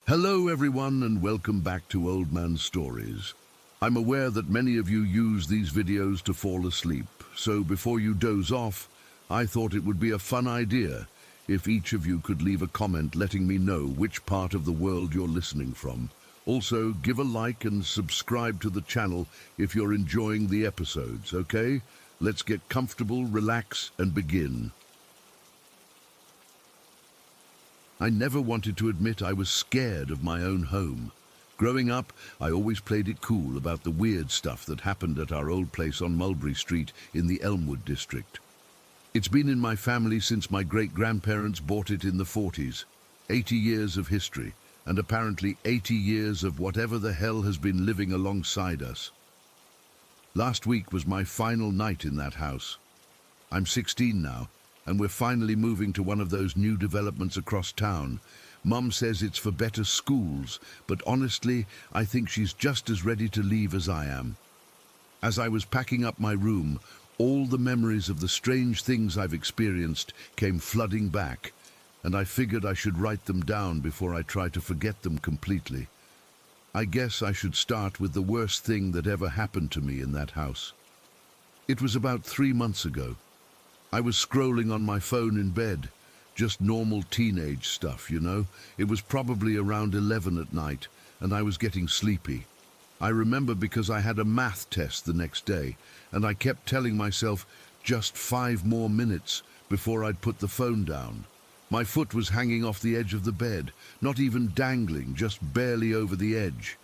Hello everyone and welcome back to Old Man Stories. I'm aware that many of you use these videos to fall asleep, so before you doze off, I thought it would be a fun idea if each of you could leave a comment letting me know which part of the world you're listening from. Also, give a like and subscribe to the channel if you're enjoying the episodes, okay? Let's get comfortable, relax, and begin. I never wanted to admit I was scared of my own home. Growing up, I always played it cool about the weird stuff that happened at our old place on Mulberry Street in the Elmwood district. It's been in my family since my great-grandparents bought it in the 40s. 80 years of history, and apparently 80 years of whatever the hell has been living alongside us. Last week was my final night in that house. I'm 16 now, and we're finally moving to one of those new developments across town. Mum says it's for better schools, but honestly, I think she's just as ready to leave as I am. As I was packing up my room, all the memories of the strange things I've experienced came flooding back, and I figured I should write them down before I try to forget them completely. I guess I should start with the worst thing that ever happened to me in that house. It was about 3 months ago. I was scrolling on my phone in bed, just normal teenage stuff, you know. It was probably around 11 at night, and I was getting sleepy. I remember because I had a math test the next day, and I kept telling myself just 5 more minutes before I'd put the phone down. My foot was hanging off the edge of the bed, not even dangling, just barely over the edge.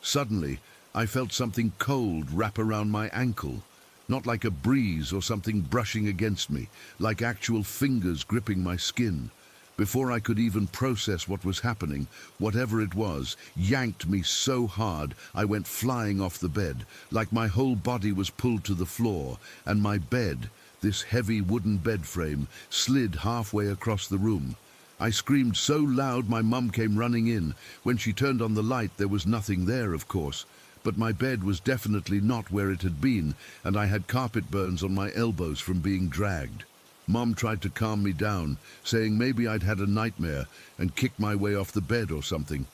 Suddenly, I felt something cold wrap around my ankle. Not like a breeze or something brushing against me, like actual fingers gripping my skin. Before I could even process what was happening, whatever it was yanked me so hard I went flying off the bed, like my whole body was pulled to the floor, and my bed, this heavy wooden bed frame, slid halfway across the room. I screamed so loud my mum came running in. When she turned on the light, there was nothing there, of course. But my bed was definitely not where it had been, and I had carpet burns on my elbows from being dragged. Mom tried to calm me down, saying maybe I'd had a nightmare and kicked my way off the bed or something.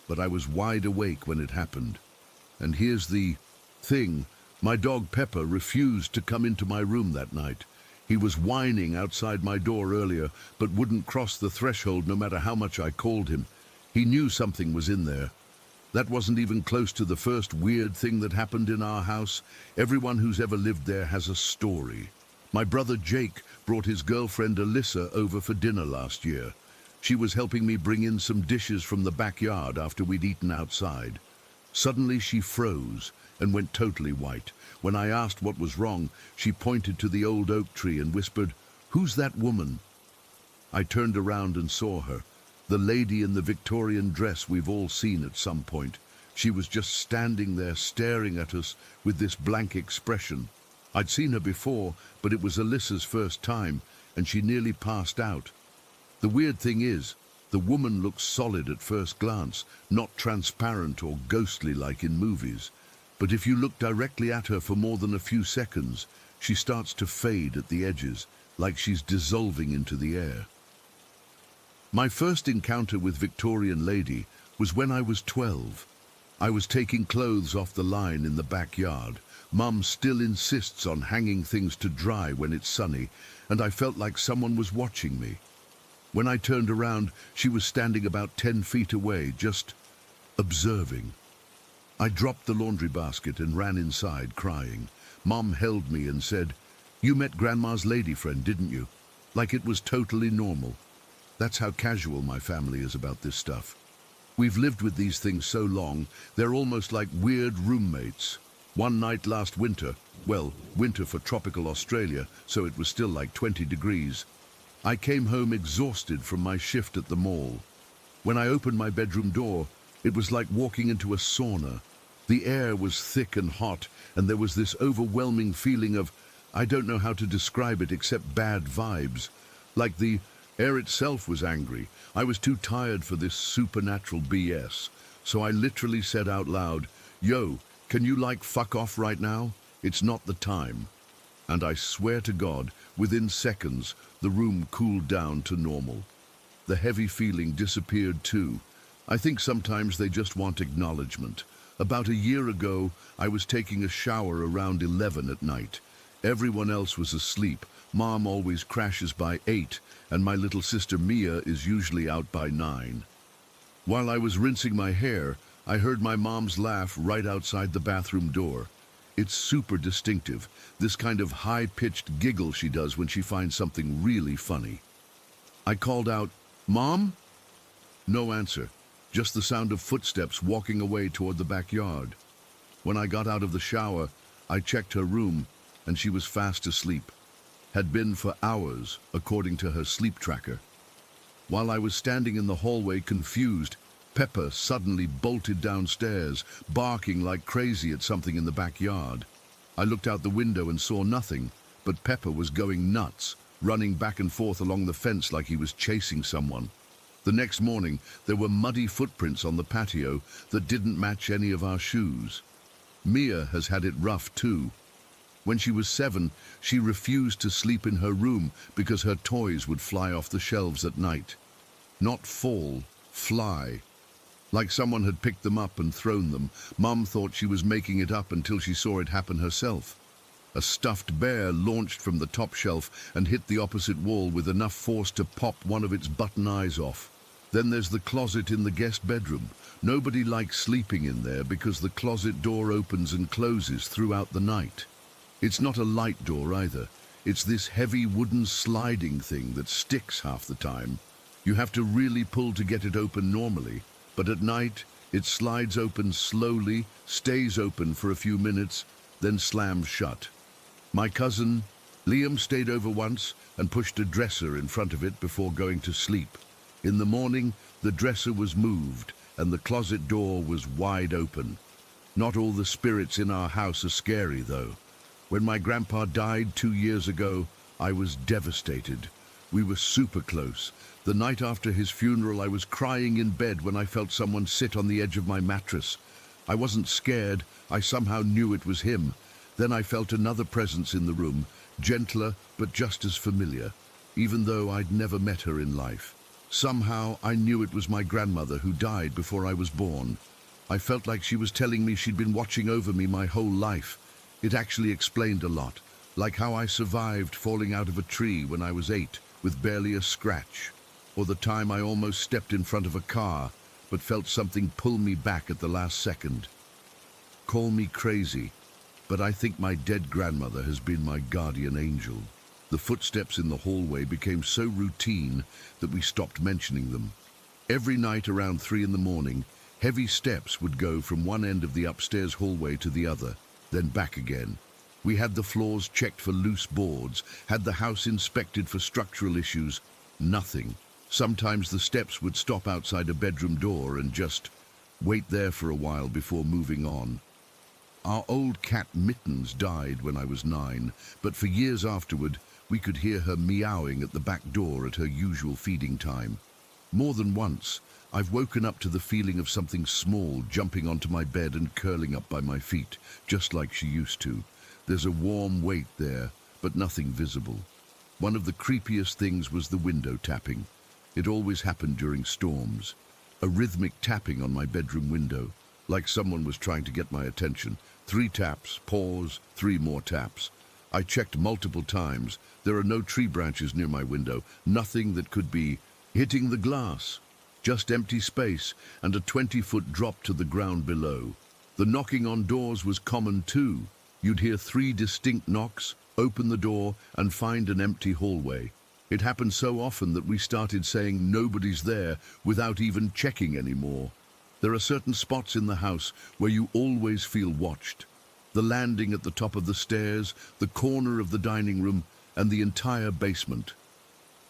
But I was wide awake when it happened. And here's the thing. My dog Pepper refused to come into my room that night. He was whining outside my door earlier, but wouldn't cross the threshold no matter how much I called him. He knew something was in there. That wasn't even close to the first weird thing that happened in our house. Everyone who's ever lived there has a story. My brother Jake brought his girlfriend Alyssa over for dinner last year. She was helping me bring in some dishes from the backyard after we'd eaten outside. Suddenly she froze and went totally white. When I asked what was wrong, she pointed to the old oak tree and whispered, "Who's that woman?" I turned around and saw her. The lady in the Victorian dress we've all seen at some point. She was just standing there staring at us with this blank expression. I'd seen her before, but it was Alyssa's first time, and she nearly passed out. The weird thing is, the woman looks solid at first glance, not transparent or ghostly like in movies. But if you look directly at her for more than a few seconds, she starts to fade at the edges, like she's dissolving into the air. My first encounter with Victorian lady was when I was 12. I was taking clothes off the line in the backyard. Mum still insists on hanging things to dry when it's sunny, and I felt like someone was watching me. When I turned around, she was standing about 10 feet away, just observing. I dropped the laundry basket and ran inside, crying. Mum held me and said, "You met Grandma's lady friend, didn't you?" Like it was totally normal. That's how casual my family is about this stuff. We've lived with these things so long, they're almost like weird roommates. One night last winter, well, winter for tropical Australia, so it was still like 20 degrees, I came home exhausted from my shift at the mall. When I opened my bedroom door, it was like walking into a sauna. The air was thick and hot, and there was this overwhelming feeling of, I don't know how to describe it except bad vibes, like the air itself was angry. I was too tired for this supernatural BS, so I literally said out loud, "Yo, can you fuck off right now? It's not the time." And I swear to God, within seconds, the room cooled down to normal. The heavy feeling disappeared too. I think sometimes they just want acknowledgement. About a year ago, I was taking a shower around 11 at night. Everyone else was asleep. Mom always crashes by 8, and my little sister Mia is usually out by 9. While I was rinsing my hair, I heard my mom's laugh right outside the bathroom door. It's super distinctive, this kind of high-pitched giggle she does when she finds something really funny. I called out, "Mom?" No answer, just the sound of footsteps walking away toward the backyard. When I got out of the shower, I checked her room, and she was fast asleep. Had been for hours, according to her sleep tracker. While I was standing in the hallway confused, Pepper suddenly bolted downstairs, barking like crazy at something in the backyard. I looked out the window and saw nothing, but Pepper was going nuts, running back and forth along the fence like he was chasing someone. The next morning, there were muddy footprints on the patio that didn't match any of our shoes. Mia has had it rough too. When she was 7, she refused to sleep in her room because her toys would fly off the shelves at night. Not fall, fly. Like someone had picked them up and thrown them. Mum thought she was making it up until she saw it happen herself. A stuffed bear launched from the top shelf and hit the opposite wall with enough force to pop one of its button eyes off. Then there's the closet in the guest bedroom. Nobody likes sleeping in there because the closet door opens and closes throughout the night. It's not a light door either. It's this heavy wooden sliding thing that sticks half the time. You have to really pull to get it open normally. But at night, it slides open slowly, stays open for a few minutes, then slams shut. My cousin, Liam, stayed over once and pushed a dresser in front of it before going to sleep. In the morning, the dresser was moved and the closet door was wide open. Not all the spirits in our house are scary, though. When my grandpa died 2 years ago, I was devastated. We were super close. The night after his funeral, I was crying in bed when I felt someone sit on the edge of my mattress. I wasn't scared, I somehow knew it was him. Then I felt another presence in the room, gentler but just as familiar, even though I'd never met her in life. Somehow I knew it was my grandmother who died before I was born. I felt like she was telling me she'd been watching over me my whole life. It actually explained a lot, like how I survived falling out of a tree when I was 8 with barely a scratch. Or the time I almost stepped in front of a car, but felt something pull me back at the last second. Call me crazy, but I think my dead grandmother has been my guardian angel. The footsteps in the hallway became so routine that we stopped mentioning them. Every night around 3 in the morning, heavy steps would go from one end of the upstairs hallway to the other, then back again. We had the floors checked for loose boards, had the house inspected for structural issues. Nothing. Sometimes the steps would stop outside a bedroom door and just wait there for a while before moving on. Our old cat Mittens died when I was 9, but for years afterward, we could hear her meowing at the back door at her usual feeding time. More than once, I've woken up to the feeling of something small jumping onto my bed and curling up by my feet, just like she used to. There's a warm weight there, but nothing visible. One of the creepiest things was the window tapping. It always happened during storms. A rhythmic tapping on my bedroom window, like someone was trying to get my attention. 3 taps, pause, 3 more taps. I checked multiple times. There are no tree branches near my window, nothing that could be hitting the glass. Just empty space and a 20-foot drop to the ground below. The knocking on doors was common too. You'd hear 3 distinct knocks, open the door, and find an empty hallway. It happened so often that we started saying nobody's there without even checking anymore. There are certain spots in the house where you always feel watched. The landing at the top of the stairs, the corner of the dining room, and the entire basement.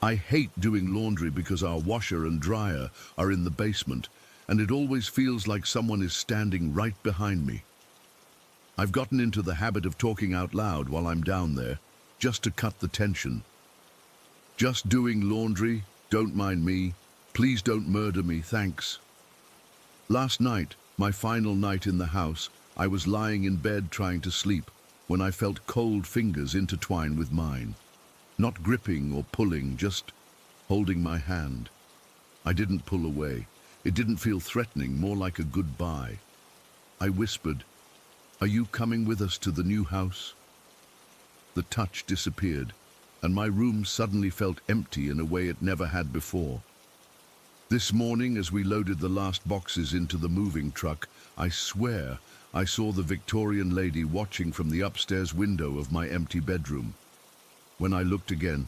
I hate doing laundry because our washer and dryer are in the basement, and it always feels like someone is standing right behind me. I've gotten into the habit of talking out loud while I'm down there, just to cut the tension. Just doing laundry, don't mind me. Please don't murder me, thanks. Last night, my final night in the house, I was lying in bed trying to sleep when I felt cold fingers intertwine with mine. Not gripping or pulling, just holding my hand. I didn't pull away. It didn't feel threatening, more like a goodbye. I whispered, "Are you coming with us to the new house?" The touch disappeared, and my room suddenly felt empty in a way it never had before. This morning, as we loaded the last boxes into the moving truck, I swear I saw the Victorian lady watching from the upstairs window of my empty bedroom. When I looked again,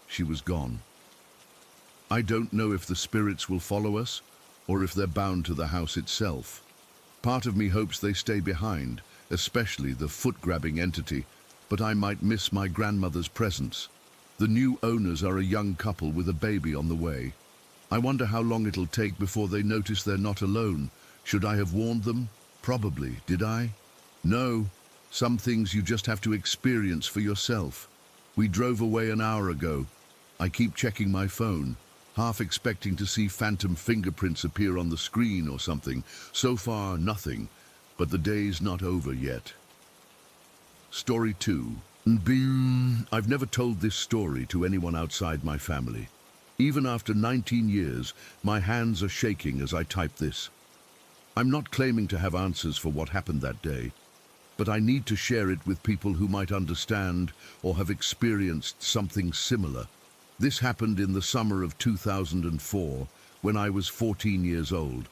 she was gone. I don't know if the spirits will follow us, or if they're bound to the house itself. Part of me hopes they stay behind, especially the foot-grabbing entity, but I might miss my grandmother's presence. The new owners are a young couple with a baby on the way. I wonder how long it'll take before they notice they're not alone. Should I have warned them? Probably. Did I? No. Some things you just have to experience for yourself. We drove away an hour ago. I keep checking my phone, half expecting to see phantom fingerprints appear on the screen or something. So far, nothing. But the day's not over yet. Story 2. I've never told this story to anyone outside my family. Even after 19 years, my hands are shaking as I type this. I'm not claiming to have answers for what happened that day, but I need to share it with people who might understand or have experienced something similar. This happened in the summer of 2004, when I was 14 years old.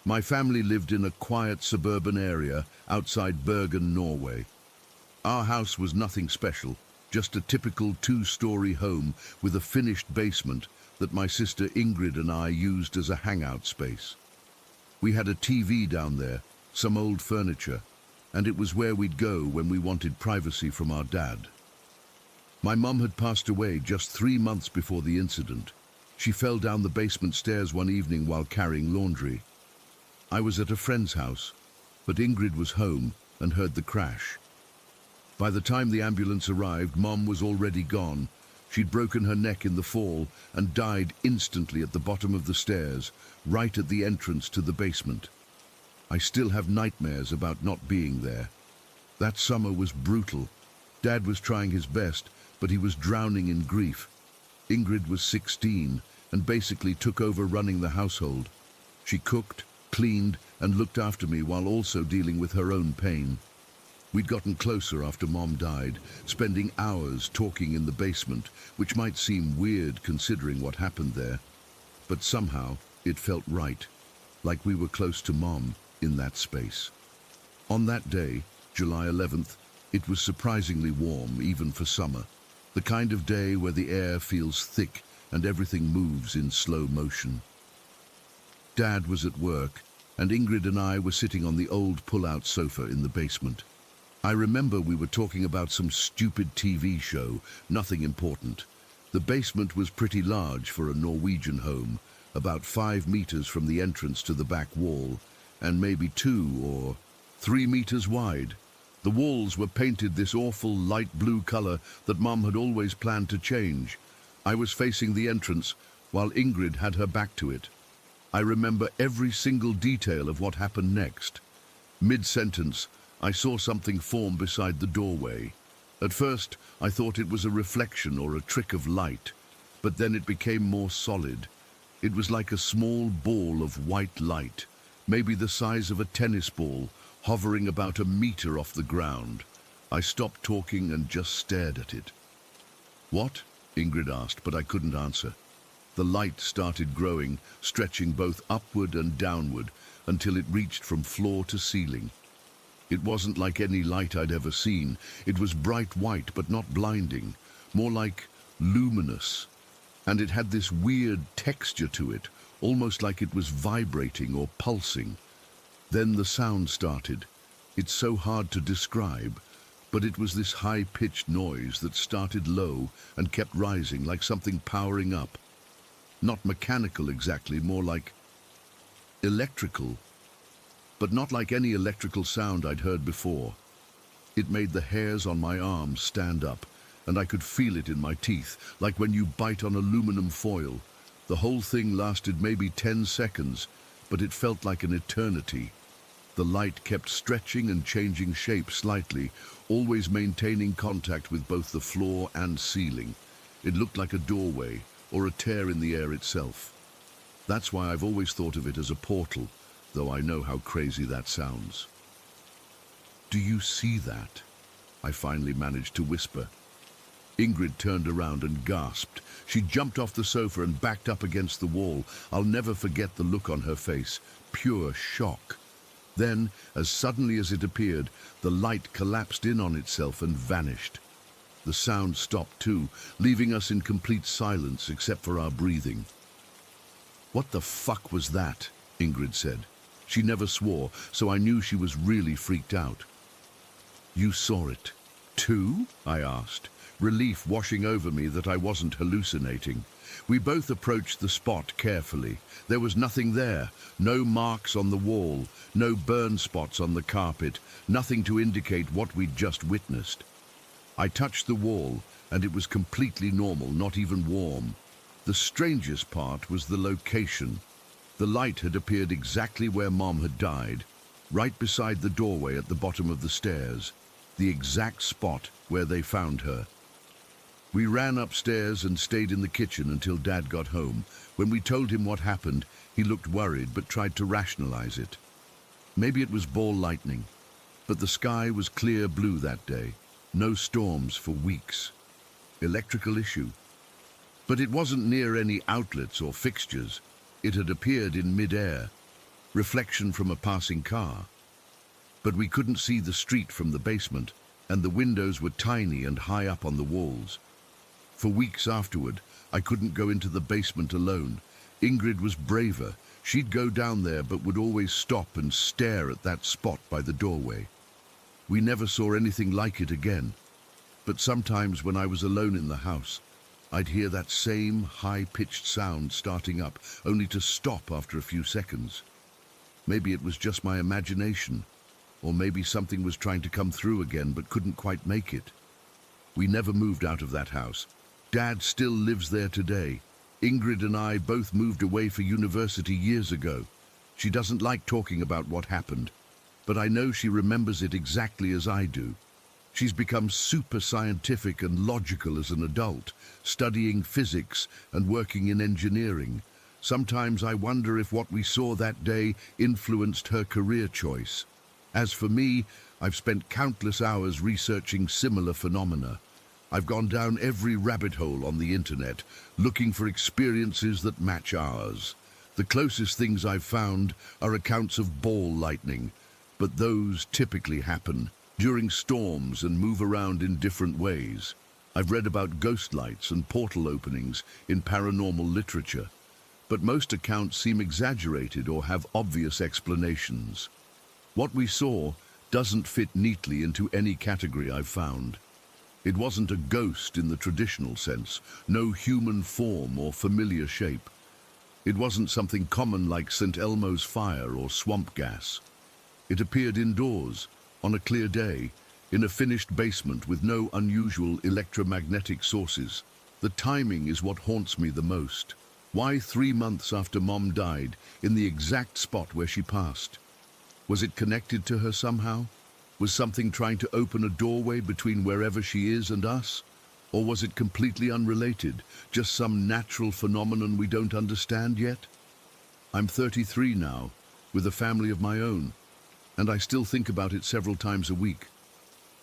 My family lived in a quiet suburban area outside Bergen, Norway. Our house was nothing special, just a typical two-story home with a finished basement that my sister Ingrid and I used as a hangout space. We had a TV down there, some old furniture, and it was where we'd go when we wanted privacy from our dad. My mum had passed away just 3 months before the incident. She fell down the basement stairs one evening while carrying laundry. I was at a friend's house, but Ingrid was home and heard the crash. By the time the ambulance arrived, Mom was already gone. She'd broken her neck in the fall and died instantly at the bottom of the stairs, right at the entrance to the basement. I still have nightmares about not being there. That summer was brutal. Dad was trying his best, but he was drowning in grief. Ingrid was 16 and basically took over running the household. She cooked, cleaned, and looked after me while also dealing with her own pain. We'd gotten closer after Mom died, spending hours talking in the basement, which might seem weird considering what happened there. But somehow, it felt right, like we were close to Mom in that space. On that day, July 11th, it was surprisingly warm, even for summer. The kind of day where the air feels thick and everything moves in slow motion. Dad was at work, and Ingrid and I were sitting on the old pull-out sofa in the basement. I remember we were talking about some stupid TV show, nothing important. The basement was pretty large for a Norwegian home, about 5 meters from the entrance to the back wall, and maybe 2 or 3 meters wide. The walls were painted this awful light blue color that Mum had always planned to change. I was facing the entrance, while Ingrid had her back to it. I remember every single detail of what happened next. Mid-sentence, I saw something form beside the doorway. At first, I thought it was a reflection or a trick of light, but then it became more solid. It was like a small ball of white light, maybe the size of a tennis ball, hovering about a meter off the ground. I stopped talking and just stared at it. "What?" Ingrid asked, but I couldn't answer. The light started growing, stretching both upward and downward, until it reached from floor to ceiling. It wasn't like any light I'd ever seen. It was bright white, but not blinding, more like luminous. And it had this weird texture to it, almost like it was vibrating or pulsing. Then the sound started. It's so hard to describe, but it was this high-pitched noise that started low and kept rising like something powering up. Not mechanical exactly, more like electrical, but not like any electrical sound I'd heard before. It made the hairs on my arms stand up, and I could feel it in my teeth, like when you bite on aluminum foil. The whole thing lasted maybe 10 seconds, but it felt like an eternity. The light kept stretching and changing shape slightly, always maintaining contact with both the floor and ceiling. It looked like a doorway, or a tear in the air itself. That's why I've always thought of it as a portal, though I know how crazy that sounds. "Do you see that?" I finally managed to whisper. Ingrid turned around and gasped. She jumped off the sofa and backed up against the wall. I'll never forget the look on her face, pure shock. Then, as suddenly as it appeared, the light collapsed in on itself and vanished. The sound stopped too, leaving us in complete silence except for our breathing. "What the fuck was that?" Ingrid said. She never swore, so I knew she was really freaked out. "You saw it, too?" I asked, relief washing over me that I wasn't hallucinating. We both approached the spot carefully. There was nothing there, no marks on the wall, no burn spots on the carpet, nothing to indicate what we'd just witnessed. I touched the wall, and it was completely normal, not even warm. The strangest part was the location. The light had appeared exactly where Mom had died, right beside the doorway at the bottom of the stairs, the exact spot where they found her. We ran upstairs and stayed in the kitchen until Dad got home. When we told him what happened, he looked worried but tried to rationalize it. Maybe it was ball lightning, but the sky was clear blue that day. No storms for weeks. Electrical issue. But it wasn't near any outlets or fixtures. It had appeared in mid-air, reflection from a passing car. But we couldn't see the street from the basement, and the windows were tiny and high up on the walls. For weeks afterward, I couldn't go into the basement alone. Ingrid was braver. She'd go down there but would always stop and stare at that spot by the doorway. We never saw anything like it again. But sometimes when I was alone in the house, I'd hear that same high-pitched sound starting up, only to stop after a few seconds. Maybe it was just my imagination, or maybe something was trying to come through again but couldn't quite make it. We never moved out of that house. Dad still lives there today. Ingrid and I both moved away for university years ago. She doesn't like talking about what happened, but I know she remembers it exactly as I do. She's become super scientific and logical as an adult, studying physics and working in engineering. Sometimes I wonder if what we saw that day influenced her career choice. As for me, I've spent countless hours researching similar phenomena. I've gone down every rabbit hole on the internet, looking for experiences that match ours. The closest things I've found are accounts of ball lightning, but those typically happen during storms and move around in different ways. I've read about ghost lights and portal openings in paranormal literature, but most accounts seem exaggerated or have obvious explanations. What we saw doesn't fit neatly into any category I've found. It wasn't a ghost in the traditional sense, no human form or familiar shape. It wasn't something common like St. Elmo's fire or swamp gas. It appeared indoors, on a clear day, in a finished basement with no unusual electromagnetic sources. The timing is what haunts me the most. Why 3 months after Mom died, in the exact spot where she passed? Was it connected to her somehow? Was something trying to open a doorway between wherever she is and us? Or was it completely unrelated, just some natural phenomenon we don't understand yet? I'm 33 now, with a family of my own, and I still think about it several times a week.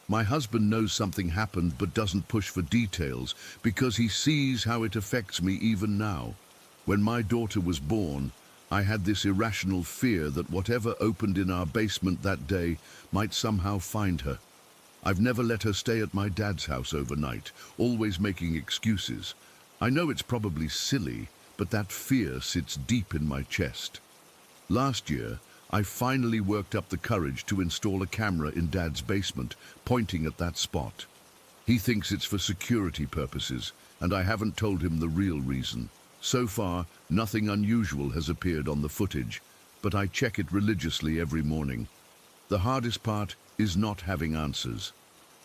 My husband knows something happened but doesn't push for details because he sees how it affects me even now. When my daughter was born, I had this irrational fear that whatever opened in our basement that day might somehow find her. I've never let her stay at my dad's house overnight, always making excuses. I know it's probably silly, but that fear sits deep in my chest. Last year, I finally worked up the courage to install a camera in Dad's basement, pointing at that spot. He thinks it's for security purposes, and I haven't told him the real reason. So far, nothing unusual has appeared on the footage, but I check it religiously every morning. The hardest part is not having answers.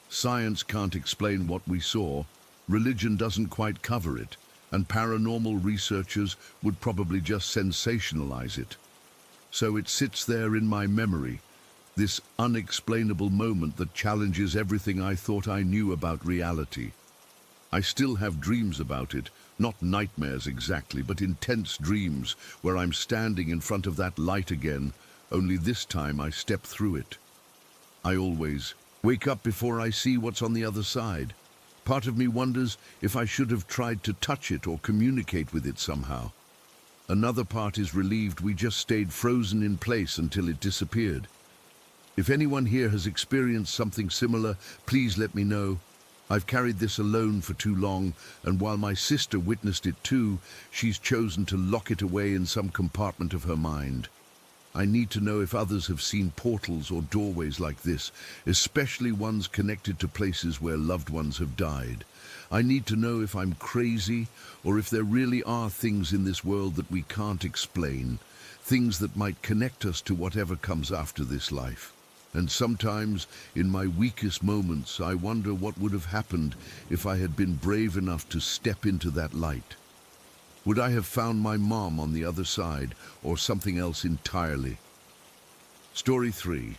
Science can't explain what we saw, religion doesn't quite cover it, and paranormal researchers would probably just sensationalize it. So it sits there in my memory, this unexplainable moment that challenges everything I thought I knew about reality. I still have dreams about it, not nightmares exactly, but intense dreams where I'm standing in front of that light again, only this time I step through it. I always wake up before I see what's on the other side. Part of me wonders if I should have tried to touch it or communicate with it somehow. Another part is relieved we just stayed frozen in place until it disappeared. If anyone here has experienced something similar, please let me know. I've carried this alone for too long, and while my sister witnessed it too, she's chosen to lock it away in some compartment of her mind. I need to know if others have seen portals or doorways like this, especially ones connected to places where loved ones have died. I need to know if I'm crazy or if there really are things in this world that we can't explain, things that might connect us to whatever comes after this life. And sometimes, in my weakest moments, I wonder what would have happened if I had been brave enough to step into that light. Would I have found my mom on the other side, or something else entirely? Story 3.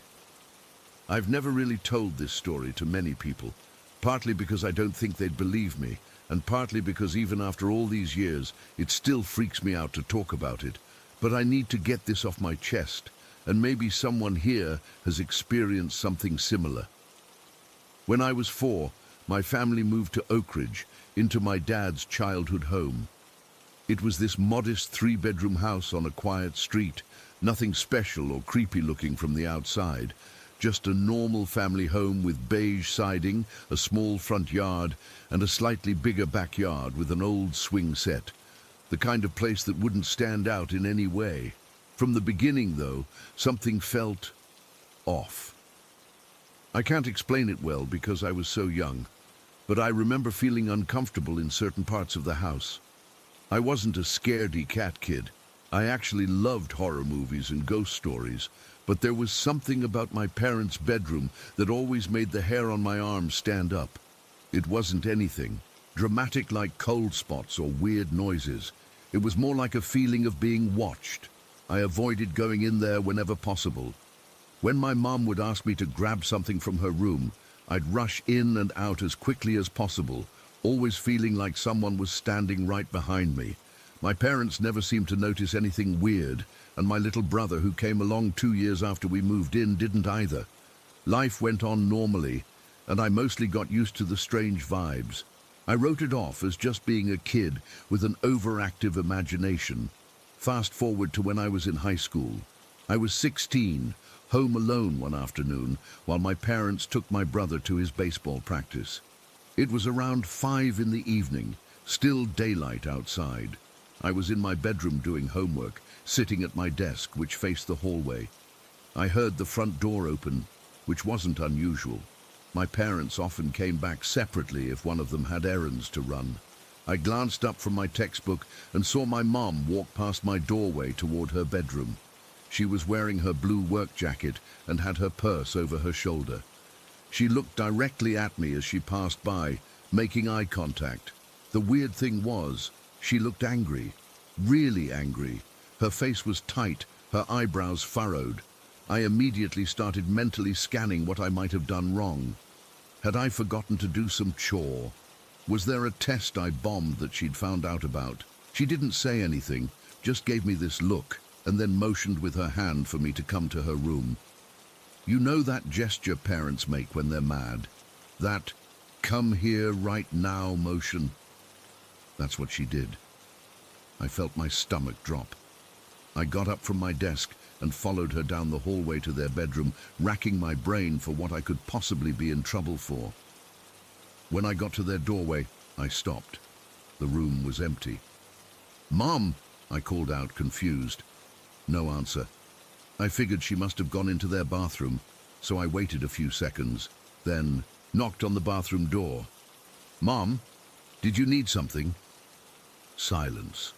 I've never really told this story to many people, partly because I don't think they'd believe me, and partly because even after all these years, it still freaks me out to talk about it. But I need to get this off my chest, and maybe someone here has experienced something similar. When I was 4, my family moved to Oak Ridge, into my dad's childhood home. It was this modest 3-bedroom house on a quiet street, nothing special or creepy looking from the outside, just a normal family home with beige siding, a small front yard, and a slightly bigger backyard with an old swing set. The kind of place that wouldn't stand out in any way. From the beginning, though, something felt off. I can't explain it well because I was so young, but I remember feeling uncomfortable in certain parts of the house. I wasn't a scaredy cat kid. I actually loved horror movies and ghost stories, but there was something about my parents' bedroom that always made the hair on my arms stand up. It wasn't anything dramatic like cold spots or weird noises. It was more like a feeling of being watched. I avoided going in there whenever possible. When my mom would ask me to grab something from her room, I'd rush in and out as quickly as possible, always feeling like someone was standing right behind me. My parents never seemed to notice anything weird, and my little brother, who came along 2 years after we moved in, didn't either. Life went on normally, and I mostly got used to the strange vibes. I wrote it off as just being a kid with an overactive imagination. Fast forward to when I was in high school. I was 16, home alone one afternoon, while my parents took my brother to his baseball practice. It was around 5 in the evening, still daylight outside. I was in my bedroom doing homework, sitting at my desk, which faced the hallway. I heard the front door open, which wasn't unusual. My parents often came back separately if one of them had errands to run. I glanced up from my textbook and saw my mom walk past my doorway toward her bedroom. She was wearing her blue work jacket and had her purse over her shoulder. She looked directly at me as she passed by, making eye contact. The weird thing was, she looked angry, really angry. Her face was tight, her eyebrows furrowed. I immediately started mentally scanning what I might have done wrong. Had I forgotten to do some chore? Was there a test I bombed that she'd found out about? She didn't say anything, just gave me this look, and then motioned with her hand for me to come to her room. You know that gesture parents make when they're mad? That "come here right now" motion? That's what she did. I felt my stomach drop. I got up from my desk and followed her down the hallway to their bedroom, racking my brain for what I could possibly be in trouble for. When I got to their doorway, I stopped. The room was empty. "Mom!" I called out, confused. No answer. I figured she must have gone into their bathroom, so I waited a few seconds, then knocked on the bathroom door. "Mom, did you need something?" Silence.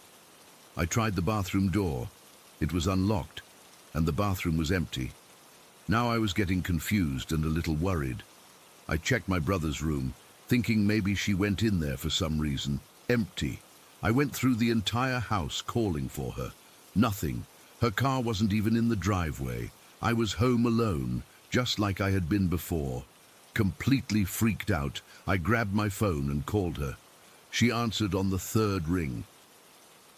I tried the bathroom door. It was unlocked, and the bathroom was empty. Now I was getting confused and a little worried. I checked my brother's room, thinking maybe she went in there for some reason. Empty. I went through the entire house calling for her. Nothing. Her car wasn't even in the driveway. I was home alone, just like I had been before. Completely freaked out, I grabbed my phone and called her. She answered on the third ring.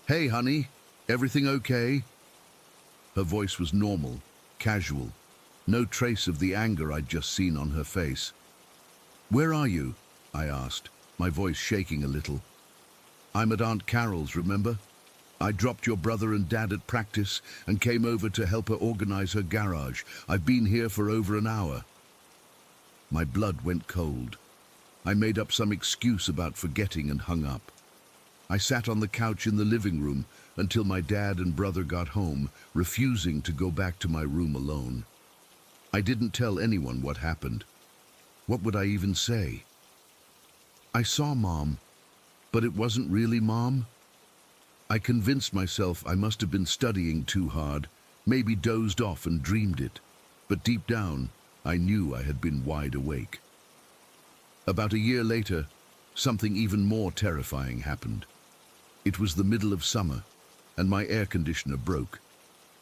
"Hey, honey, everything okay?" Her voice was normal, casual, no trace of the anger I'd just seen on her face. "Where are you?" I asked, my voice shaking a little. "I'm at Aunt Carol's, remember? I dropped your brother and dad at practice and came over to help her organize her garage. I've been here for over an hour." My blood went cold. I made up some excuse about forgetting and hung up. I sat on the couch in the living room until my dad and brother got home, refusing to go back to my room alone. I didn't tell anyone what happened. What would I even say? I saw Mom, but it wasn't really Mom. I convinced myself I must have been studying too hard, maybe dozed off and dreamed it. But deep down, I knew I had been wide awake. About a year later, something even more terrifying happened. It was the middle of summer, and my air conditioner broke.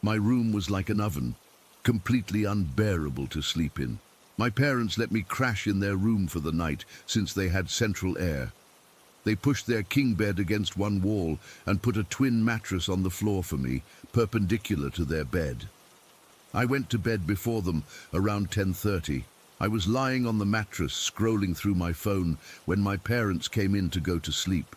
My room was like an oven, completely unbearable to sleep in. My parents let me crash in their room for the night since they had central air. They pushed their king bed against one wall and put a twin mattress on the floor for me, perpendicular to their bed. I went to bed before them around 10:30. I was lying on the mattress scrolling through my phone when my parents came in to go to sleep.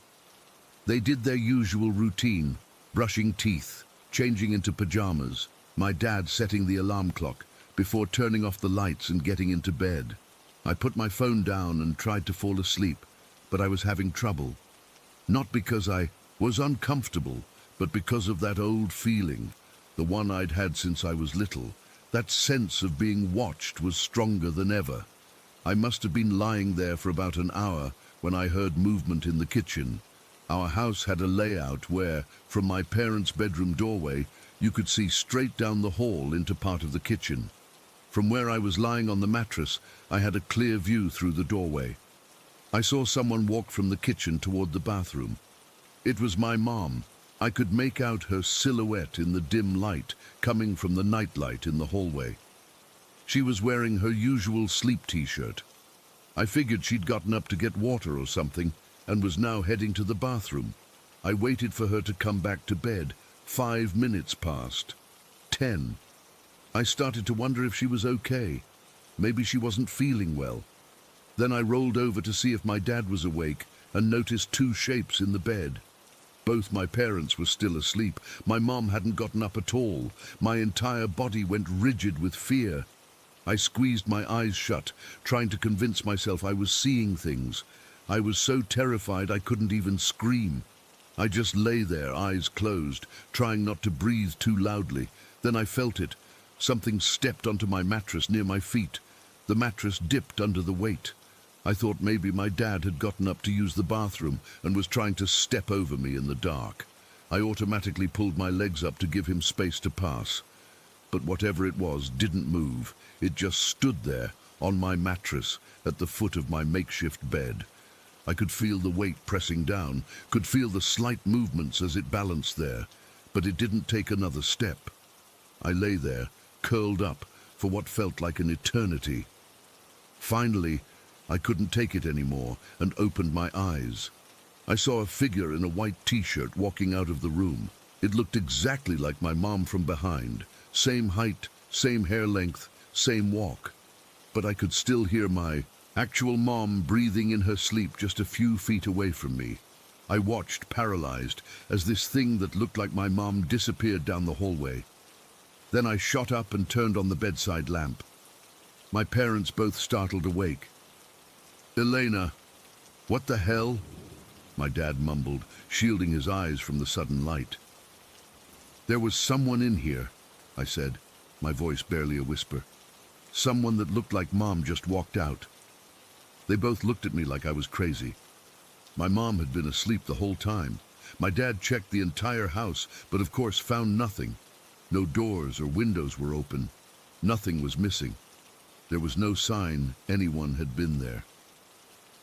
They did their usual routine, brushing teeth, changing into pajamas, my dad setting the alarm clock before turning off the lights and getting into bed. I put my phone down and tried to fall asleep, but I was having trouble. Not because I was uncomfortable, but because of that old feeling, the one I'd had since I was little. That sense of being watched was stronger than ever. I must have been lying there for about an hour when I heard movement in the kitchen. Our house had a layout where, from my parents' bedroom doorway, you could see straight down the hall into part of the kitchen. From where I was lying on the mattress, I had a clear view through the doorway. I saw someone walk from the kitchen toward the bathroom. It was my mom. I could make out her silhouette in the dim light coming from the nightlight in the hallway. She was wearing her usual sleep t-shirt. I figured she'd gotten up to get water or something and was now heading to the bathroom. I waited for her to come back to bed. 5 minutes passed. 10. I started to wonder if she was okay. Maybe she wasn't feeling well. Then I rolled over to see if my dad was awake and noticed two shapes in the bed. Both my parents were still asleep. My mom hadn't gotten up at all. My entire body went rigid with fear. I squeezed my eyes shut, trying to convince myself I was seeing things. I was so terrified I couldn't even scream. I just lay there, eyes closed, trying not to breathe too loudly. Then I felt it. Something stepped onto my mattress near my feet. The mattress dipped under the weight. I thought maybe my dad had gotten up to use the bathroom and was trying to step over me in the dark. I automatically pulled my legs up to give him space to pass. But whatever it was didn't move. It just stood there, on my mattress, at the foot of my makeshift bed. I could feel the weight pressing down, could feel the slight movements as it balanced there, but it didn't take another step. I lay there, curled up, for what felt like an eternity. Finally, I couldn't take it anymore and opened my eyes. I saw a figure in a white t-shirt walking out of the room. It looked exactly like my mom from behind. Same height, same hair length, same walk. But I could still hear my actual mom breathing in her sleep just a few feet away from me. I watched, paralyzed, as this thing that looked like my mom disappeared down the hallway. Then I shot up and turned on the bedside lamp. My parents both startled awake. "Elena, what the hell?" my dad mumbled, shielding his eyes from the sudden light. "There was someone in here," I said, my voice barely a whisper. "Someone that looked like Mom just walked out." They both looked at me like I was crazy. My mom had been asleep the whole time. My dad checked the entire house, but of course found nothing. No doors or windows were open. Nothing was missing. There was no sign anyone had been there.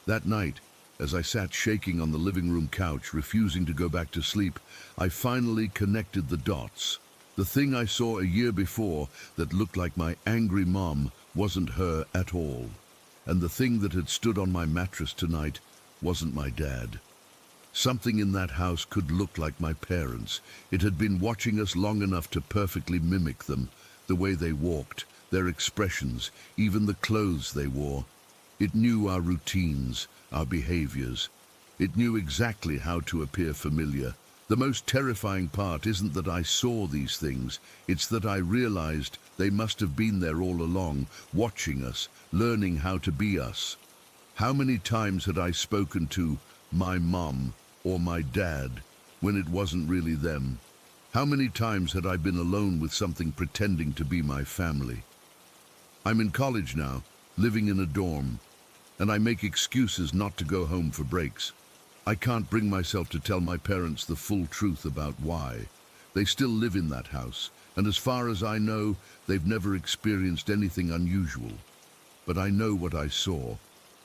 That night, as I sat shaking on the living room couch, refusing to go back to sleep, I finally connected the dots. The thing I saw a year before that looked like my angry mom wasn't her at all. And the thing that had stood on my mattress tonight wasn't my dad. Something in that house could look like my parents. It had been watching us long enough to perfectly mimic them, the way they walked, their expressions, even the clothes they wore. It knew our routines, our behaviors. It knew exactly how to appear familiar. The most terrifying part isn't that I saw these things, it's that I realized they must have been there all along, watching us, learning how to be us. How many times had I spoken to my mom or my dad when it wasn't really them? How many times had I been alone with something pretending to be my family? I'm in college now, living in a dorm, and I make excuses not to go home for breaks. I can't bring myself to tell my parents the full truth about why. They still live in that house, and as far as I know, they've never experienced anything unusual. But I know what I saw,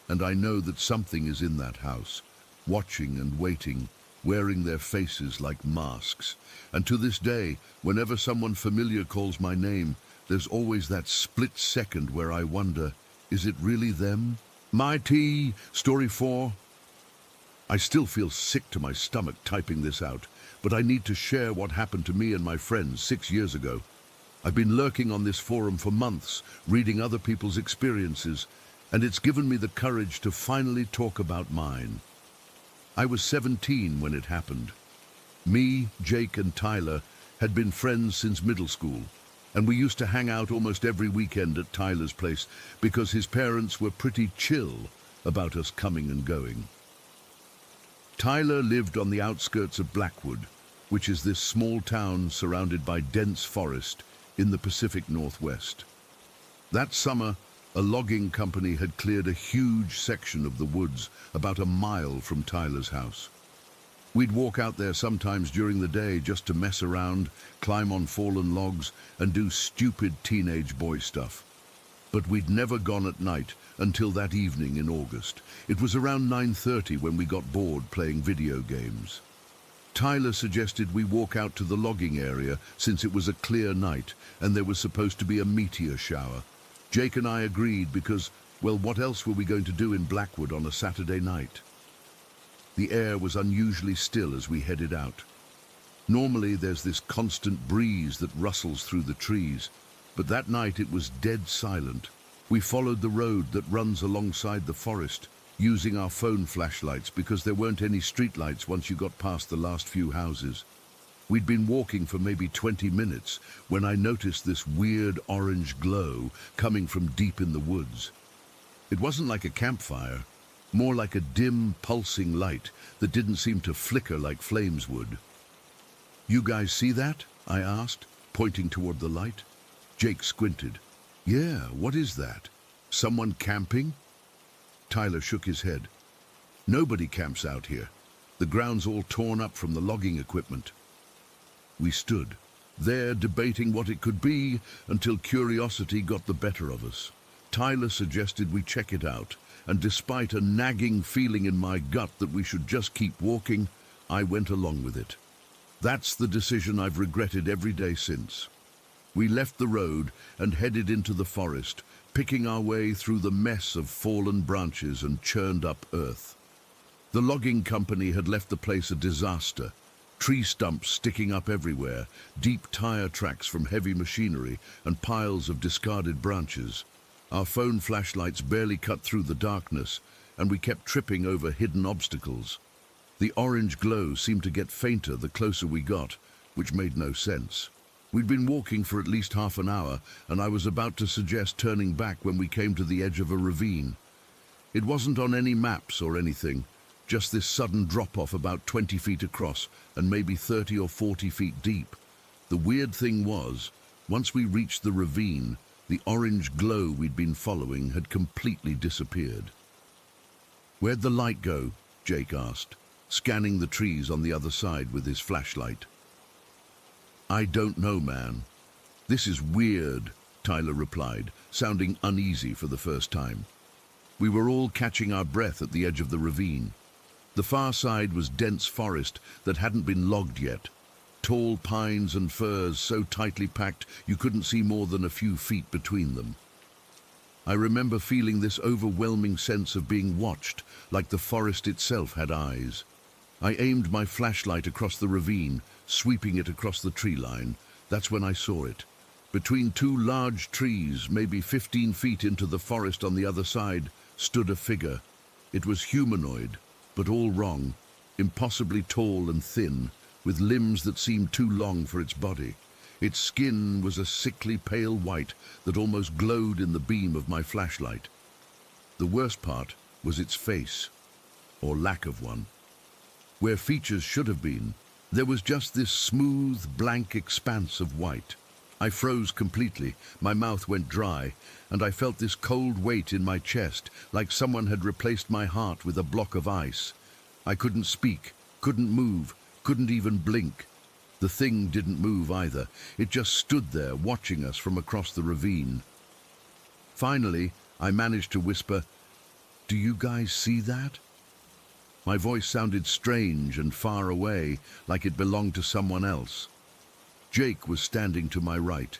and I know that something is in that house, watching and waiting, wearing their faces like masks. And to this day, whenever someone familiar calls my name, there's always that split second where I wonder, is it really them? My tea, story 4. I still feel sick to my stomach typing this out, but I need to share what happened to me and my friends 6 years ago. I've been lurking on this forum for months, reading other people's experiences, and it's given me the courage to finally talk about mine. I was 17 when it happened. Me, Jake, and Tyler had been friends since middle school, and we used to hang out almost every weekend at Tyler's place because his parents were pretty chill about us coming and going. Tyler lived on the outskirts of Blackwood, which is this small town surrounded by dense forest in the Pacific Northwest. That summer, a logging company had cleared a huge section of the woods about a mile from Tyler's house. We'd walk out there sometimes during the day just to mess around, climb on fallen logs, and do stupid teenage boy stuff. But we'd never gone at night until that evening in August. It was around 9:30 when we got bored playing video games. Tyler suggested we walk out to the logging area since it was a clear night and there was supposed to be a meteor shower. Jake and I agreed because, well, what else were we going to do in Blackwood on a Saturday night? The air was unusually still as we headed out. Normally there's this constant breeze that rustles through the trees, but that night it was dead silent. We followed the road that runs alongside the forest, using our phone flashlights because there weren't any streetlights once you got past the last few houses. We'd been walking for maybe 20 minutes when I noticed this weird orange glow coming from deep in the woods. It wasn't like a campfire, more like a dim, pulsing light that didn't seem to flicker like flames would. "You guys see that?" I asked, pointing toward the light. Jake squinted. "Yeah, what is that? Someone camping?" Tyler shook his head. "Nobody camps out here. The ground's all torn up from the logging equipment." We stood there debating what it could be until curiosity got the better of us. Tyler suggested we check it out, and despite a nagging feeling in my gut that we should just keep walking, I went along with it. That's the decision I've regretted every day since. We left the road and headed into the forest, picking our way through the mess of fallen branches and churned up earth. The logging company had left the place a disaster. Tree stumps sticking up everywhere, deep tire tracks from heavy machinery, and piles of discarded branches. Our phone flashlights barely cut through the darkness, and we kept tripping over hidden obstacles. The orange glow seemed to get fainter the closer we got, which made no sense. We'd been walking for at least half an hour, and I was about to suggest turning back when we came to the edge of a ravine. It wasn't on any maps or anything, just this sudden drop-off about 20 feet across and maybe 30 or 40 feet deep. The weird thing was, once we reached the ravine, the orange glow we'd been following had completely disappeared. "Where'd the light go?" Jake asked, scanning the trees on the other side with his flashlight. "I don't know, man. This is weird," Tyler replied, sounding uneasy for the first time. We were all catching our breath at the edge of the ravine. The far side was dense forest that hadn't been logged yet. Tall pines and firs so tightly packed you couldn't see more than a few feet between them. I remember feeling this overwhelming sense of being watched, like the forest itself had eyes. I aimed my flashlight across the ravine, sweeping it across the tree line. That's when I saw it. Between two large trees, maybe 15 feet into the forest on the other side, stood a figure. It was humanoid, but all wrong, impossibly tall and thin, with limbs that seemed too long for its body. Its skin was a sickly pale white that almost glowed in the beam of my flashlight. The worst part was its face, or lack of one. Where features should have been, there was just this smooth, blank expanse of white. I froze completely, my mouth went dry, and I felt this cold weight in my chest, like someone had replaced my heart with a block of ice. I couldn't speak, couldn't move, couldn't even blink. The thing didn't move either. It just stood there, watching us from across the ravine. Finally, I managed to whisper, "Do you guys see that?" My voice sounded strange and far away, like it belonged to someone else. Jake was standing to my right.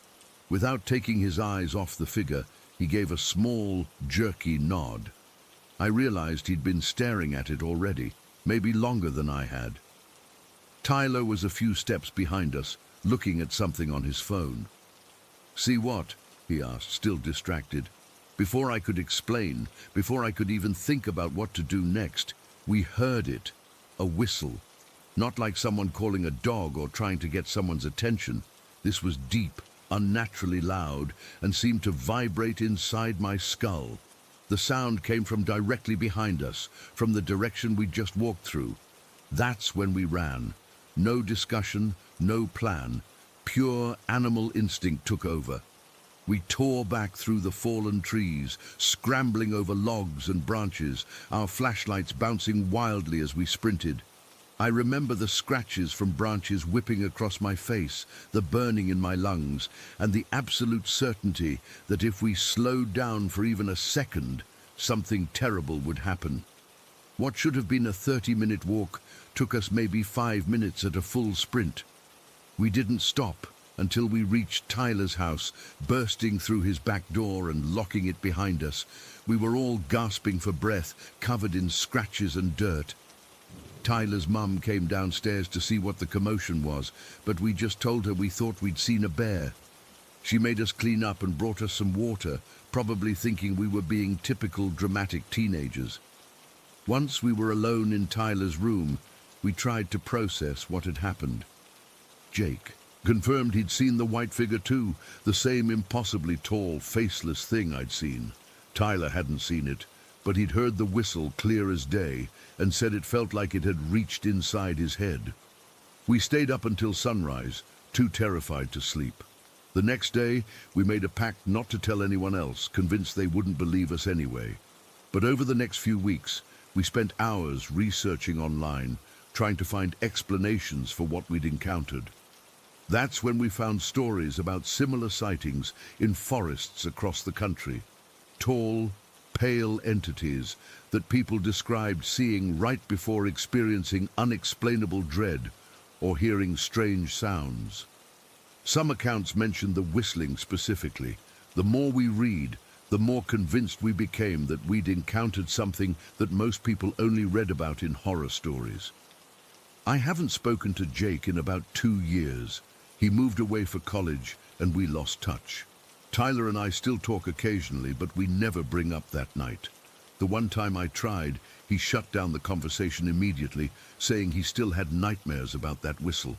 Without taking his eyes off the figure, he gave a small, jerky nod. I realized he'd been staring at it already, maybe longer than I had. Tyler was a few steps behind us, looking at something on his phone. "See what?" he asked, still distracted. Before I could explain, before I could even think about what to do next, we heard it, a whistle. Not like someone calling a dog or trying to get someone's attention. This was deep, unnaturally loud, and seemed to vibrate inside my skull. The sound came from directly behind us, from the direction we'd just walked through. That's when we ran. No discussion, no plan. Pure animal instinct took over. We tore back through the fallen trees, scrambling over logs and branches, our flashlights bouncing wildly as we sprinted. I remember the scratches from branches whipping across my face, the burning in my lungs, and the absolute certainty that if we slowed down for even a second, something terrible would happen. What should have been a 30-minute walk took us maybe 5 minutes at a full sprint. We didn't stop until we reached Tyler's house, bursting through his back door and locking it behind us. We were all gasping for breath, covered in scratches and dirt. Tyler's mum came downstairs to see what the commotion was, but we just told her we thought we'd seen a bear. She made us clean up and brought us some water, probably thinking we were being typical dramatic teenagers. Once we were alone in Tyler's room, we tried to process what had happened. Jake confirmed he'd seen the white figure too, the same impossibly tall, faceless thing I'd seen. Tyler hadn't seen it, but he'd heard the whistle clear as day and said it felt like it had reached inside his head. We stayed up until sunrise, too terrified to sleep. The next day, we made a pact not to tell anyone else, convinced they wouldn't believe us anyway. But over the next few weeks, we spent hours researching online, trying to find explanations for what we'd encountered. That's when we found stories about similar sightings in forests across the country. Tall, pale entities that people described seeing right before experiencing unexplainable dread or hearing strange sounds. Some accounts mentioned the whistling specifically. The more we read, the more convinced we became that we'd encountered something that most people only read about in horror stories. I haven't spoken to Jake in about 2 years. He moved away for college and we lost touch. Tyler and I still talk occasionally, but we never bring up that night. The one time I tried, he shut down the conversation immediately, saying he still had nightmares about that whistle.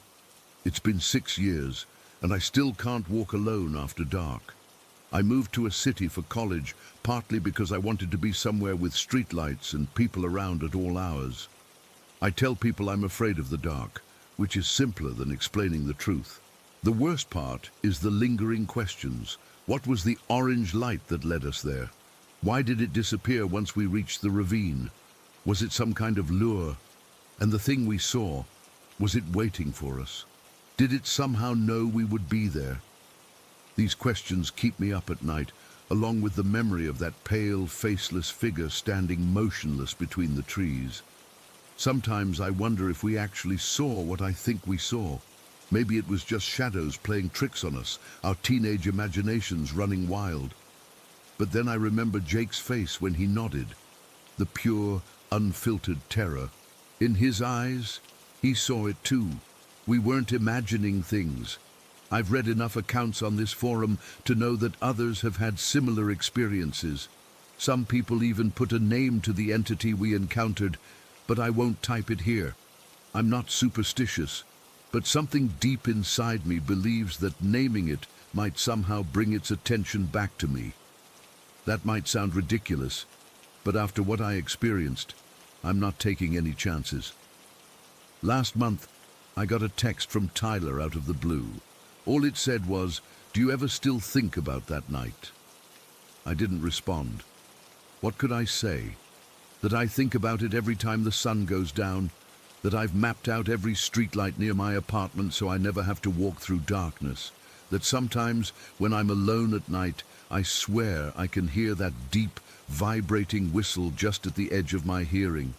It's been 6 years, and I still can't walk alone after dark. I moved to a city for college, partly because I wanted to be somewhere with streetlights and people around at all hours. I tell people I'm afraid of the dark, which is simpler than explaining the truth. The worst part is the lingering questions. What was the orange light that led us there? Why did it disappear once we reached the ravine? Was it some kind of lure? And the thing we saw, was it waiting for us? Did it somehow know we would be there? These questions keep me up at night, along with the memory of that pale, faceless figure standing motionless between the trees. Sometimes I wonder if we actually saw what I think we saw. Maybe it was just shadows playing tricks on us, our teenage imaginations running wild. But then I remember Jake's face when he nodded, the pure, unfiltered terror. In his eyes, he saw it too. We weren't imagining things. I've read enough accounts on this forum to know that others have had similar experiences. Some people even put a name to the entity we encountered, but I won't type it here. I'm not superstitious, but something deep inside me believes that naming it might somehow bring its attention back to me. That might sound ridiculous, but after what I experienced, I'm not taking any chances. Last month, I got a text from Tyler out of the blue. All it said was, "Do you ever still think about that night?" I didn't respond. What could I say? That I think about it every time the sun goes down, that I've mapped out every streetlight near my apartment so I never have to walk through darkness, that sometimes when I'm alone at night, I swear I can hear that deep, vibrating whistle just at the edge of my hearing.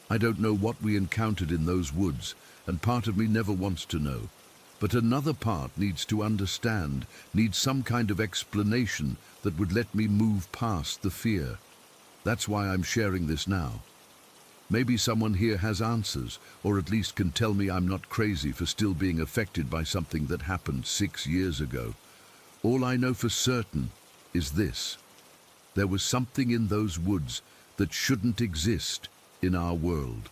I don't know what we encountered in those woods, and part of me never wants to know. But another part needs to understand, needs some kind of explanation that would let me move past the fear. That's why I'm sharing this now. Maybe someone here has answers, or at least can tell me I'm not crazy for still being affected by something that happened 6 years ago. All I know for certain is this. There was something in those woods that shouldn't exist in our world.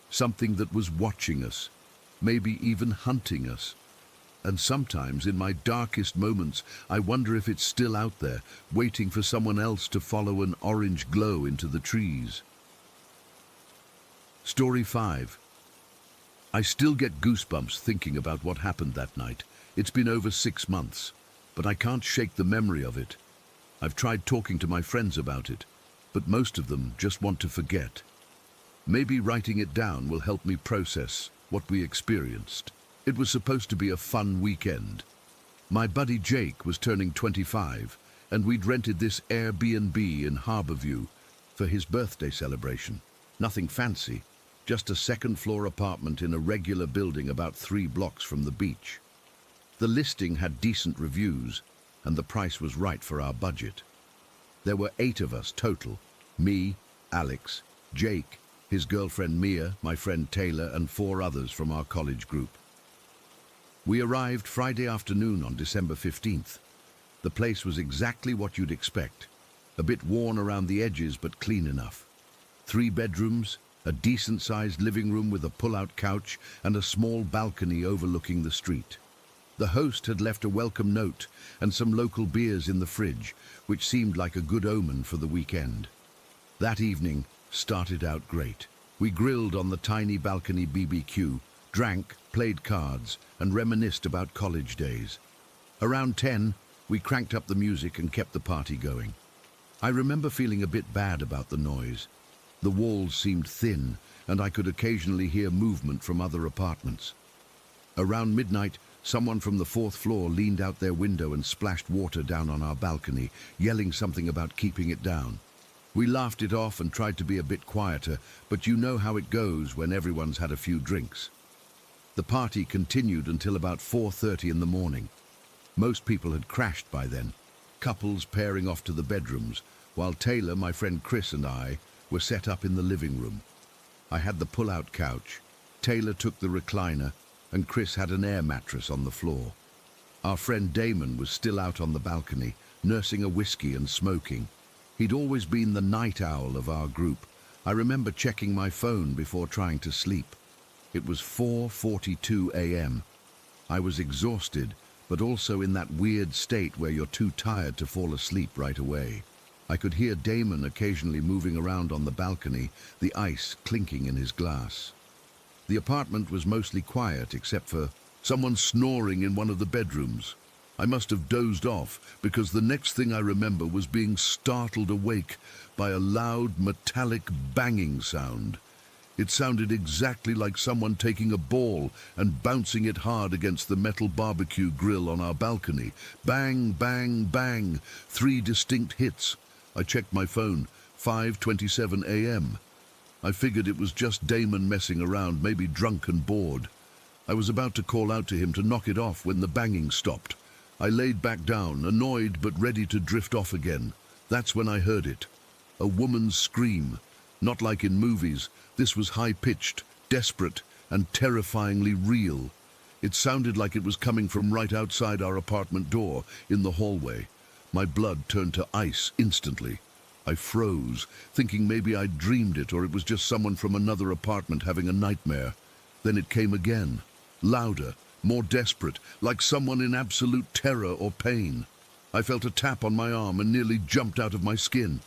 Something that was watching us, maybe even hunting us. And sometimes in my darkest moments, I wonder if it's still out there, waiting for someone else to follow an orange glow into the trees. Story 5. I still get goosebumps thinking about what happened that night. It's been over 6 months, but I can't shake the memory of it. I've tried talking to my friends about it, but most of them just want to forget. Maybe writing it down will help me process what we experienced. It was supposed to be a fun weekend. My buddy Jake was turning 25, and we'd rented this Airbnb in Harborview for his birthday celebration. Nothing fancy, just a second-floor apartment in a regular building about 3 blocks from the beach. The listing had decent reviews, and the price was right for our budget. There were 8 of us total: me, Alex, Jake, his girlfriend Mia, my friend Taylor, and 4 others from our college group. We arrived Friday afternoon on December 15th. The place was exactly what you'd expect. A bit worn around the edges, but clean enough. 3 bedrooms, a decent-sized living room with a pull-out couch, and a small balcony overlooking the street. The host had left a welcome note and some local beers in the fridge, which seemed like a good omen for the weekend. That evening started out great. We grilled on the tiny balcony BBQ, drank, played cards, and reminisced about college days. Around 10, we cranked up the music and kept the party going. I remember feeling a bit bad about the noise. The walls seemed thin, and I could occasionally hear movement from other apartments. Around midnight, someone from the 4th floor leaned out their window and splashed water down on our balcony, yelling something about keeping it down. We laughed it off and tried to be a bit quieter, but you know how it goes when everyone's had a few drinks. The party continued until about 4:30 in the morning. Most people had crashed by then, couples pairing off to the bedrooms, while Taylor, my friend Chris, and I were set up in the living room. I had the pull-out couch, Taylor took the recliner, and Chris had an air mattress on the floor. Our friend Damon was still out on the balcony, nursing a whiskey and smoking. He'd always been the night owl of our group. I remember checking my phone before trying to sleep. It was 4:42 a.m. I was exhausted, but also in that weird state where you're too tired to fall asleep right away. I could hear Damon occasionally moving around on the balcony, the ice clinking in his glass. The apartment was mostly quiet except for someone snoring in one of the bedrooms. I must have dozed off because the next thing I remember was being startled awake by a loud metallic banging sound. It sounded exactly like someone taking a ball and bouncing it hard against the metal barbecue grill on our balcony. Bang, bang, bang. 3 distinct hits. I checked my phone. 5:27 a.m. I figured it was just Damon messing around, maybe drunk and bored. I was about to call out to him to knock it off when the banging stopped. I laid back down, annoyed but ready to drift off again. That's when I heard it. A woman's scream. Not like in movies, this was high-pitched, desperate, and terrifyingly real. It sounded like it was coming from right outside our apartment door, in the hallway. My blood turned to ice instantly. I froze, thinking maybe I'd dreamed it or it was just someone from another apartment having a nightmare. Then it came again, louder, more desperate, like someone in absolute terror or pain. I felt a tap on my arm and nearly jumped out of my skin.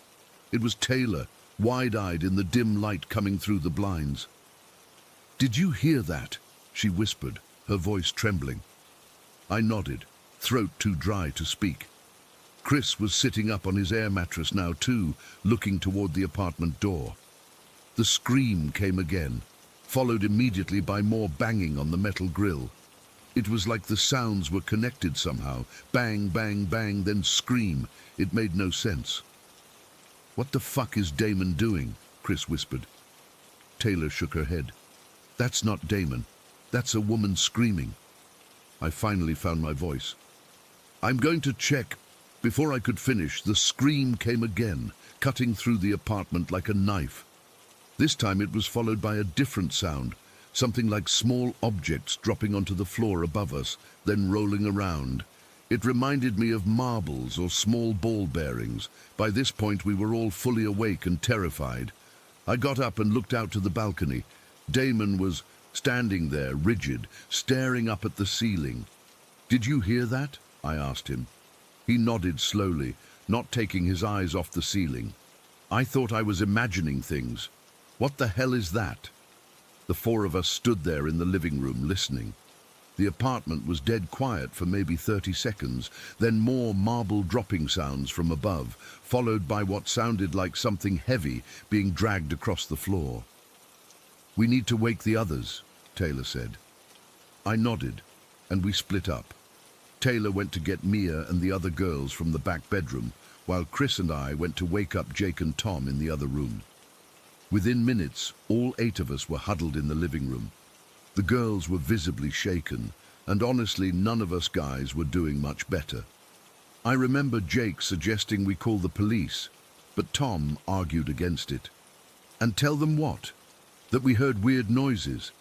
It was Taylor, wide-eyed in the dim light coming through the blinds. "Did you hear that?" she whispered, her voice trembling. I nodded, throat too dry to speak. Chris was sitting up on his air mattress now too, looking toward the apartment door. The scream came again, followed immediately by more banging on the metal grill. It was like the sounds were connected somehow. Bang, bang, bang, then scream. It made no sense. "What the fuck is Damon doing?" Chris whispered. Taylor shook her head. "That's not Damon. That's a woman screaming." I finally found my voice. "I'm going to check." Before I could finish, the scream came again, cutting through the apartment like a knife. This time it was followed by a different sound, something like small objects dropping onto the floor above us, then rolling around. It reminded me of marbles or small ball bearings. By this point we were all fully awake and terrified. I got up and looked out to the balcony. Damon was standing there, rigid, staring up at the ceiling. "Did you hear that?" I asked him. He nodded slowly, not taking his eyes off the ceiling. I thought I was imagining things. "What the hell is that?" The four of us stood there in the living room, listening. The apartment was dead quiet for maybe 30 seconds, then more marble dropping sounds from above, followed by what sounded like something heavy being dragged across the floor. "We need to wake the others," Taylor said. I nodded, and we split up. Taylor went to get Mia and the other girls from the back bedroom, while Chris and I went to wake up Jake and Tom in the other room. Within minutes, all 8 of us were huddled in the living room. The girls were visibly shaken, and honestly, none of us guys were doing much better. I remember Jake suggesting we call the police, but Tom argued against it. "And tell them what? That we heard weird noises.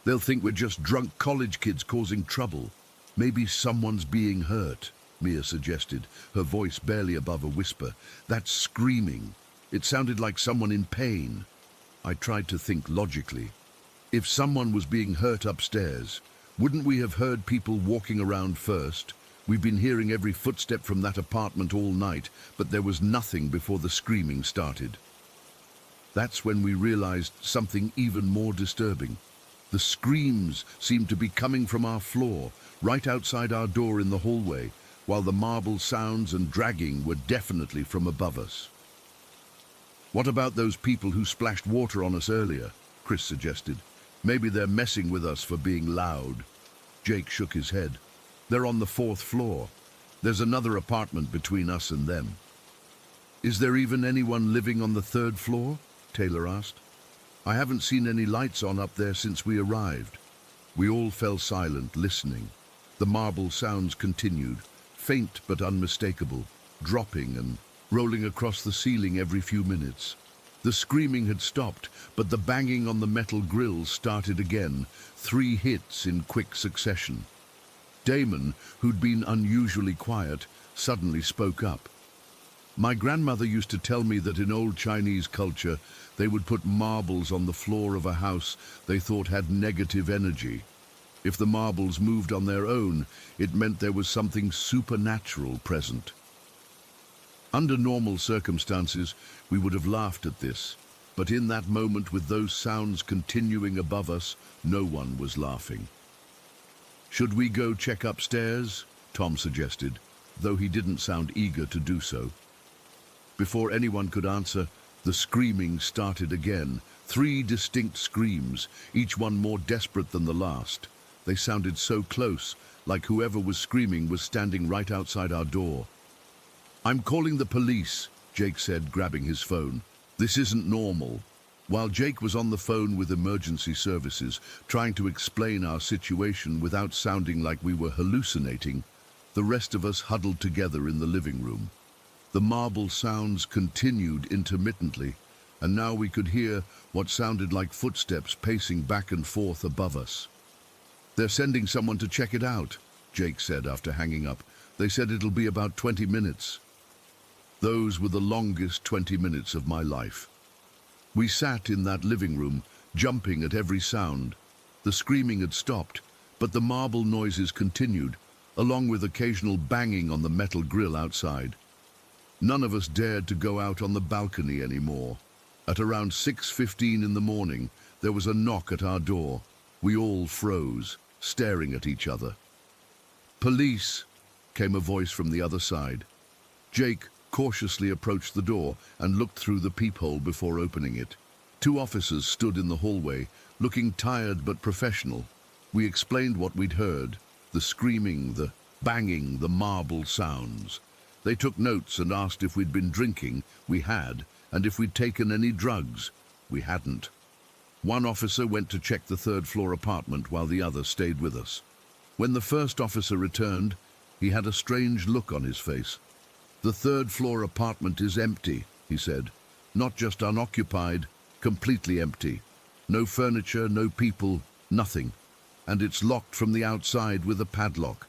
They'll think we're just drunk college kids causing trouble. Maybe someone's being hurt," Mia suggested, her voice barely above a whisper. "That screaming. It sounded like someone in pain." I tried to think logically. If someone was being hurt upstairs, wouldn't we have heard people walking around first? We've been hearing every footstep from that apartment all night, but there was nothing before the screaming started. That's when we realized something even more disturbing. The screams seemed to be coming from our floor, right outside our door in the hallway, while the marble sounds and dragging were definitely from above us. "What about those people who splashed water on us earlier?" Chris suggested. "Maybe they're messing with us for being loud." Jake shook his head. "They're on the 4th floor. There's another apartment between us and them." "Is there even anyone living on the 3rd floor?" Taylor asked. "I haven't seen any lights on up there since we arrived." We all fell silent, listening. The marble sounds continued, faint but unmistakable, dropping and rolling across the ceiling every few minutes. The screaming had stopped, but the banging on the metal grills started again, 3 hits in quick succession. Damon, who'd been unusually quiet, suddenly spoke up. "My grandmother used to tell me that in old Chinese culture, they would put marbles on the floor of a house they thought had negative energy. If the marbles moved on their own, it meant there was something supernatural present." Under normal circumstances, we would have laughed at this, but in that moment, with those sounds continuing above us, no one was laughing. "Should we go check upstairs?" Tom suggested, though he didn't sound eager to do so. Before anyone could answer, the screaming started again, 3 distinct screams, each one more desperate than the last. They sounded so close, like whoever was screaming was standing right outside our door. "I'm calling the police," Jake said, grabbing his phone. "This isn't normal." While Jake was on the phone with emergency services, trying to explain our situation without sounding like we were hallucinating, the rest of us huddled together in the living room. The marble sounds continued intermittently, and now we could hear what sounded like footsteps pacing back and forth above us. "They're sending someone to check it out," Jake said after hanging up. "They said it'll be about 20 minutes. Those were the longest 20 minutes of my life. We sat in that living room, jumping at every sound. The screaming had stopped, but the marble noises continued, along with occasional banging on the metal grill outside. None of us dared to go out on the balcony anymore. At around 6:15 in the morning, there was a knock at our door. We all froze, staring at each other. "Police," came a voice from the other side. Jake cautiously approached the door and looked through the peephole before opening it. 2 officers stood in the hallway, looking tired but professional. We explained what we'd heard, the screaming, the banging, the marble sounds. They took notes and asked if we'd been drinking. We had, and if we'd taken any drugs. We hadn't. One officer went to check the 3rd-floor apartment while the other stayed with us. When the first officer returned, he had a strange look on his face. "The 3rd-floor apartment is empty," he said. "Not just unoccupied, completely empty. No furniture, no people, nothing. And it's locked from the outside with a padlock.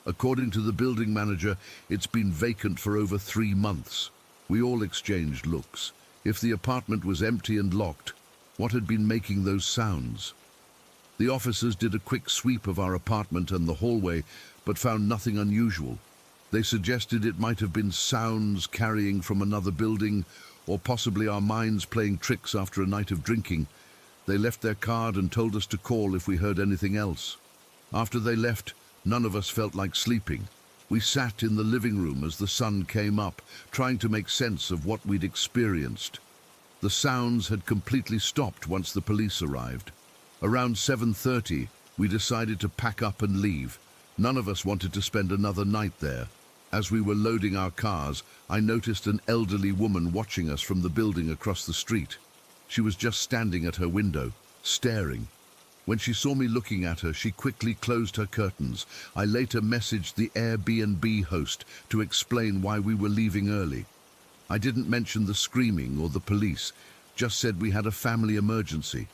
According to the building manager, it's been vacant for over 3 months." We all exchanged looks. If the apartment was empty and locked, what had been making those sounds? The officers did a quick sweep of our apartment and the hallway, but found nothing unusual. They suggested it might have been sounds carrying from another building, or possibly our minds playing tricks after a night of drinking. They left their card and told us to call if we heard anything else. After they left, none of us felt like sleeping. We sat in the living room as the sun came up, trying to make sense of what we'd experienced. The sounds had completely stopped once the police arrived. Around 7:30, we decided to pack up and leave. None of us wanted to spend another night there. As we were loading our cars, I noticed an elderly woman watching us from the building across the street. She was just standing at her window, staring. When she saw me looking at her, she quickly closed her curtains. I later messaged the Airbnb host to explain why we were leaving early. I didn't mention the screaming or the police, just said we had a family emergency.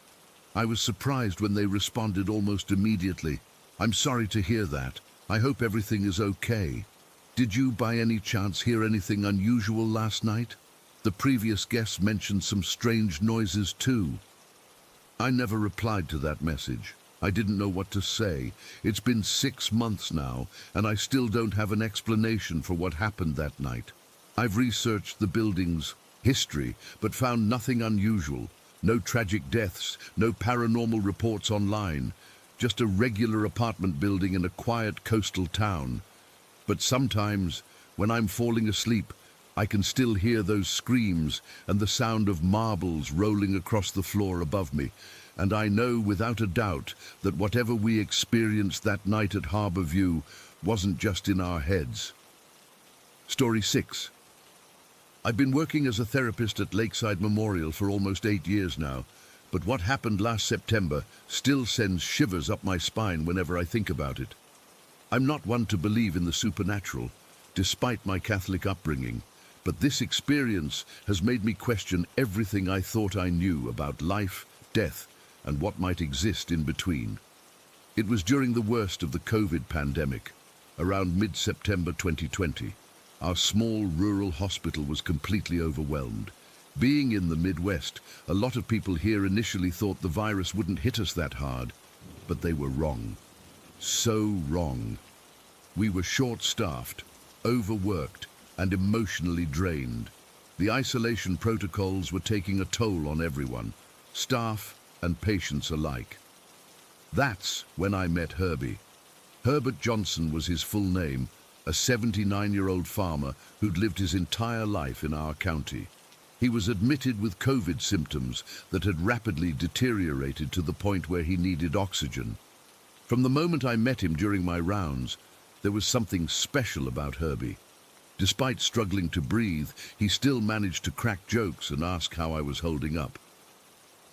I was surprised when they responded almost immediately. "I'm sorry to hear that. I hope everything is okay. Did you by any chance hear anything unusual last night? The previous guests mentioned some strange noises too." I never replied to that message. I didn't know what to say. It's been 6 months now, and I still don't have an explanation for what happened that night. I've researched the building's history, but found nothing unusual. No tragic deaths, no paranormal reports online. Just a regular apartment building in a quiet coastal town. But sometimes, when I'm falling asleep, I can still hear those screams and the sound of marbles rolling across the floor above me, and I know without a doubt that whatever we experienced that night at Harbour View wasn't just in our heads. Story 6. I've been working as a therapist at Lakeside Memorial for almost 8 years now, but what happened last September still sends shivers up my spine whenever I think about it. I'm not one to believe in the supernatural, despite my Catholic upbringing. But this experience has made me question everything I thought I knew about life, death, and what might exist in between. It was during the worst of the COVID pandemic, around mid-September 2020. Our small rural hospital was completely overwhelmed. Being in the Midwest, a lot of people here initially thought the virus wouldn't hit us that hard, but they were wrong. So wrong. We were short-staffed, overworked, and emotionally drained. The isolation protocols were taking a toll on everyone, staff and patients alike. That's when I met Herbie. Herbert Johnson was his full name, a 79-year-old farmer who'd lived his entire life in our county. He was admitted with COVID symptoms that had rapidly deteriorated to the point where he needed oxygen. From the moment I met him during my rounds, there was something special about Herbie. Despite struggling to breathe, he still managed to crack jokes and ask how I was holding up.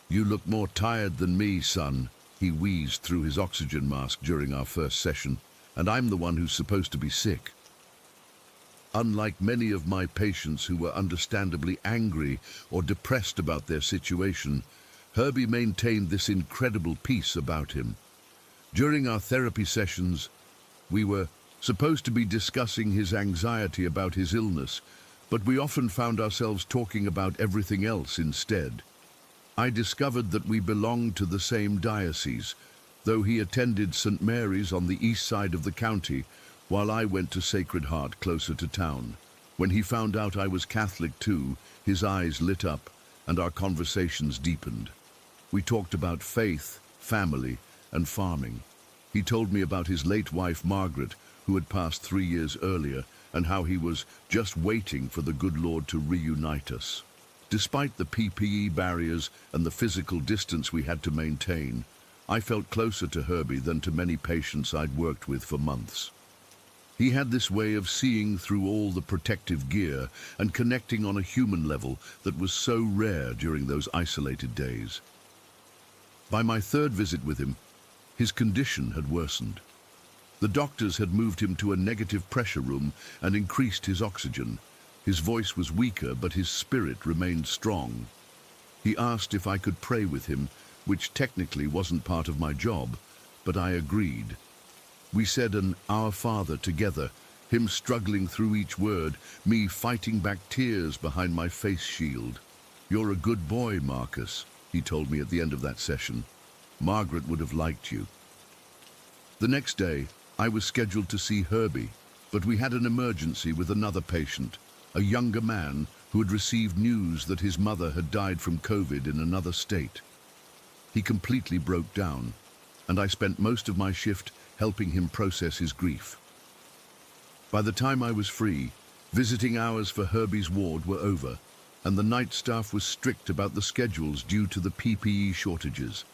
"You look more tired than me, son," he wheezed through his oxygen mask during our first session, "and I'm the one who's supposed to be sick." Unlike many of my patients who were understandably angry or depressed about their situation, Herbie maintained this incredible peace about him. During our therapy sessions, we were supposed to be discussing his anxiety about his illness, but we often found ourselves talking about everything else instead. I discovered that we belonged to the same diocese, though he attended St. Mary's on the east side of the county, while I went to Sacred Heart closer to town. When he found out I was Catholic too, his eyes lit up and our conversations deepened. We talked about faith, family, and farming. He told me about his late wife Margaret, who had passed 3 years earlier, and how he was just waiting for the good Lord to reunite us. Despite the PPE barriers and the physical distance we had to maintain, I felt closer to Herbie than to many patients I'd worked with for months. He had this way of seeing through all the protective gear and connecting on a human level that was so rare during those isolated days. By my third visit with him, his condition had worsened. The doctors had moved him to a negative pressure room and increased his oxygen. His voice was weaker, but his spirit remained strong. He asked if I could pray with him, which technically wasn't part of my job, but I agreed. We said an Our Father together, him struggling through each word, me fighting back tears behind my face shield. "You're a good boy, Marcus," he told me at the end of that session. "Margaret would have liked you." The next day, I was scheduled to see Herbie, but we had an emergency with another patient, a younger man who had received news that his mother had died from COVID in another state. He completely broke down, and I spent most of my shift helping him process his grief. By the time I was free, visiting hours for Herbie's ward were over, and the night staff was strict about the schedules due to the PPE shortages.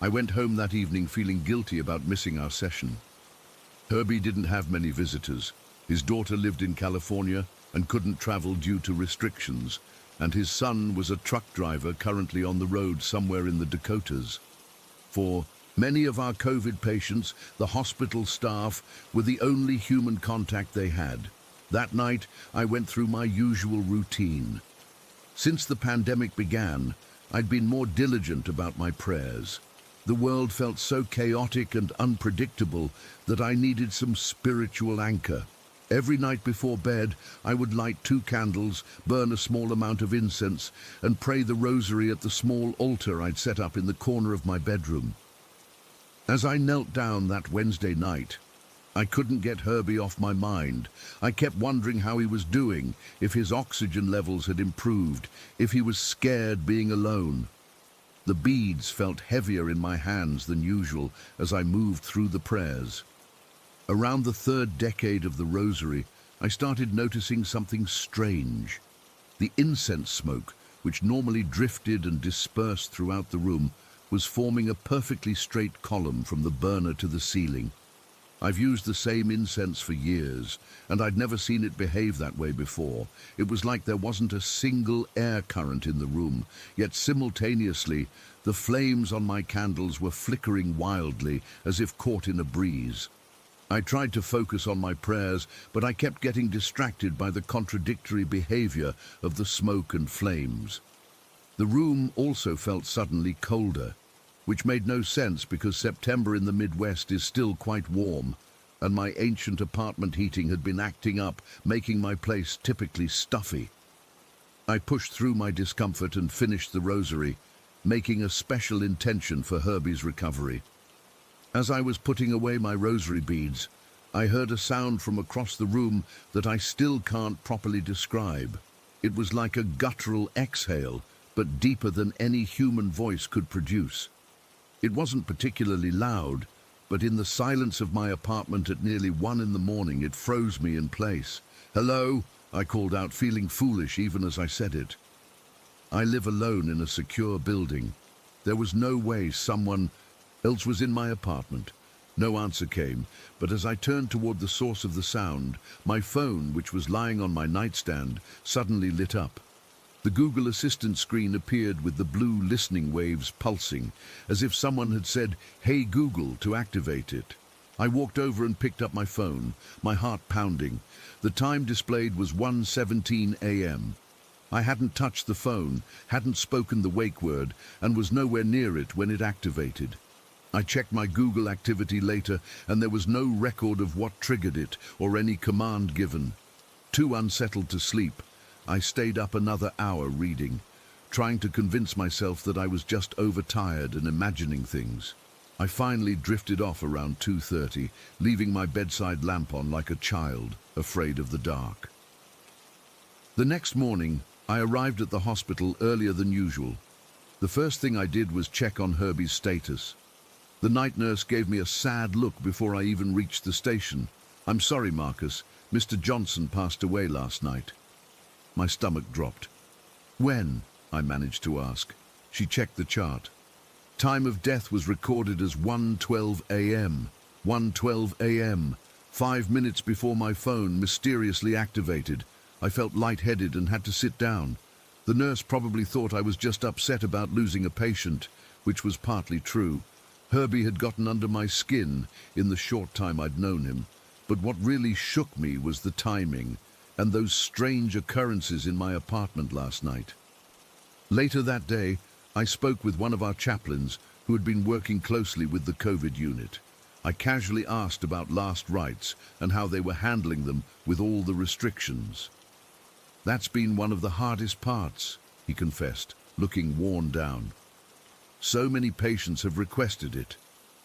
I went home that evening feeling guilty about missing our session. Herbie didn't have many visitors. His daughter lived in California and couldn't travel due to restrictions, and his son was a truck driver currently on the road somewhere in the Dakotas. For many of our COVID patients, the hospital staff were the only human contact they had. That night, I went through my usual routine. Since the pandemic began, I'd been more diligent about my prayers. The world felt so chaotic and unpredictable that I needed some spiritual anchor. Every night before bed, I would light 2 candles, burn a small amount of incense, and pray the rosary at the small altar I'd set up in the corner of my bedroom. As I knelt down that Wednesday night, I couldn't get Herbie off my mind. I kept wondering how he was doing, if his oxygen levels had improved, if he was scared being alone. The beads felt heavier in my hands than usual as I moved through the prayers. Around the 3rd decade of the rosary, I started noticing something strange. The incense smoke, which normally drifted and dispersed throughout the room, was forming a perfectly straight column from the burner to the ceiling. I've used the same incense for years, and I'd never seen it behave that way before. It was like there wasn't a single air current in the room, yet simultaneously, the flames on my candles were flickering wildly, as if caught in a breeze. I tried to focus on my prayers, but I kept getting distracted by the contradictory behavior of the smoke and flames. The room also felt suddenly colder, which made no sense because September in the Midwest is still quite warm, and my ancient apartment heating had been acting up, making my place typically stuffy. I pushed through my discomfort and finished the rosary, making a special intention for Herbie's recovery. As I was putting away my rosary beads, I heard a sound from across the room that I still can't properly describe. It was like a guttural exhale, but deeper than any human voice could produce. It wasn't particularly loud, but in the silence of my apartment at nearly 1 in the morning, it froze me in place. "Hello?" I called out, feeling foolish even as I said it. I live alone in a secure building. There was no way someone else was in my apartment. No answer came, but as I turned toward the source of the sound, my phone, which was lying on my nightstand, suddenly lit up. The Google Assistant screen appeared with the blue listening waves pulsing, as if someone had said, "Hey Google," to activate it. I walked over and picked up my phone, my heart pounding. The time displayed was 1:17 a.m. I hadn't touched the phone, hadn't spoken the wake word, and was nowhere near it when it activated. I checked my Google activity later, and there was no record of what triggered it or any command given. Too unsettled to sleep, I stayed up another hour reading, trying to convince myself that I was just overtired and imagining things. I finally drifted off around 2:30, leaving my bedside lamp on like a child, afraid of the dark. The next morning, I arrived at the hospital earlier than usual. The first thing I did was check on Herbie's status. The night nurse gave me a sad look before I even reached the station. "I'm sorry, Marcus. Mr. Johnson passed away last night." My stomach dropped. "When?" I managed to ask. She checked the chart. Time of death was recorded as 1:12 a.m. 1:12 a.m. 5 minutes before my phone mysteriously activated. I felt lightheaded and had to sit down. The nurse probably thought I was just upset about losing a patient, which was partly true. Herbie had gotten under my skin in the short time I'd known him, but what really shook me was the timing and those strange occurrences in my apartment last night. Later that day, I spoke with one of our chaplains who had been working closely with the COVID unit. I casually asked about last rites and how they were handling them with all the restrictions. "That's been one of the hardest parts," he confessed, looking worn down. "So many patients have requested it,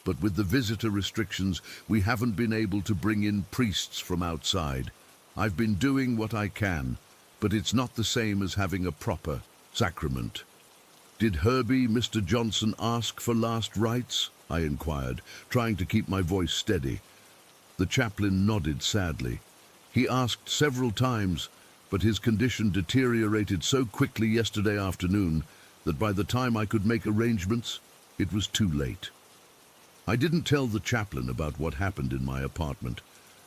but with the visitor restrictions, we haven't been able to bring in priests from outside. I've been doing what I can, but it's not the same as having a proper sacrament." "Did Herbie, Mr. Johnson, ask for last rites?" I inquired, trying to keep my voice steady. The chaplain nodded sadly. "He asked several times, but his condition deteriorated so quickly yesterday afternoon that by the time I could make arrangements, it was too late." I didn't tell the chaplain about what happened in my apartment.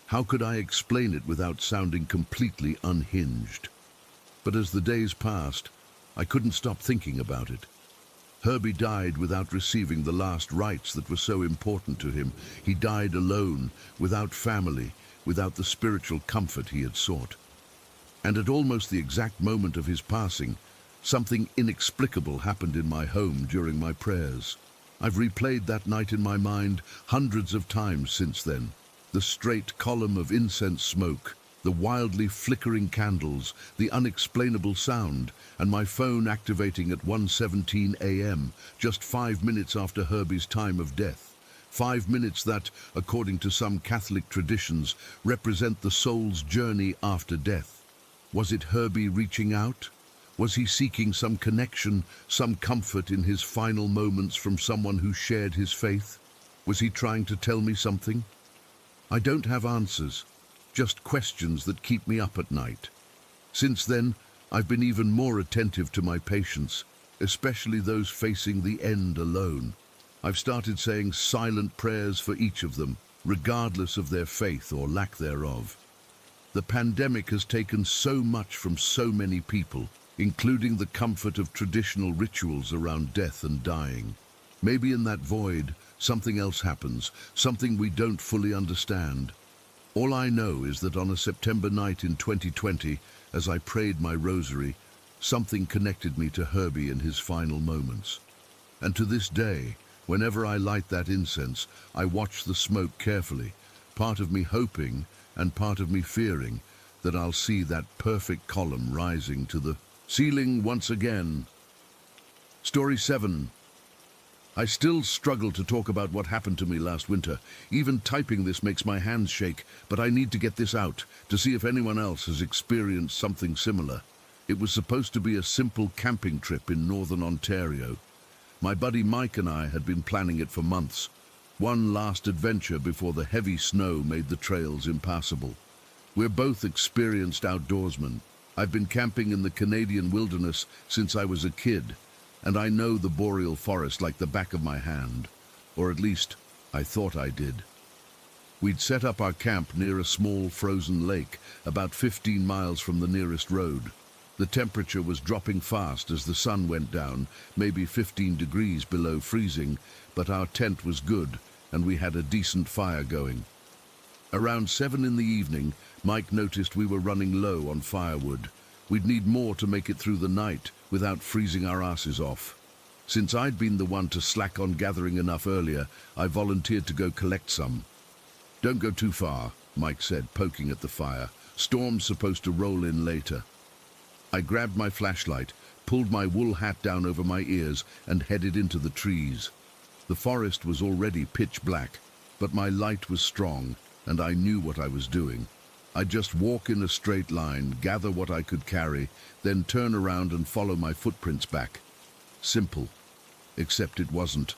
How could I explain it without sounding completely unhinged? But as the days passed, I couldn't stop thinking about it. Herbie died without receiving the last rites that were so important to him. He died alone, without family, without the spiritual comfort he had sought. And at almost the exact moment of his passing, something inexplicable happened in my home during my prayers. I've replayed that night in my mind hundreds of times since then. The straight column of incense smoke, the wildly flickering candles, the unexplainable sound, and my phone activating at 1:17 a.m., just 5 minutes after Herbie's time of death. 5 minutes that, according to some Catholic traditions, represent the soul's journey after death. Was it Herbie reaching out? Was he seeking some connection, some comfort in his final moments from someone who shared his faith? Was he trying to tell me something? I don't have answers, just questions that keep me up at night. Since then, I've been even more attentive to my patients, especially those facing the end alone. I've started saying silent prayers for each of them, regardless of their faith or lack thereof. The pandemic has taken so much from so many people, including the comfort of traditional rituals around death and dying. Maybe in that void, something else happens, something we don't fully understand. All I know is that on a September night in 2020, as I prayed my rosary, something connected me to Herbie in his final moments. And to this day, whenever I light that incense, I watch the smoke carefully, part of me hoping and part of me fearing that I'll see that perfect column rising to the ceiling once again. Story 7. I still struggle to talk about what happened to me last winter. Even typing this makes my hands shake, but I need to get this out to see if anyone else has experienced something similar. It was supposed to be a simple camping trip in northern Ontario. My buddy Mike and I had been planning it for months. One last adventure before the heavy snow made the trails impassable. We're both experienced outdoorsmen. I've been camping in the Canadian wilderness since I was a kid, and I know the boreal forest like the back of my hand, or at least I thought I did. We'd set up our camp near a small frozen lake, about 15 miles from the nearest road. The temperature was dropping fast as the sun went down, maybe 15 degrees below freezing, but our tent was good, and we had a decent fire going. Around 7 in the evening, Mike noticed we were running low on firewood. We'd need more to make it through the night without freezing our asses off. Since I'd been the one to slack on gathering enough earlier, I volunteered to go collect some. "Don't go too far," Mike said, poking at the fire. "Storm's supposed to roll in later." I grabbed my flashlight, pulled my wool hat down over my ears, and headed into the trees. The forest was already pitch black, but my light was strong, and I knew what I was doing. I'd just walk in a straight line, gather what I could carry, then turn around and follow my footprints back. Simple. Except it wasn't.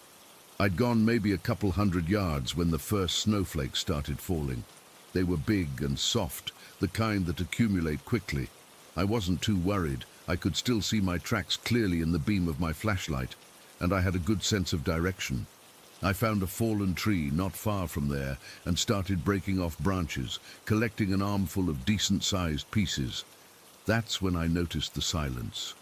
I'd gone maybe a couple 100 yards when the first snowflakes started falling. They were big and soft, the kind that accumulate quickly. I wasn't too worried. I could still see my tracks clearly in the beam of my flashlight, and I had a good sense of direction. I found a fallen tree not far from there and started breaking off branches, collecting an armful of decent-sized pieces. That's when I noticed the silence.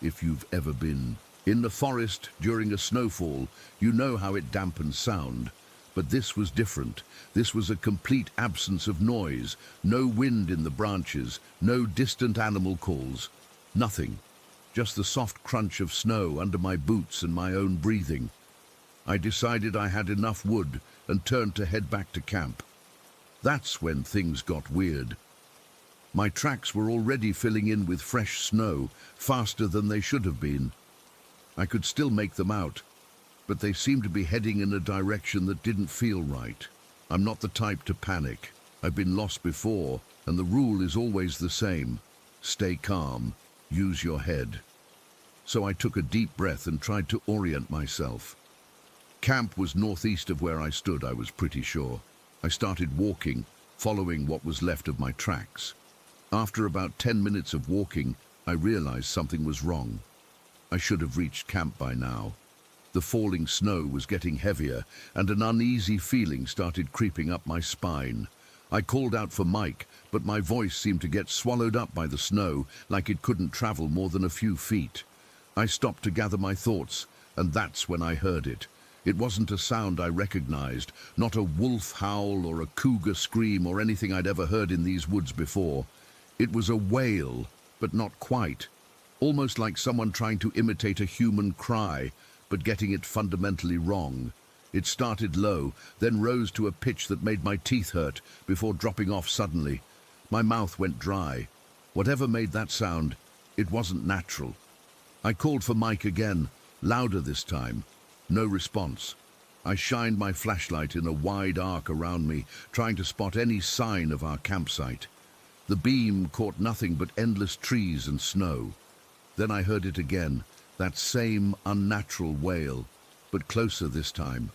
If you've ever been in the forest during a snowfall, you know how it dampens sound. But this was different. This was a complete absence of noise, no wind in the branches, no distant animal calls, nothing. Just the soft crunch of snow under my boots and my own breathing. I decided I had enough wood and turned to head back to camp. That's when things got weird. My tracks were already filling in with fresh snow, faster than they should have been. I could still make them out, but they seemed to be heading in a direction that didn't feel right. I'm not the type to panic. I've been lost before, and the rule is always the same. Stay calm, use your head. So I took a deep breath and tried to orient myself. Camp was northeast of where I stood, I was pretty sure. I started walking, following what was left of my tracks. After about 10 minutes of walking, I realized something was wrong. I should have reached camp by now. The falling snow was getting heavier, and an uneasy feeling started creeping up my spine. I called out for Mike, but my voice seemed to get swallowed up by the snow, like it couldn't travel more than a few feet. I stopped to gather my thoughts, and that's when I heard it. It wasn't a sound I recognized, not a wolf howl or a cougar scream or anything I'd ever heard in these woods before. It was a wail, but not quite. Almost like someone trying to imitate a human cry, but getting it fundamentally wrong. It started low, then rose to a pitch that made my teeth hurt, before dropping off suddenly. My mouth went dry. Whatever made that sound, it wasn't natural. I called for Mike again, louder this time. No response. I shined my flashlight in a wide arc around me, trying to spot any sign of our campsite. The beam caught nothing but endless trees and snow. Then I heard it again, that same unnatural wail, but closer this time.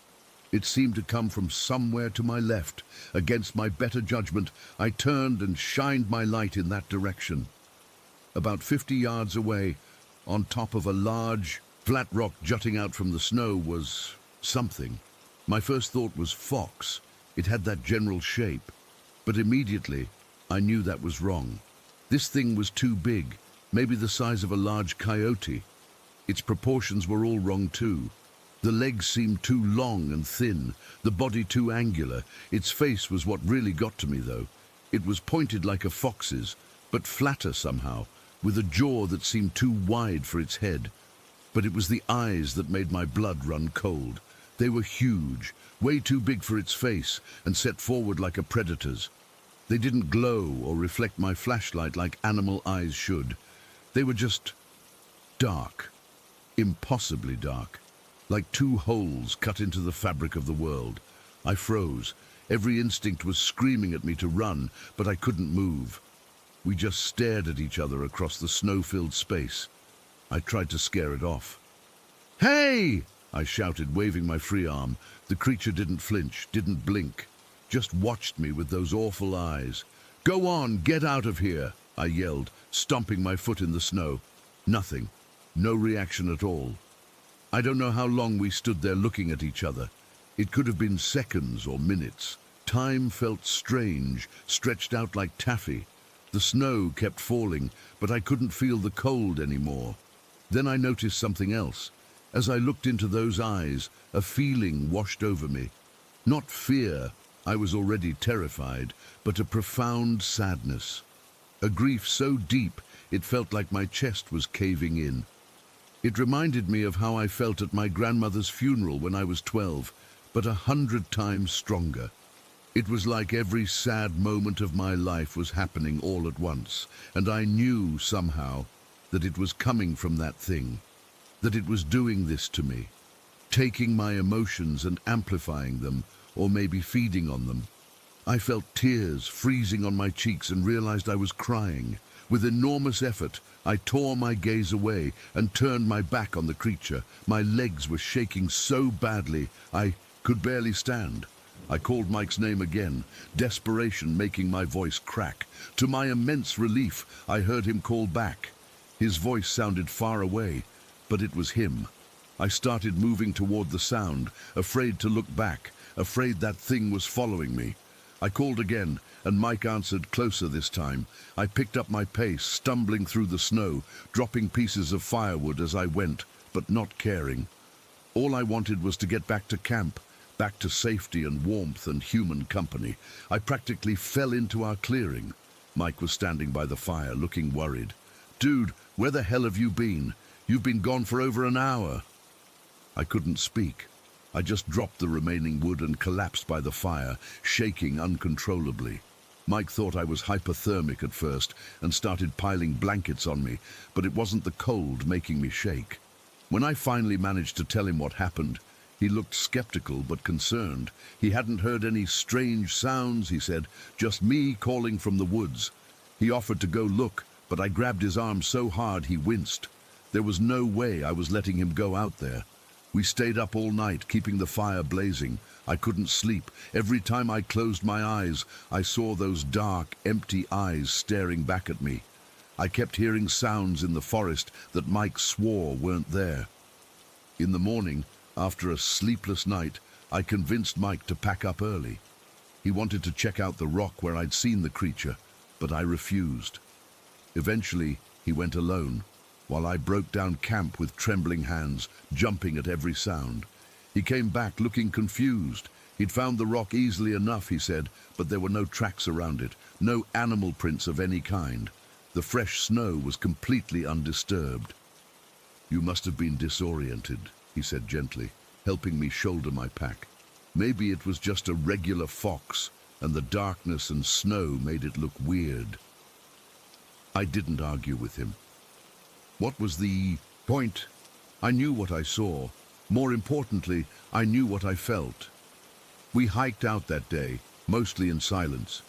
It seemed to come from somewhere to my left. Against my better judgment, I turned and shined my light in that direction. About 50 yards away, on top of a large, flat rock jutting out from the snow, was something. My first thought was fox. It had that general shape. But immediately, I knew that was wrong. This thing was too big, maybe the size of a large coyote. Its proportions were all wrong too. The legs seemed too long and thin, the body too angular. Its face was what really got to me, though. It was pointed like a fox's, but flatter somehow, with a jaw that seemed too wide for its head. But it was the eyes that made my blood run cold. They were huge, way too big for its face, and set forward like a predator's. They didn't glow or reflect my flashlight like animal eyes should. They were just dark, impossibly dark, like two holes cut into the fabric of the world. I froze. Every instinct was screaming at me to run, but I couldn't move. We just stared at each other across the snow-filled space. I tried to scare it off. "Hey!" I shouted, waving my free arm. The creature didn't flinch, didn't blink, just watched me with those awful eyes. "Go on, get out of here!" I yelled, stomping my foot in the snow. Nothing. No reaction at all. I don't know how long we stood there looking at each other. It could have been seconds or minutes. Time felt strange, stretched out like taffy. The snow kept falling, but I couldn't feel the cold anymore. Then I noticed something else. As I looked into those eyes, a feeling washed over me. Not fear, I was already terrified, but a profound sadness. A grief so deep it felt like my chest was caving in. It reminded me of how I felt at my grandmother's funeral when I was 12, but 100 times stronger. It was like every sad moment of my life was happening all at once, and I knew somehow that it was coming from that thing, that it was doing this to me, taking my emotions and amplifying them, or maybe feeding on them. I felt tears freezing on my cheeks and realized I was crying. With enormous effort, I tore my gaze away and turned my back on the creature. My legs were shaking so badly I could barely stand. I called Mike's name again, desperation making my voice crack. To my immense relief, I heard him call back. His voice sounded far away, but it was him. I started moving toward the sound, afraid to look back, afraid that thing was following me. I called again, and Mike answered closer this time. I picked up my pace, stumbling through the snow, dropping pieces of firewood as I went, but not caring. All I wanted was to get back to camp, back to safety and warmth and human company. I practically fell into our clearing. Mike was standing by the fire, looking worried. "Dude, where the hell have you been? You've been gone for over an hour." I couldn't speak. I just dropped the remaining wood and collapsed by the fire, shaking uncontrollably. Mike thought I was hypothermic at first and started piling blankets on me, but it wasn't the cold making me shake. When I finally managed to tell him what happened, he looked skeptical but concerned. He hadn't heard any strange sounds, he said, just me calling from the woods. He offered to go look, but I grabbed his arm so hard he winced. There was no way I was letting him go out there. We stayed up all night, keeping the fire blazing. I couldn't sleep. Every time I closed my eyes, I saw those dark, empty eyes staring back at me. I kept hearing sounds in the forest that Mike swore weren't there. In the morning, after a sleepless night, I convinced Mike to pack up early. He wanted to check out the rock where I'd seen the creature, but I refused. Eventually, he went alone, while I broke down camp with trembling hands, jumping at every sound. He came back looking confused. He'd found the rock easily enough, he said, but there were no tracks around it, no animal prints of any kind. The fresh snow was completely undisturbed. "You must have been disoriented," he said gently, helping me shoulder my pack. "Maybe it was just a regular fox, and the darkness and snow made it look weird." I didn't argue with him. What was the point? I knew what I saw. More importantly, I knew what I felt. We hiked out that day, mostly in silence.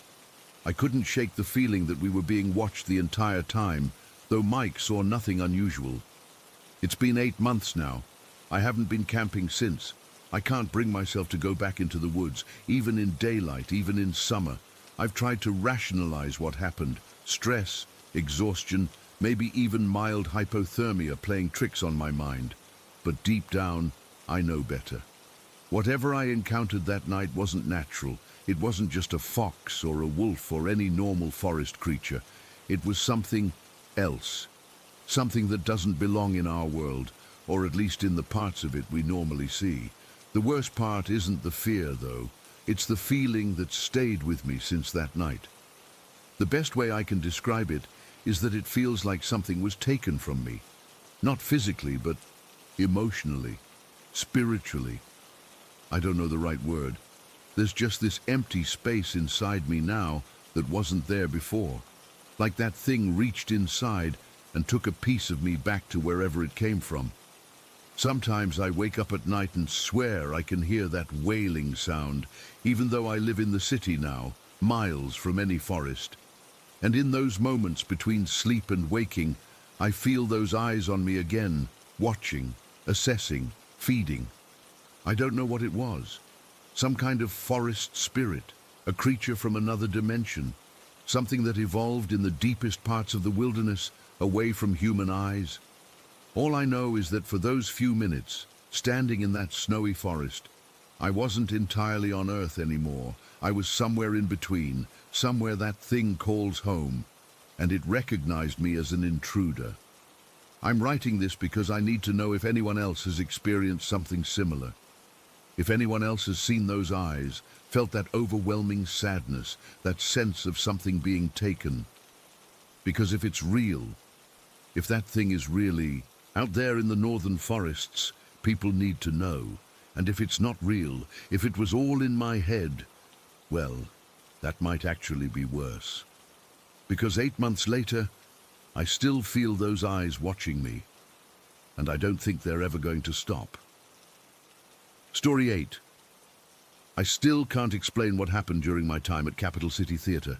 I couldn't shake the feeling that we were being watched the entire time, though Mike saw nothing unusual. It's been 8 months now. I haven't been camping since. I can't bring myself to go back into the woods, even in daylight, even in summer. I've tried to rationalize what happened. Stress, exhaustion, maybe even mild hypothermia playing tricks on my mind. But deep down, I know better. Whatever I encountered that night wasn't natural. It wasn't just a fox or a wolf or any normal forest creature. It was something else. Something that doesn't belong in our world, or at least in the parts of it we normally see. The worst part isn't the fear, though. It's the feeling that stayed with me since that night. The best way I can describe it is that it feels like something was taken from me. Not physically, but emotionally, spiritually. I don't know the right word. There's just this empty space inside me now that wasn't there before. Like that thing reached inside and took a piece of me back to wherever it came from. Sometimes I wake up at night and swear I can hear that wailing sound, even though I live in the city now, miles from any forest. And in those moments between sleep and waking, I feel those eyes on me again, watching, assessing, feeding. I don't know what it was. Some kind of forest spirit, a creature from another dimension, something that evolved in the deepest parts of the wilderness, away from human eyes. All I know is that for those few minutes, standing in that snowy forest, I wasn't entirely on Earth anymore. I was somewhere in between, somewhere that thing calls home, and it recognized me as an intruder. I'm writing this because I need to know if anyone else has experienced something similar. If anyone else has seen those eyes, felt that overwhelming sadness, that sense of something being taken. Because if it's real, if that thing is really out there in the northern forests, people need to know. And if it's not real, if it was all in my head, well, that might actually be worse. Because 8 months later, I still feel those eyes watching me, and I don't think they're ever going to stop. Story 8. I still can't explain what happened during my time at Capital City Theatre.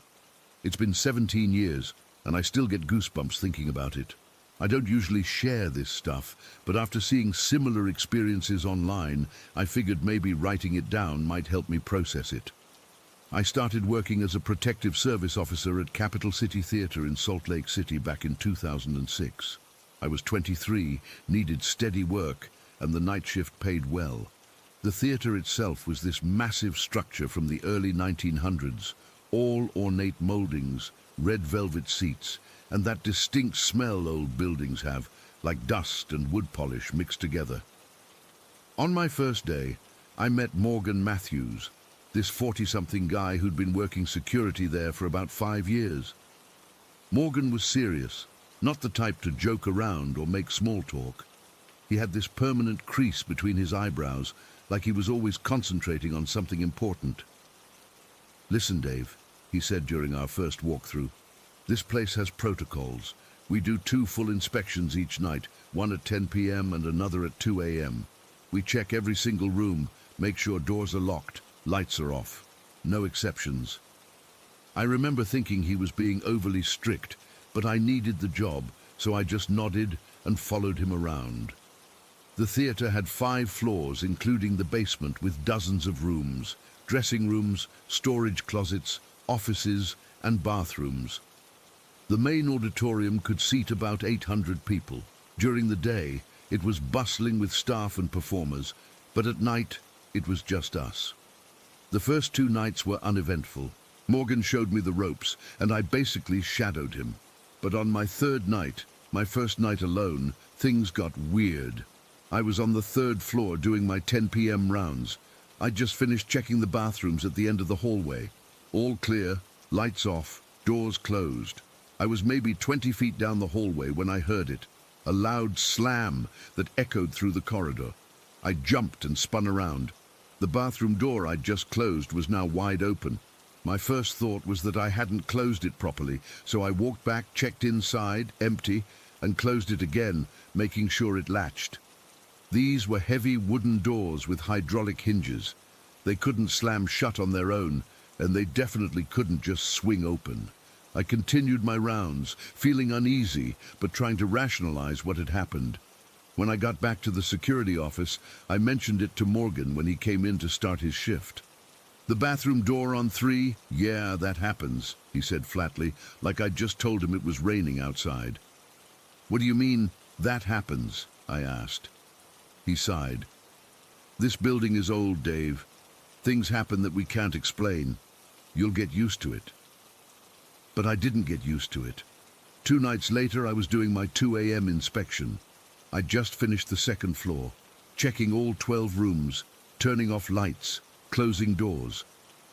It's been 17 years, and I still get goosebumps thinking about it. I don't usually share this stuff, but after seeing similar experiences online, I figured maybe writing it down might help me process it. I started working as a protective service officer at Capital City Theatre in Salt Lake City back in 2006. I was 23, needed steady work, and the night shift paid well. The theatre itself was this massive structure from the early 1900s, all ornate moldings, red velvet seats, and that distinct smell old buildings have, like dust and wood polish mixed together. On my first day, I met Morgan Matthews, this 40-something guy who'd been working security there for about 5 years. Morgan was serious, not the type to joke around or make small talk. He had this permanent crease between his eyebrows, like he was always concentrating on something important. "Listen, Dave," he said during our first walkthrough. "This place has protocols. We do 2 full inspections each night, one at 10 p.m. and another at 2 a.m. We check every single room, make sure doors are locked, lights are off. No exceptions." I remember thinking he was being overly strict, but I needed the job, so I just nodded and followed him around. The theatre had 5 floors, including the basement, with dozens of rooms, dressing rooms, storage closets, offices, and bathrooms. The main auditorium could seat about 800 people. During the day, it was bustling with staff and performers, but at night, it was just us. The first 2 nights were uneventful. Morgan showed me the ropes, and I basically shadowed him. But on my 3rd night, my first night alone, things got weird. I was on the 3rd floor doing my 10 p.m. rounds. I'd just finished checking the bathrooms at the end of the hallway. All clear, lights off, doors closed. I was maybe 20 feet down the hallway when I heard it, a loud slam that echoed through the corridor. I jumped and spun around. The bathroom door I'd just closed was now wide open. My first thought was that I hadn't closed it properly, so I walked back, checked inside, empty, and closed it again, making sure it latched. These were heavy wooden doors with hydraulic hinges. They couldn't slam shut on their own, and they definitely couldn't just swing open. I continued my rounds, feeling uneasy, but trying to rationalize what had happened. When I got back to the security office, I mentioned it to Morgan when he came in to start his shift. "The bathroom door on 3? Yeah, that happens," he said flatly, like I'd just told him it was raining outside. "What do you mean, that happens?" I asked. He sighed. "This building is old, Dave. Things happen that we can't explain. You'll get used to it." But I didn't get used to it. 2 nights later, I was doing my 2 a.m. inspection. I'd just finished the 2nd floor, checking all 12 rooms, turning off lights, closing doors.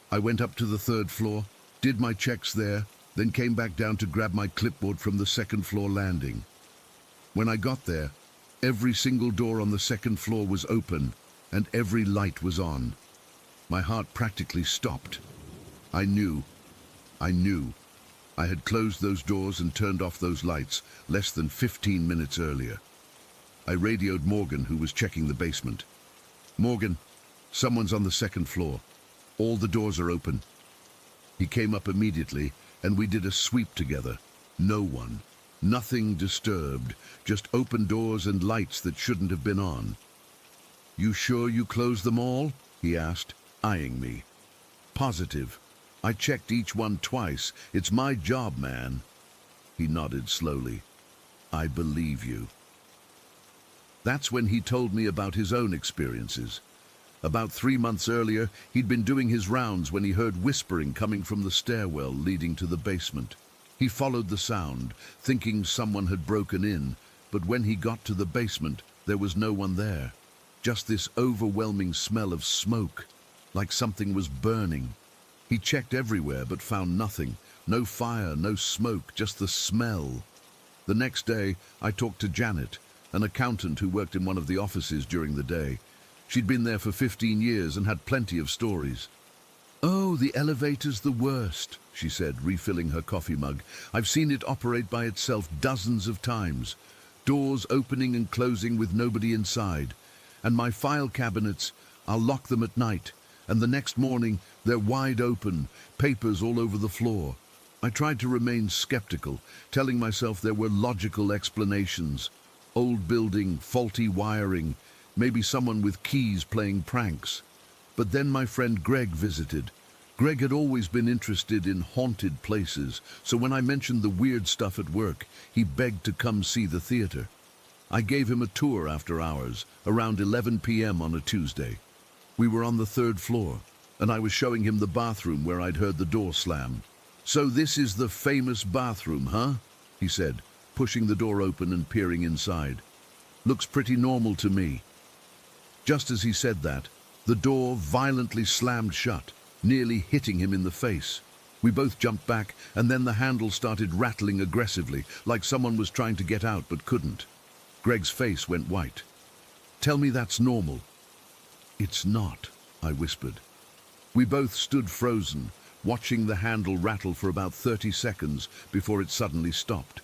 I went up to the 3rd floor, did my checks there, then came back down to grab my clipboard from the 2nd floor landing. When I got there, every single door on the 2nd floor was open, and every light was on. My heart practically stopped. I knew. I had closed those doors and turned off those lights less than 15 minutes earlier. I radioed Morgan, who was checking the basement. "Morgan, someone's on the 2nd floor. All the doors are open." He came up immediately, and we did a sweep together. No one. Nothing disturbed, just open doors and lights that shouldn't have been on. "You sure you closed them all?" he asked, eyeing me. "Positive. I checked each one twice. It's my job, man." He nodded slowly. "I believe you." That's when he told me about his own experiences. About 3 months earlier, he'd been doing his rounds when he heard whispering coming from the stairwell leading to the basement. He followed the sound, thinking someone had broken in, but when he got to the basement, there was no one there. just this overwhelming smell of smoke, like something was burning. He checked everywhere but found nothing. No fire, no smoke, just the smell. The next day, I talked to Janet, an accountant who worked in one of the offices during the day. She'd been there for 15 years and had plenty of stories. "Oh, the elevator's the worst," she said, refilling her coffee mug. "I've seen it operate by itself dozens of times. Doors opening and closing with nobody inside. And my file cabinets, I'll lock them at night, and the next morning they're wide open, papers all over the floor." I tried to remain skeptical, telling myself there were logical explanations. Old building, faulty wiring, maybe someone with keys playing pranks. But then my friend Greg visited. Greg had always been interested in haunted places, so when I mentioned the weird stuff at work, he begged to come see the theater. I gave him a tour after hours, around 11 p.m. on a Tuesday. We were on the 3rd floor, and I was showing him the bathroom where I'd heard the door slam. "So this is the famous bathroom, huh?" he said, pushing the door open and peering inside. "Looks pretty normal to me." Just as he said that, the door violently slammed shut, nearly hitting him in the face. We both jumped back, and then the handle started rattling aggressively, like someone was trying to get out but couldn't. Greg's face went white. "Tell me that's normal." "It's not," I whispered. We both stood frozen, watching the handle rattle for about 30 seconds before it suddenly stopped.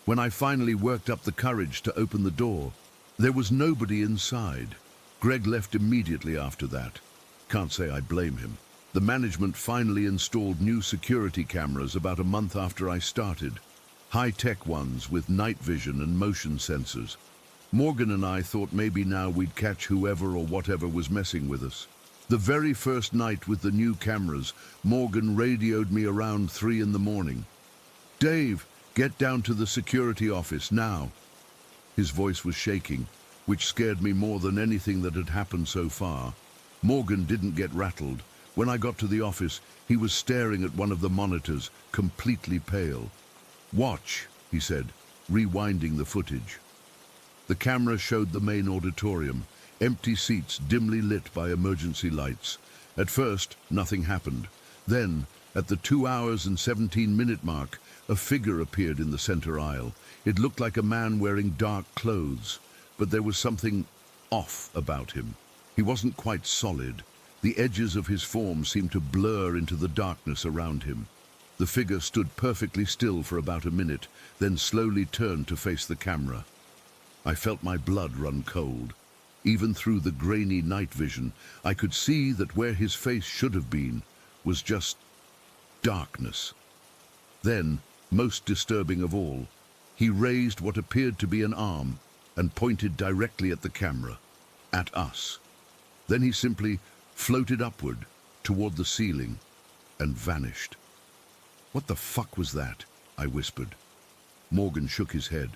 When I finally worked up the courage to open the door, there was nobody inside. Greg left immediately after that. Can't say I blame him. The management finally installed new security cameras about a month after I started. High-tech ones with night vision and motion sensors. Morgan and I thought maybe now we'd catch whoever or whatever was messing with us. The very first night with the new cameras, Morgan radioed me around 3 in the morning. "Dave, get down to the security office now." His voice was shaking, which scared me more than anything that had happened so far. Morgan didn't get rattled. When I got to the office, he was staring at one of the monitors, completely pale. "Watch," he said, rewinding the footage. The camera showed the main auditorium, empty seats dimly lit by emergency lights. At first, nothing happened. Then, at the 2 hours and 17-minute mark, a figure appeared in the center aisle. It looked like a man wearing dark clothes, but there was something off about him. He wasn't quite solid. The edges of his form seemed to blur into the darkness around him. The figure stood perfectly still for about a minute, then slowly turned to face the camera. I felt my blood run cold. Even through the grainy night vision, I could see that where his face should have been was just darkness. Then, most disturbing of all, he raised what appeared to be an arm and pointed directly at the camera, at us. Then he simply floated upward toward the ceiling and vanished. "What the fuck was that?" I whispered. Morgan shook his head.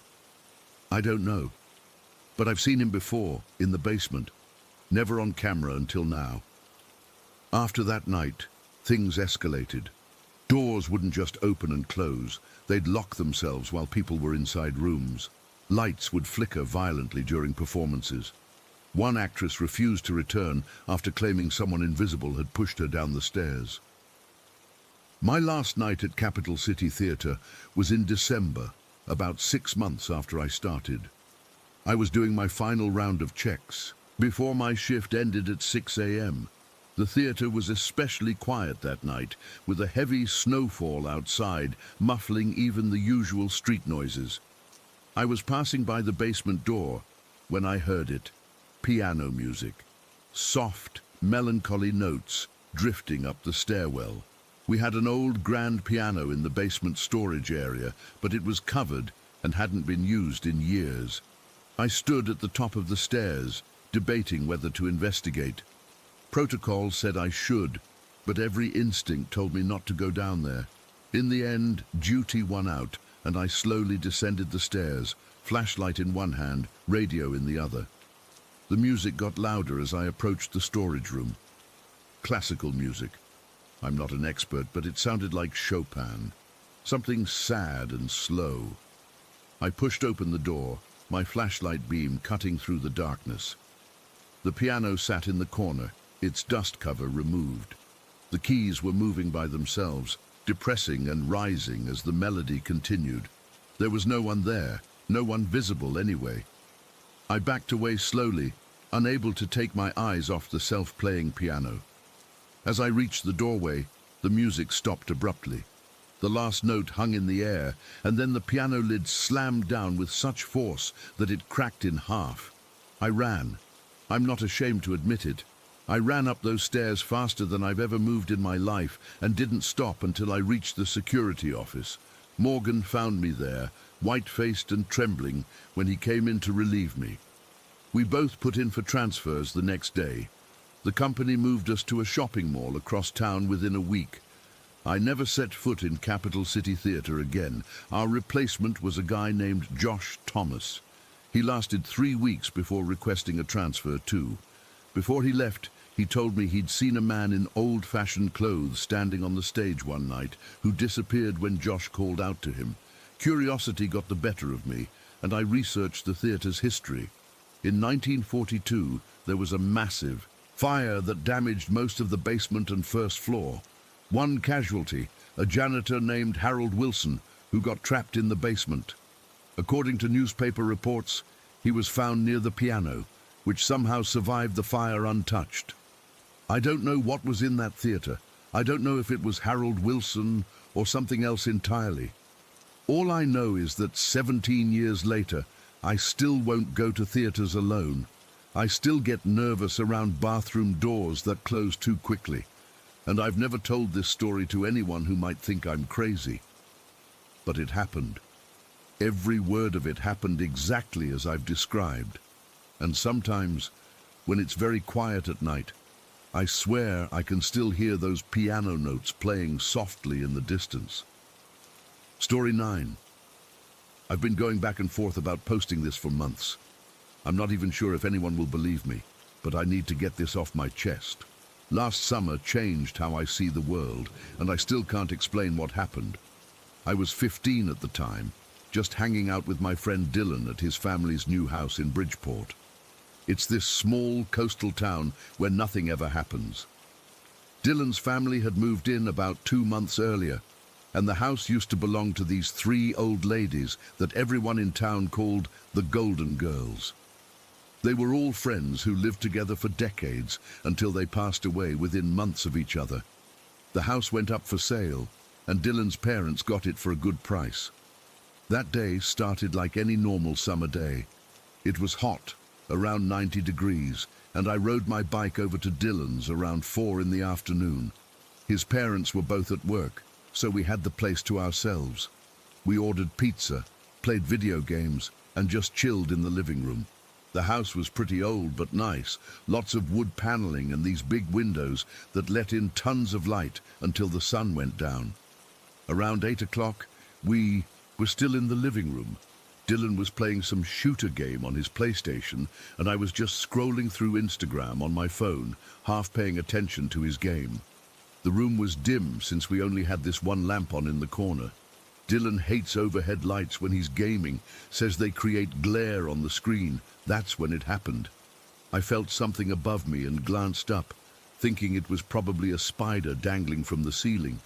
"I don't know. But I've seen him before, in the basement. Never on camera until now." After that night, things escalated. Doors wouldn't just open and close. They'd lock themselves while people were inside rooms. Lights would flicker violently during performances. One actress refused to return after claiming someone invisible had pushed her down the stairs. My last night at Capital City Theatre was in December, about 6 months after I started. I was doing my final round of checks, before my shift ended at 6 a.m. The theatre was especially quiet that night, with a heavy snowfall outside, muffling even the usual street noises. I was passing by the basement door when I heard it. Piano music. Soft, melancholy notes drifting up the stairwell. We had an old grand piano in the basement storage area, but it was covered and hadn't been used in years. I stood at the top of the stairs, debating whether to investigate. Protocol said I should, but every instinct told me not to go down there. In the end, duty won out, and I slowly descended the stairs, flashlight in one hand, radio in the other. The music got louder as I approached the storage room. Classical music. I'm not an expert, but it sounded like Chopin. Something sad and slow. I pushed open the door, my flashlight beam cutting through the darkness. The piano sat in the corner, its dust cover removed. The keys were moving by themselves, depressing and rising as the melody continued. There was no one there, no one visible anyway. I backed away slowly, unable to take my eyes off the self-playing piano. As I reached the doorway, the music stopped abruptly. The last note hung in the air, and then the piano lid slammed down with such force that it cracked in half. I ran. I'm not ashamed to admit it. I ran up those stairs faster than I've ever moved in my life and didn't stop until I reached the security office. Morgan found me there, white-faced and trembling, when he came in to relieve me. We both put in for transfers the next day. The company moved us to a shopping mall across town within a week. I never set foot in Capital City Theatre again. Our replacement was a guy named Josh Thomas. He lasted 3 weeks before requesting a transfer too. Before he left, he told me he'd seen a man in old-fashioned clothes standing on the stage one night who disappeared when Josh called out to him. Curiosity got the better of me, and I researched the theatre's history. In 1942, there was a massive fire that damaged most of the basement and first floor. One casualty, a janitor named Harold Wilson, who got trapped in the basement. According to newspaper reports, he was found near the piano, which somehow survived the fire untouched. I don't know what was in that theatre. I don't know if it was Harold Wilson or something else entirely. All I know is that 17 years later, I still won't go to theatres alone. I still get nervous around bathroom doors that close too quickly. And I've never told this story to anyone who might think I'm crazy. But it happened. Every word of it happened exactly as I've described. And sometimes, when it's very quiet at night, I swear I can still hear those piano notes playing softly in the distance. Story 9. I've been going back and forth about posting this for months. I'm not even sure if anyone will believe me, but I need to get this off my chest. Last summer changed how I see the world, and I still can't explain what happened. I was 15 at the time, just hanging out with my friend Dylan at his family's new house in Bridgeport. It's this small coastal town where nothing ever happens. Dylan's family had moved in about 2 months earlier, and the house used to belong to these 3 old ladies that everyone in town called the Golden Girls. They were all friends who lived together for decades until they passed away within months of each other. The house went up for sale, and Dylan's parents got it for a good price. That day started like any normal summer day. It was hot, around 90 degrees, and I rode my bike over to Dylan's around 4 in the afternoon. His parents were both at work, so we had the place to ourselves. We ordered pizza, played video games, and just chilled in the living room. The house was pretty old but nice, lots of wood paneling and these big windows that let in tons of light until the sun went down. Around 8 o'clock, we were still in the living room. Dylan was playing some shooter game on his PlayStation, and I was just scrolling through Instagram on my phone, half paying attention to his game. The room was dim since we only had this one lamp on in the corner. Dylan hates overhead lights when he's gaming, says they create glare on the screen. That's when it happened. I felt something above me and glanced up, thinking it was probably a spider dangling from the ceiling.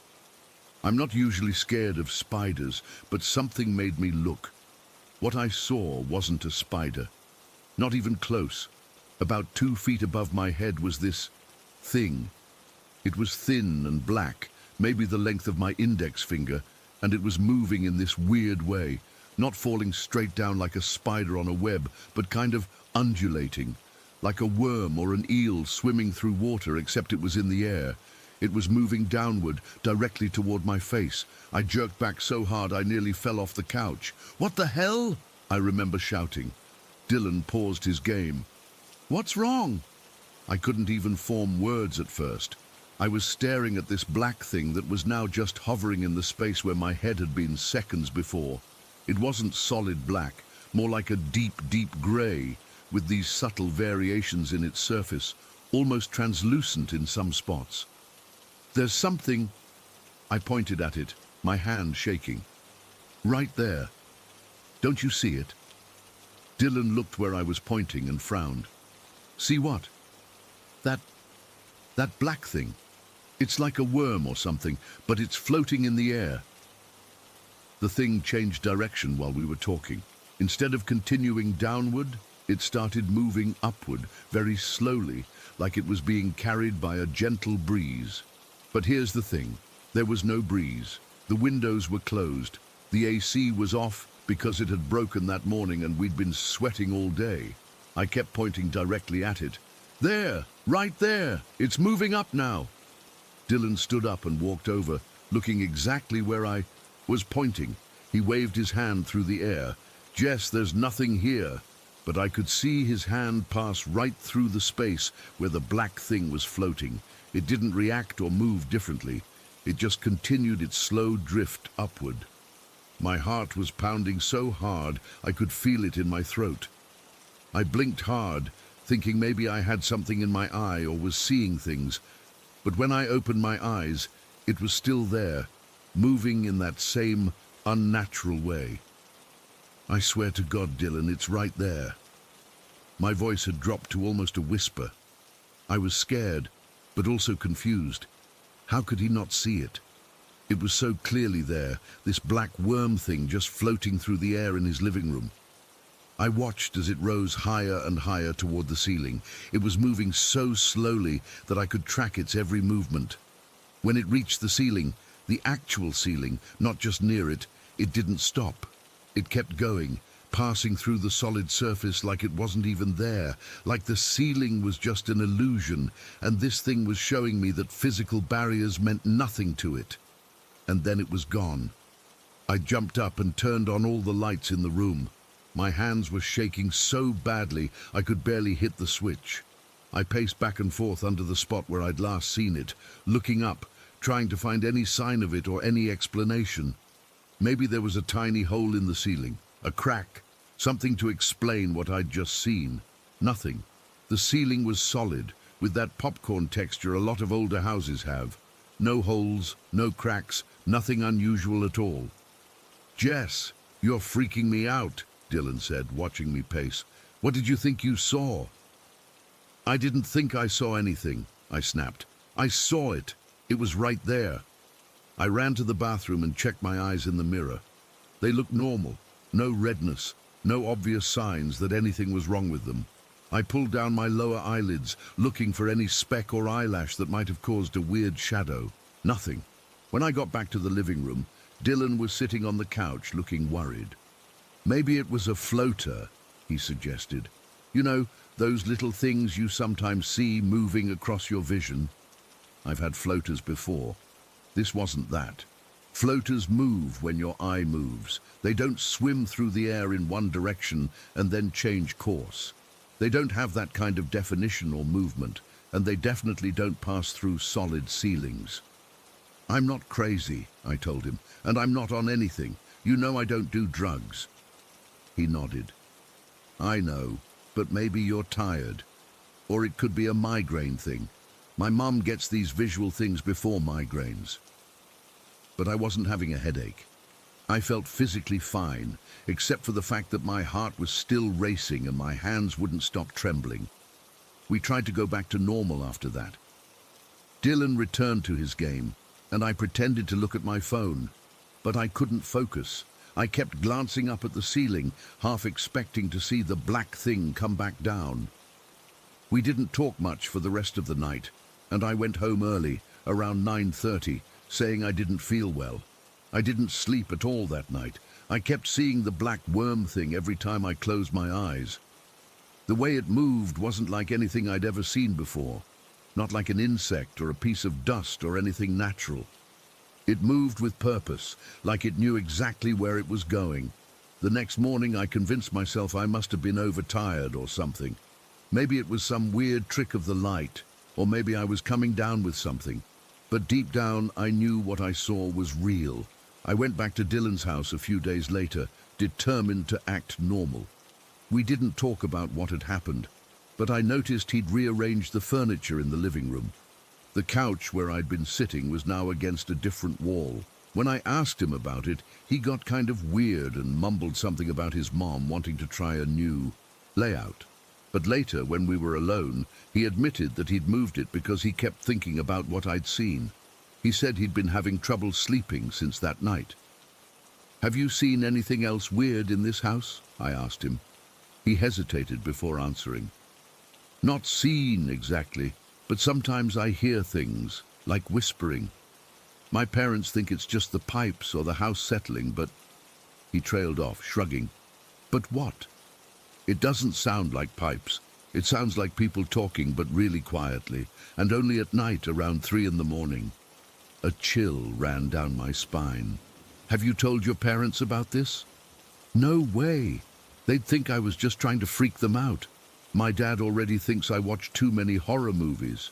I'm not usually scared of spiders, but something made me look. What I saw wasn't a spider. Not even close. About 2 feet above my head was this thing. It was thin and black, maybe the length of my index finger, and it was moving in this weird way, not falling straight down like a spider on a web, but kind of undulating, like a worm or an eel swimming through water, except it was in the air. It was moving downward, directly toward my face. I jerked back so hard I nearly fell off the couch. "What the hell?" I remember shouting. Dylan paused his game. "What's wrong?" I couldn't even form words at first. I was staring at this black thing that was now just hovering in the space where my head had been seconds before. It wasn't solid black, more like a deep, deep grey, with these subtle variations in its surface, almost translucent in some spots. "There's something," I pointed at it, my hand shaking. "Right there. Don't you see it?" Dylan looked where I was pointing and frowned. See what? That, that black thing. It's like a worm or something, but it's floating in the air. The thing changed direction while we were talking. Instead of continuing downward, it started moving upward, very slowly, like it was being carried by a gentle breeze. But here's the thing. There was no breeze. The windows were closed. The AC was off because it had broken that morning and we'd been sweating all day. I kept pointing directly at it. There, right there. It's moving up now. Dylan stood up and walked over, looking exactly where I was pointing. He waved his hand through the air. Jess, there's nothing here. But I could see his hand pass right through the space where the black thing was floating. It didn't react or move differently. It just continued its slow drift upward. My heart was pounding so hard I could feel it in my throat. I blinked hard, thinking maybe I had something in my eye or was seeing things. But when I opened my eyes, it was still there, moving in that same unnatural way. I swear to God, Dylan, it's right there. My voice had dropped to almost a whisper. I was scared, but also confused. How could he not see it? It was so clearly there, this black worm thing just floating through the air in his living room. I watched as it rose higher and higher toward the ceiling. It was moving so slowly that I could track its every movement. When it reached the ceiling, the actual ceiling, not just near it, it didn't stop. It kept going, passing through the solid surface like it wasn't even there, like the ceiling was just an illusion, and this thing was showing me that physical barriers meant nothing to it. And then it was gone. I jumped up and turned on all the lights in the room. My hands were shaking so badly I could barely hit the switch. I paced back and forth under the spot where I'd last seen it, looking up, trying to find any sign of it or any explanation. Maybe there was a tiny hole in the ceiling, a crack, something to explain what I'd just seen. Nothing. The ceiling was solid, with that popcorn texture a lot of older houses have. No holes, no cracks, nothing unusual at all. Jess, you're freaking me out, Dylan said, watching me pace. What did you think you saw? I didn't think I saw anything, I snapped. I saw it. It was right there. I ran to the bathroom and checked my eyes in the mirror. They looked normal. No redness, no obvious signs that anything was wrong with them. I pulled down my lower eyelids, looking for any speck or eyelash that might have caused a weird shadow. Nothing. When I got back to the living room, Dylan was sitting on the couch looking worried. Maybe it was a floater, he suggested. You know, those little things you sometimes see moving across your vision. I've had floaters before. This wasn't that. Floaters move when your eye moves. They don't swim through the air in one direction and then change course. They don't have that kind of definition or movement, and they definitely don't pass through solid ceilings. I'm not crazy, I told him, and I'm not on anything. You know I don't do drugs. He nodded. I know, but maybe you're tired. Or it could be a migraine thing. My mum gets these visual things before migraines. But I wasn't having a headache. I felt physically fine, except for the fact that my heart was still racing and my hands wouldn't stop trembling. We tried to go back to normal after that. Dylan returned to his game, and I pretended to look at my phone, but I couldn't focus. I kept glancing up at the ceiling, half expecting to see the black thing come back down. We didn't talk much for the rest of the night, and I went home early, around 9:30, saying I didn't feel well. I didn't sleep at all that night. I kept seeing the black worm thing every time I closed my eyes. The way it moved wasn't like anything I'd ever seen before, not like an insect or a piece of dust or anything natural. It moved with purpose, like it knew exactly where it was going. The next morning I convinced myself I must have been overtired or something. Maybe it was some weird trick of the light, or maybe I was coming down with something. But deep down I knew what I saw was real. I went back to Dylan's house a few days later, determined to act normal. We didn't talk about what had happened, but I noticed he'd rearranged the furniture in the living room. The couch where I'd been sitting was now against a different wall. When I asked him about it, he got kind of weird and mumbled something about his mom wanting to try a new layout. But later, when we were alone, he admitted that he'd moved it because he kept thinking about what I'd seen. He said he'd been having trouble sleeping since that night. "Have you seen anything else weird in this house?" I asked him. He hesitated before answering. "Not seen exactly, but sometimes I hear things, like whispering. My parents think it's just the pipes or the house settling, but..." He trailed off, shrugging. "But what?" "It doesn't sound like pipes. It sounds like people talking, but really quietly, and only at night around 3 in the morning. A chill ran down my spine. "Have you told your parents about this?" "No way. They'd think I was just trying to freak them out. My dad already thinks I watch too many horror movies."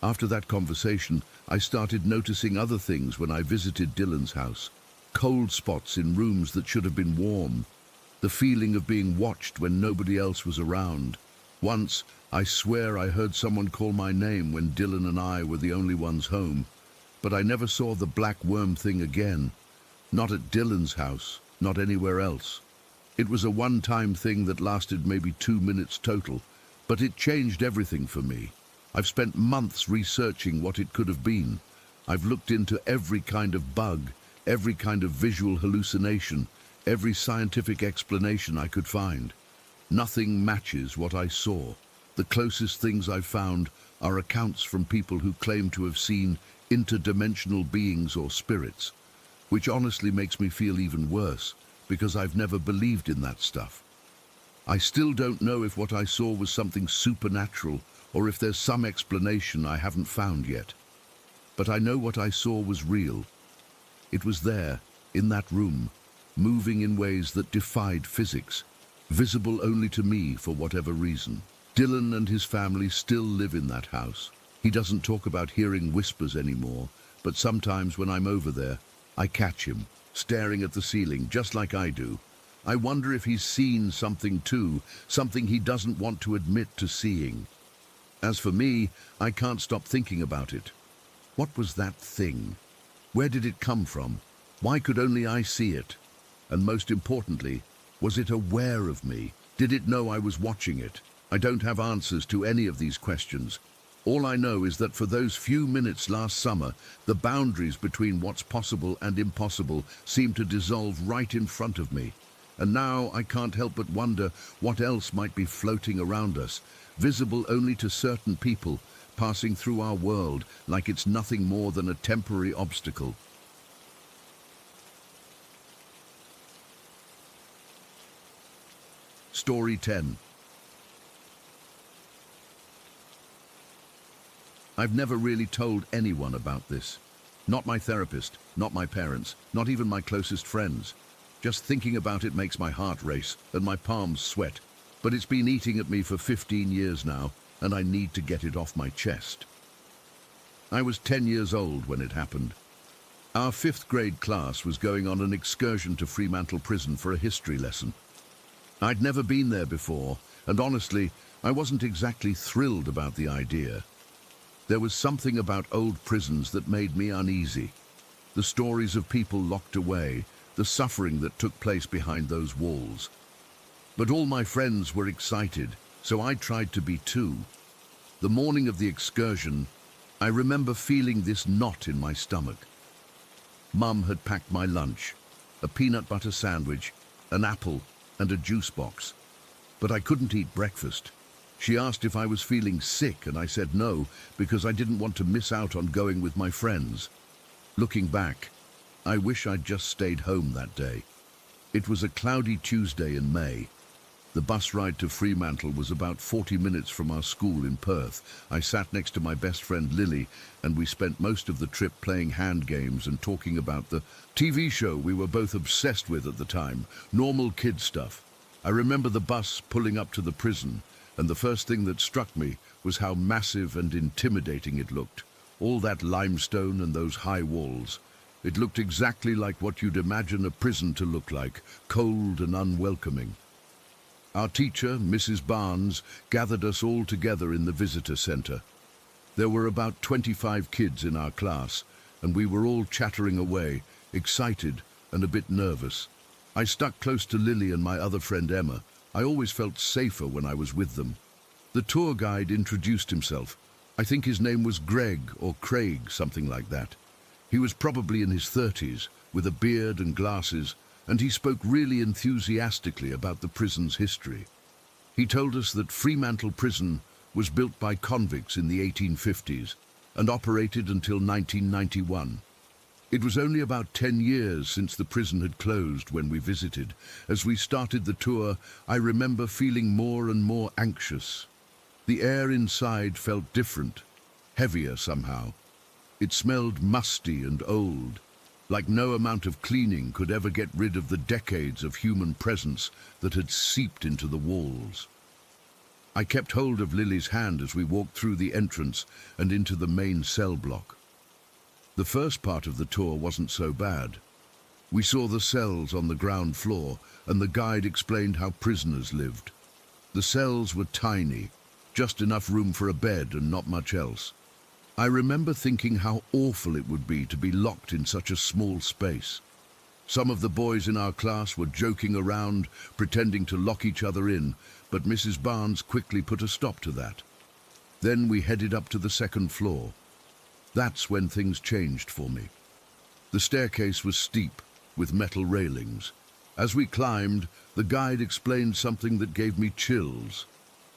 After that conversation, I started noticing other things when I visited Dylan's house. Cold spots in rooms that should have been warm. The feeling of being watched when nobody else was around. Once, I swear I heard someone call my name when Dylan and I were the only ones home. But I never saw the black worm thing again. Not at Dylan's house, not anywhere else. It was a one-time thing that lasted maybe 2 minutes total, but it changed everything for me. I've spent months researching what it could have been. I've looked into every kind of bug, every kind of visual hallucination, every scientific explanation I could find. Nothing matches what I saw. The closest things I've found are accounts from people who claim to have seen interdimensional beings or spirits, which honestly makes me feel even worse, because I've never believed in that stuff. I still don't know if what I saw was something supernatural or if there's some explanation I haven't found yet. But I know what I saw was real. It was there, in that room, moving in ways that defied physics, visible only to me for whatever reason. Dylan and his family still live in that house. He doesn't talk about hearing whispers anymore, but sometimes when I'm over there, I catch him, staring at the ceiling, just like I do. I wonder if he's seen something too, something he doesn't want to admit to seeing. As for me, I can't stop thinking about it. What was that thing? Where did it come from? Why could only I see it? And most importantly, was it aware of me? Did it know I was watching it? I don't have answers to any of these questions. All I know is that for those few minutes last summer, the boundaries between what's possible and impossible seemed to dissolve right in front of me. And now I can't help but wonder what else might be floating around us, visible only to certain people, passing through our world like it's nothing more than a temporary obstacle. Story 10. I've never really told anyone about this. Not my therapist, not my parents, not even my closest friends. Just thinking about it makes my heart race and my palms sweat. But it's been eating at me for 15 years now, and I need to get it off my chest. I was 10 years old when it happened. Our 5th grade class was going on an excursion to Fremantle Prison for a history lesson. I'd never been there before, and honestly, I wasn't exactly thrilled about the idea. There was something about old prisons that made me uneasy. The stories of people locked away, the suffering that took place behind those walls. But all my friends were excited, so I tried to be too. The morning of the excursion, I remember feeling this knot in my stomach. Mum had packed my lunch, a peanut butter sandwich, an apple, and a juice box. But I couldn't eat breakfast. She asked if I was feeling sick, and I said no, because I didn't want to miss out on going with my friends. Looking back, I wish I'd just stayed home that day. It was a cloudy Tuesday in May. The bus ride to Fremantle was about 40 minutes from our school in Perth. I sat next to my best friend Lily, and we spent most of the trip playing hand games and talking about the TV show we were both obsessed with at the time, normal kid stuff. I remember the bus pulling up to the prison, and the first thing that struck me was how massive and intimidating it looked. All that limestone and those high walls. It looked exactly like what you'd imagine a prison to look like, cold and unwelcoming. Our teacher, Mrs. Barnes, gathered us all together in the visitor centre. There were about 25 kids in our class, and we were all chattering away, excited and a bit nervous. I stuck close to Lily and my other friend Emma, I always felt safer when I was with them. The tour guide introduced himself. I think his name was Greg or Craig, something like that. He was probably in his 30s, with a beard and glasses, and he spoke really enthusiastically about the prison's history. He told us that Fremantle Prison was built by convicts in the 1850s and operated until 1991. It was only about 10 years since the prison had closed when we visited. As we started the tour, I remember feeling more and more anxious. The air inside felt different, heavier somehow. It smelled musty and old, like no amount of cleaning could ever get rid of the decades of human presence that had seeped into the walls. I kept hold of Lily's hand as we walked through the entrance and into the main cell block. The first part of the tour wasn't so bad. We saw the cells on the ground floor, and the guide explained how prisoners lived. The cells were tiny, just enough room for a bed and not much else. I remember thinking how awful it would be to be locked in such a small space. Some of the boys in our class were joking around, pretending to lock each other in, but Mrs. Barnes quickly put a stop to that. Then we headed up to the second floor. That's when things changed for me. The staircase was steep, with metal railings. As we climbed, the guide explained something that gave me chills.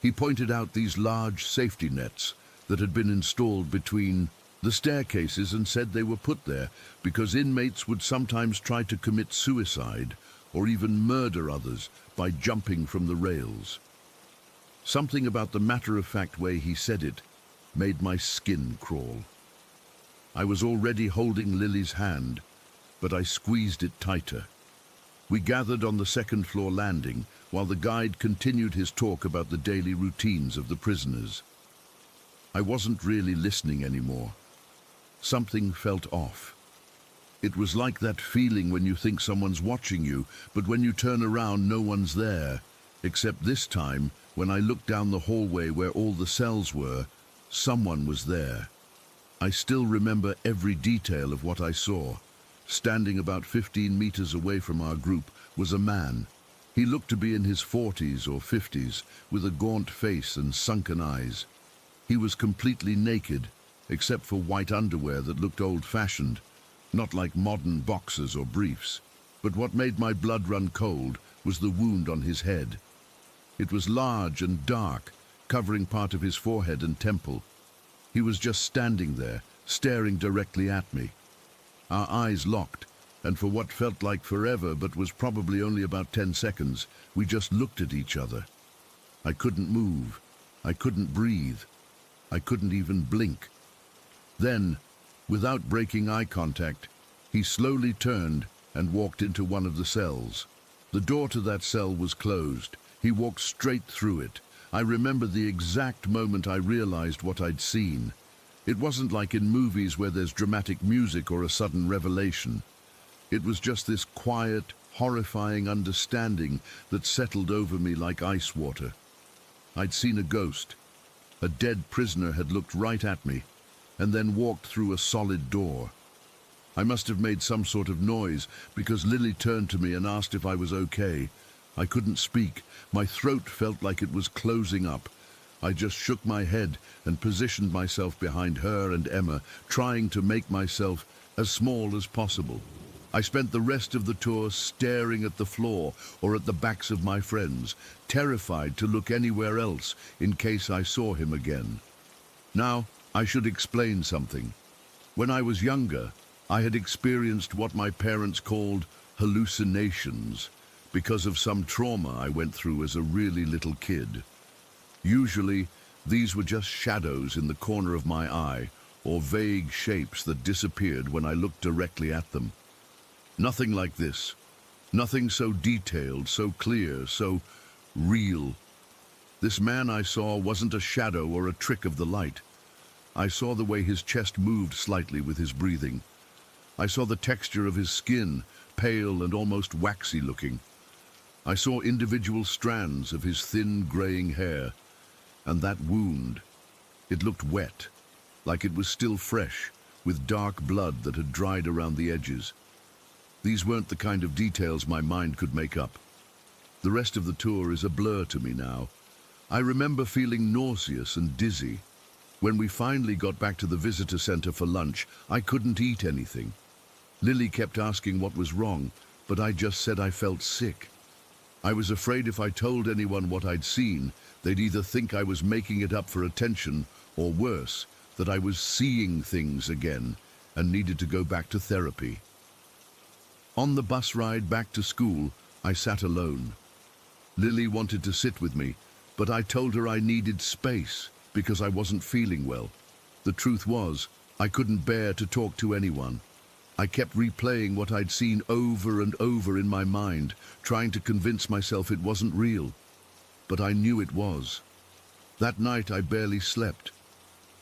He pointed out these large safety nets that had been installed between the staircases and said they were put there because inmates would sometimes try to commit suicide or even murder others by jumping from the rails. Something about the matter-of-fact way he said it made my skin crawl. I was already holding Lily's hand, but I squeezed it tighter. We gathered on the second floor landing while the guide continued his talk about the daily routines of the prisoners. I wasn't really listening anymore. Something felt off. It was like that feeling when you think someone's watching you, but when you turn around, no one's there. Except this time, when I looked down the hallway where all the cells were, someone was there. I still remember every detail of what I saw. Standing about 15 meters away from our group was a man. He looked to be in his 40s or 50s, with a gaunt face and sunken eyes. He was completely naked, except for white underwear that looked old-fashioned, not like modern boxers or briefs. But what made my blood run cold was the wound on his head. It was large and dark, covering part of his forehead and temple. He was just standing there, staring directly at me. Our eyes locked, and for what felt like forever but was probably only about 10 seconds, we just looked at each other. I couldn't move. I couldn't breathe. I couldn't even blink. Then, without breaking eye contact, he slowly turned and walked into one of the cells. The door to that cell was closed. He walked straight through it. I remember the exact moment I realized what I'd seen. It wasn't like in movies where there's dramatic music or a sudden revelation. It was just this quiet, horrifying understanding that settled over me like ice water. I'd seen a ghost. A dead prisoner had looked right at me, and then walked through a solid door. I must have made some sort of noise, because Lily turned to me and asked if I was okay. I couldn't speak. My throat felt like it was closing up. I just shook my head and positioned myself behind her and Emma, trying to make myself as small as possible. I spent the rest of the tour staring at the floor or at the backs of my friends, terrified to look anywhere else in case I saw him again. Now, I should explain something. When I was younger, I had experienced what my parents called hallucinations because of some trauma I went through as a really little kid. Usually, these were just shadows in the corner of my eye or vague shapes that disappeared when I looked directly at them. Nothing like this. Nothing so detailed, so clear, so real. This man I saw wasn't a shadow or a trick of the light. I saw the way his chest moved slightly with his breathing. I saw the texture of his skin, pale and almost waxy looking. I saw individual strands of his thin, graying hair. And that wound, it looked wet, like it was still fresh, with dark blood that had dried around the edges. These weren't the kind of details my mind could make up. The rest of the tour is a blur to me now. I remember feeling nauseous and dizzy. When we finally got back to the visitor center for lunch, I couldn't eat anything. Lily kept asking what was wrong, but I just said I felt sick. I was afraid if I told anyone what I'd seen, they'd either think I was making it up for attention, or worse, that I was seeing things again and needed to go back to therapy. On the bus ride back to school, I sat alone. Lily wanted to sit with me, but I told her I needed space because I wasn't feeling well. The truth was, I couldn't bear to talk to anyone. I kept replaying what I'd seen over and over in my mind, trying to convince myself it wasn't real. But I knew it was. That night I barely slept.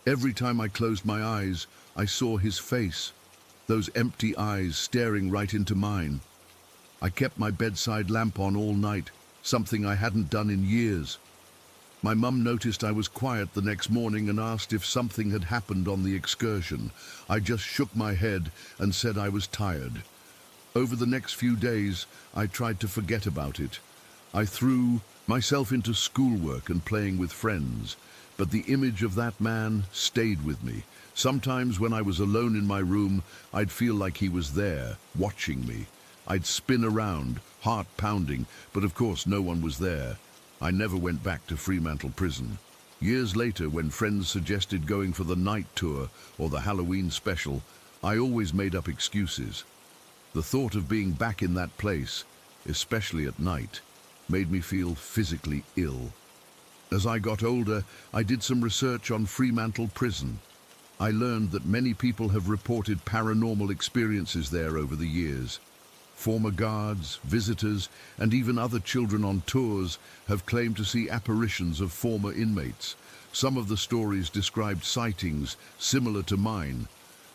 Every time I closed my eyes, I saw his face, those empty eyes staring right into mine. I kept my bedside lamp on all night, something I hadn't done in years. My mum noticed I was quiet the next morning and asked if something had happened on the excursion. I just shook my head and said I was tired. Over the next few days, I tried to forget about it. I threw myself into schoolwork and playing with friends, but the image of that man stayed with me. Sometimes when I was alone in my room, I'd feel like he was there, watching me. I'd spin around, heart pounding, but of course no one was there. I never went back to Fremantle Prison. Years later, when friends suggested going for the night tour or the Halloween special, I always made up excuses. The thought of being back in that place, especially at night, made me feel physically ill. As I got older, I did some research on Fremantle Prison. I learned that many people have reported paranormal experiences there over the years. Former guards, visitors, and even other children on tours have claimed to see apparitions of former inmates. Some of the stories described sightings similar to mine.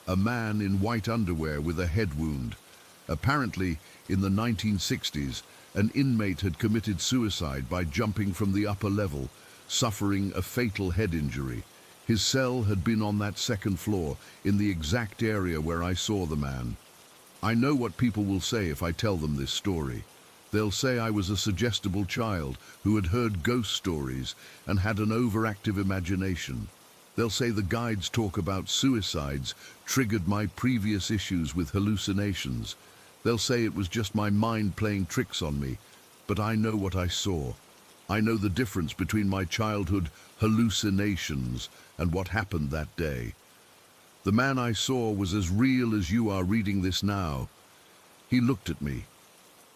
A man in white underwear with a head wound. Apparently, in the 1960s, an inmate had committed suicide by jumping from the upper level, suffering a fatal head injury. His cell had been on that second floor, in the exact area where I saw the man. I know what people will say if I tell them this story. They'll say I was a suggestible child who had heard ghost stories and had an overactive imagination. They'll say the guides' talk about suicides triggered my previous issues with hallucinations. They'll say it was just my mind playing tricks on me, but I know what I saw. I know the difference between my childhood hallucinations and what happened that day. The man I saw was as real as you are reading this now. He looked at me.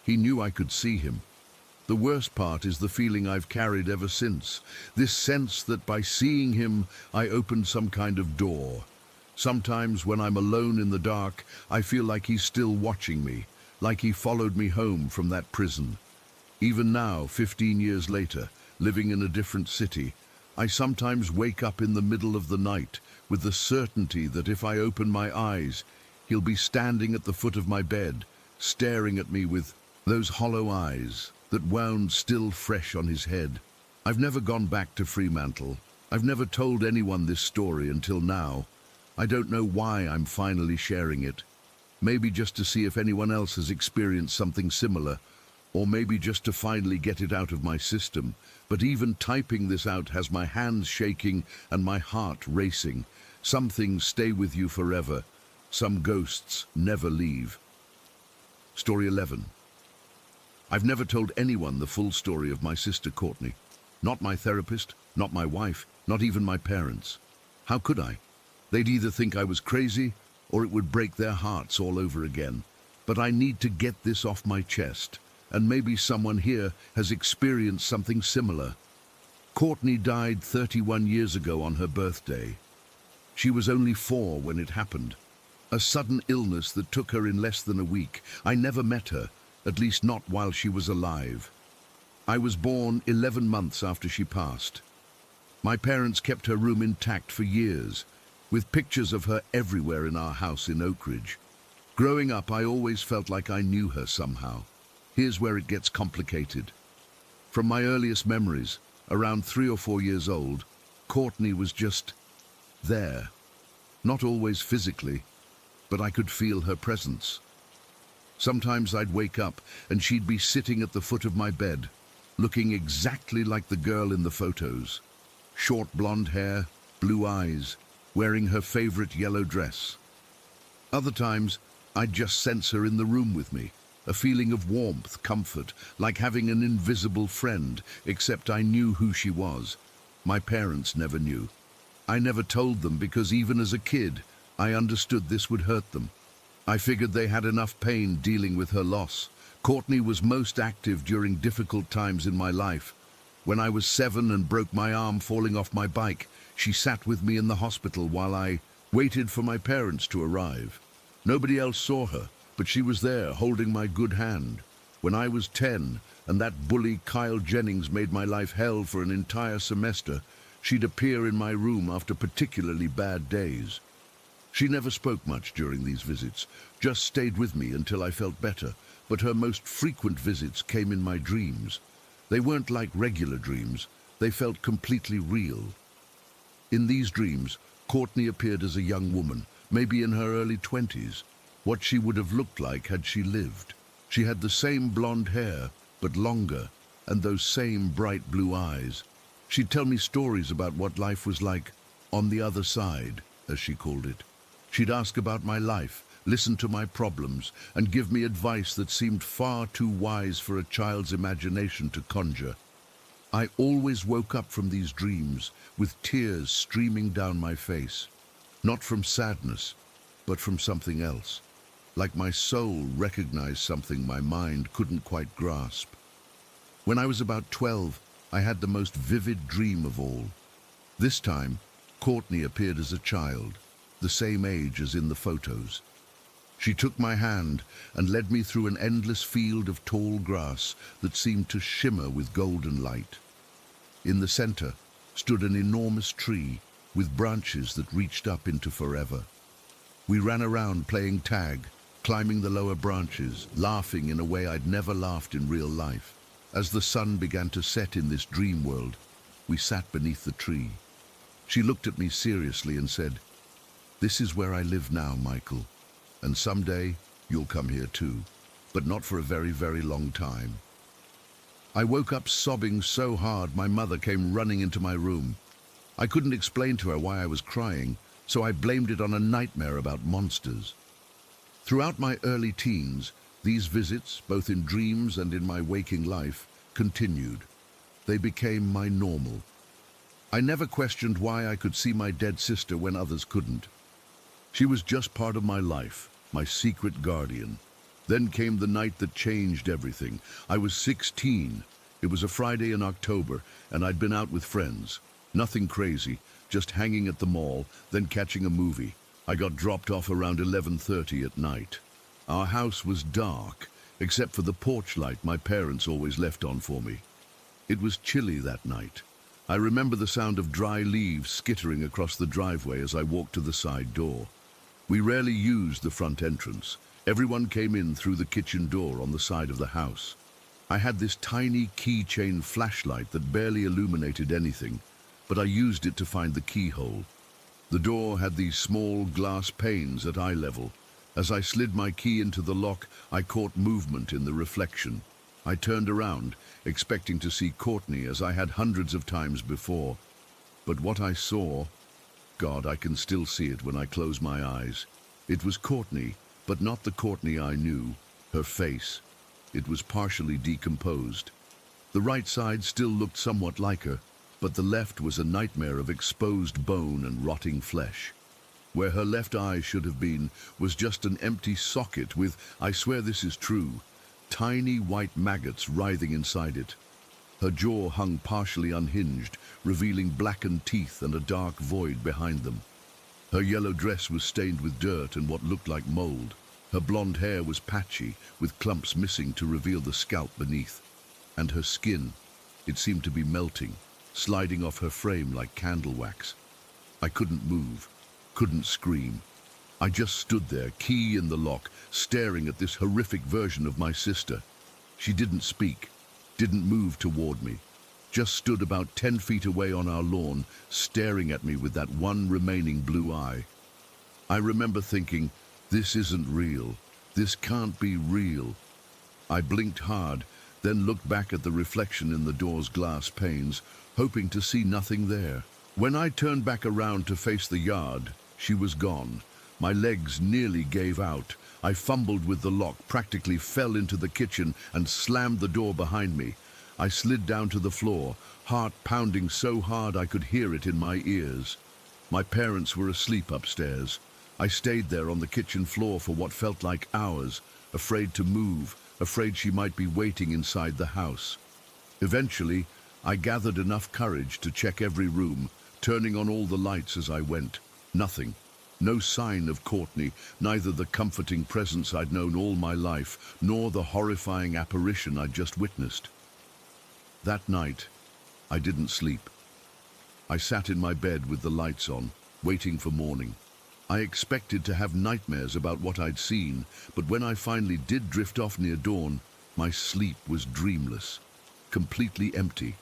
He knew I could see him. The worst part is the feeling I've carried ever since. This sense that by seeing him, I opened some kind of door. Sometimes when I'm alone in the dark, I feel like he's still watching me, like he followed me home from that prison. Even now, 15 years later, living in a different city, I sometimes wake up in the middle of the night with the certainty that if I open my eyes, he'll be standing at the foot of my bed, staring at me with those hollow eyes that wound still fresh on his head. I've never gone back to Fremantle. I've never told anyone this story until now. I don't know why I'm finally sharing it. Maybe just to see if anyone else has experienced something similar, or maybe just to finally get it out of my system. But even typing this out has my hands shaking and my heart racing. Some things stay with you forever. Some ghosts never leave. Story 11. I've never told anyone the full story of my sister Courtney. Not my therapist, not my wife, not even my parents. How could I? They'd either think I was crazy or it would break their hearts all over again. But I need to get this off my chest. And maybe someone here has experienced something similar. Courtney died 31 years ago on her birthday. She was only 4 when it happened. A sudden illness that took her in less than a week. I never met her, at least not while she was alive. I was born 11 months after she passed. My parents kept her room intact for years, with pictures of her everywhere in our house in Oak Ridge. Growing up, I always felt like I knew her somehow. Here's where it gets complicated. From my earliest memories, around 3 or 4 years old, Courtney was just there. Not always physically, but I could feel her presence. Sometimes I'd wake up and she'd be sitting at the foot of my bed, looking exactly like the girl in the photos. Short blonde hair, blue eyes, wearing her favorite yellow dress. Other times, I'd just sense her in the room with me, a feeling of warmth, comfort, like having an invisible friend, except I knew who she was. My parents never knew. I never told them because even as a kid, I understood this would hurt them. I figured they had enough pain dealing with her loss. Courtney was most active during difficult times in my life. When I was 7 and broke my arm falling off my bike, she sat with me in the hospital while I waited for my parents to arrive. Nobody else saw her, but she was there holding my good hand. When I was 10 and that bully Kyle Jennings made my life hell for an entire semester, she'd appear in my room after particularly bad days. She never spoke much during these visits, just stayed with me until I felt better, but her most frequent visits came in my dreams. They weren't like regular dreams, they felt completely real. In these dreams, Courtney appeared as a young woman, maybe in her early 20s, what she would have looked like had she lived. She had the same blonde hair, but longer, and those same bright blue eyes. She'd tell me stories about what life was like on the other side, as she called it. She'd ask about my life, listen to my problems, and give me advice that seemed far too wise for a child's imagination to conjure. I always woke up from these dreams with tears streaming down my face, not from sadness, but from something else, like my soul recognized something my mind couldn't quite grasp. When I was about 12, I had the most vivid dream of all. This time, Courtney appeared as a child, the same age as in the photos. She took my hand and led me through an endless field of tall grass that seemed to shimmer with golden light. In the center stood an enormous tree with branches that reached up into forever. We ran around playing tag, climbing the lower branches, laughing in a way I'd never laughed in real life. As the sun began to set in this dream world, we sat beneath the tree. She looked at me seriously and said, "This is where I live now, Michael, and someday you'll come here too, but not for a very, very long time." I woke up sobbing so hard my mother came running into my room. I couldn't explain to her why I was crying, so I blamed it on a nightmare about monsters. Throughout my early teens, these visits, both in dreams and in my waking life, continued. They became my normal. I never questioned why I could see my dead sister when others couldn't. She was just part of my life, my secret guardian. Then came the night that changed everything. I was 16. It was a Friday in October, and I'd been out with friends. Nothing crazy, just hanging at the mall, then catching a movie. I got dropped off around 11:30 at night. Our house was dark, except for the porch light my parents always left on for me. It was chilly that night. I remember the sound of dry leaves skittering across the driveway as I walked to the side door. We rarely used the front entrance. Everyone came in through the kitchen door on the side of the house. I had this tiny keychain flashlight that barely illuminated anything, but I used it to find the keyhole. The door had these small glass panes at eye level. As I slid my key into the lock, I caught movement in the reflection. I turned around, expecting to see Courtney as I had hundreds of times before. But what I saw, God, I can still see it when I close my eyes. It was Courtney, but not the Courtney I knew. Her face, it was partially decomposed. The right side still looked somewhat like her, but the left was a nightmare of exposed bone and rotting flesh. Where her left eye should have been was just an empty socket with, I swear this is true, tiny white maggots writhing inside it. Her jaw hung partially unhinged, revealing blackened teeth and a dark void behind them. Her yellow dress was stained with dirt and what looked like mold. Her blonde hair was patchy, with clumps missing to reveal the scalp beneath. And her skin, it seemed to be melting, sliding off her frame like candle wax. I couldn't move, couldn't scream. I just stood there, key in the lock, staring at this horrific version of my sister. She didn't speak, didn't move toward me, just stood about 10 feet away on our lawn, staring at me with that one remaining blue eye. I remember thinking, this isn't real. This can't be real. I blinked hard, then looked back at the reflection in the door's glass panes, hoping to see nothing there. When I turned back around to face the yard, she was gone. My legs nearly gave out. I fumbled with the lock, practically fell into the kitchen and slammed the door behind me. I slid down to the floor, heart pounding so hard I could hear it in my ears. My parents were asleep upstairs. I stayed there on the kitchen floor for what felt like hours, afraid to move, afraid she might be waiting inside the house. Eventually, I gathered enough courage to check every room, turning on all the lights as I went. Nothing. No sign of Courtney, neither the comforting presence I'd known all my life, nor the horrifying apparition I'd just witnessed. That night, I didn't sleep. I sat in my bed with the lights on, waiting for morning. I expected to have nightmares about what I'd seen, but when I finally did drift off near dawn, my sleep was dreamless, completely empty.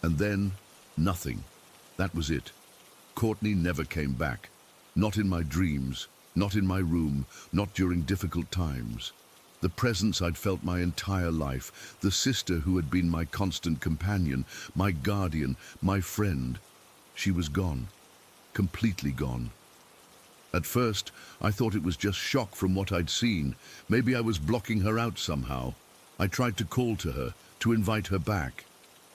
And then, nothing. That was it. Courtney never came back. Not in my dreams, not in my room, not during difficult times. The presence I'd felt my entire life, the sister who had been my constant companion, my guardian, my friend, she was gone, completely gone. At first, I thought it was just shock from what I'd seen. Maybe I was blocking her out somehow. I tried to call to her, to invite her back.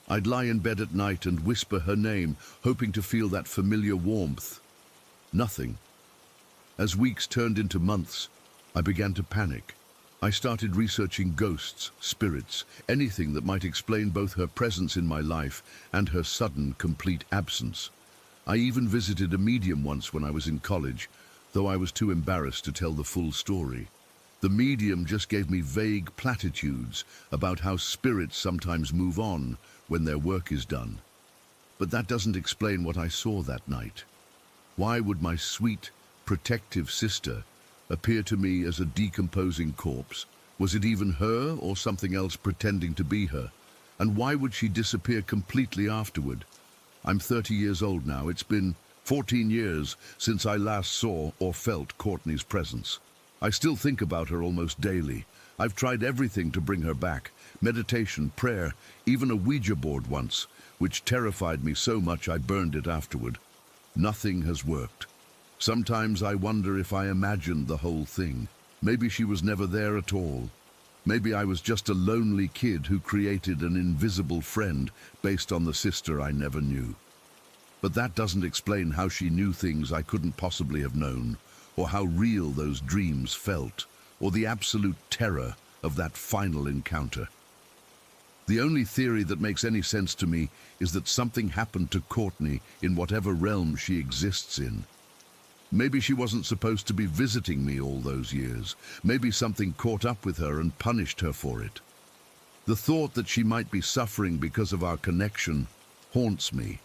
I'd lie in bed at night and whisper her name, hoping to feel that familiar warmth. Nothing. As weeks turned into months, I began to panic. I started researching ghosts, spirits, anything that might explain both her presence in my life and her sudden, complete absence. I even visited a medium once when I was in college, though I was too embarrassed to tell the full story. The medium just gave me vague platitudes about how spirits sometimes move on when their work is done. But that doesn't explain what I saw that night. Why would my sweet, protective sister appear to me as a decomposing corpse? Was it even her or something else pretending to be her? And why would she disappear completely afterward? I'm 30 years old now. It's been 14 years since I last saw or felt Courtney's presence. I still think about her almost daily. I've tried everything to bring her back. Meditation, prayer, even a Ouija board once, which terrified me so much I burned it afterward. Nothing has worked. Sometimes I wonder if I imagined the whole thing. Maybe she was never there at all. Maybe I was just a lonely kid who created an invisible friend based on the sister I never knew. But that doesn't explain how she knew things I couldn't possibly have known, or how real those dreams felt, or the absolute terror of that final encounter. The only theory that makes any sense to me is that something happened to Courtney in whatever realm she exists in. Maybe she wasn't supposed to be visiting me all those years. Maybe something caught up with her and punished her for it. The thought that she might be suffering because of our connection haunts me.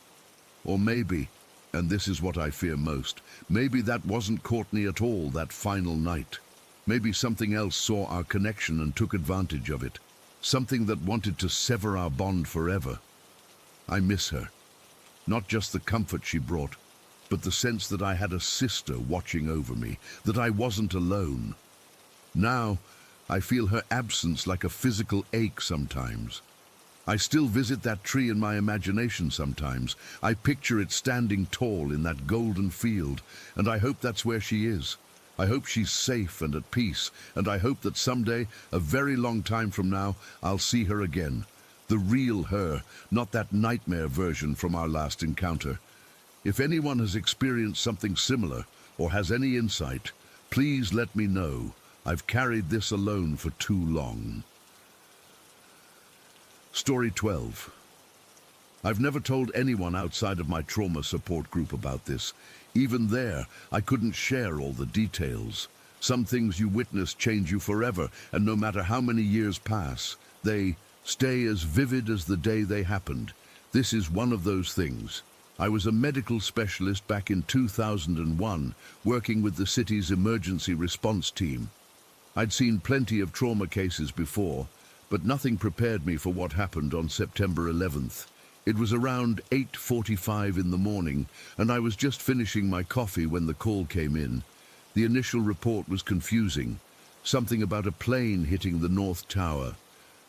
Or maybe, and this is what I fear most, maybe that wasn't Courtney at all that final night. Maybe something else saw our connection and took advantage of it. Something that wanted to sever our bond forever. I miss her. Not just the comfort she brought, but the sense that I had a sister watching over me, that I wasn't alone. Now, I feel her absence like a physical ache sometimes. I still visit that tree in my imagination sometimes. I picture it standing tall in that golden field, and I hope that's where she is. I hope she's safe and at peace, and I hope that someday, a very long time from now, I'll see her again. The real her, not that nightmare version from our last encounter. If anyone has experienced something similar, or has any insight, please let me know. I've carried this alone for too long. Story 12. I've never told anyone outside of my trauma support group about this. Even there, I couldn't share all the details. Some things you witness change you forever, and no matter how many years pass, they stay as vivid as the day they happened. This is one of those things. I was a medical specialist back in 2001, working with the city's emergency response team. I'd seen plenty of trauma cases before, but nothing prepared me for what happened on September 11th. It was around 8:45 in the morning, and I was just finishing my coffee when the call came in. The initial report was confusing. Something about a plane hitting the North Tower.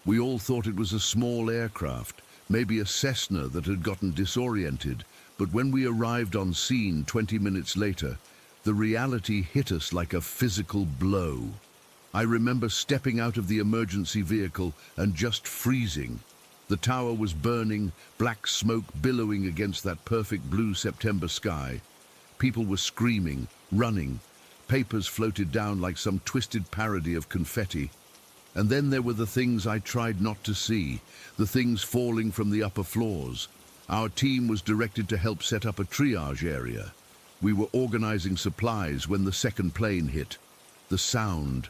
We all thought it was a small aircraft, maybe a Cessna that had gotten disoriented, but when we arrived on scene 20 minutes later, the reality hit us like a physical blow. I remember stepping out of the emergency vehicle and just freezing. The tower was burning, black smoke billowing against that perfect blue September sky. People were screaming, running. Papers floated down like some twisted parody of confetti. And then there were the things I tried not to see, the things falling from the upper floors. Our team was directed to help set up a triage area. We were organizing supplies when the second plane hit. The sound.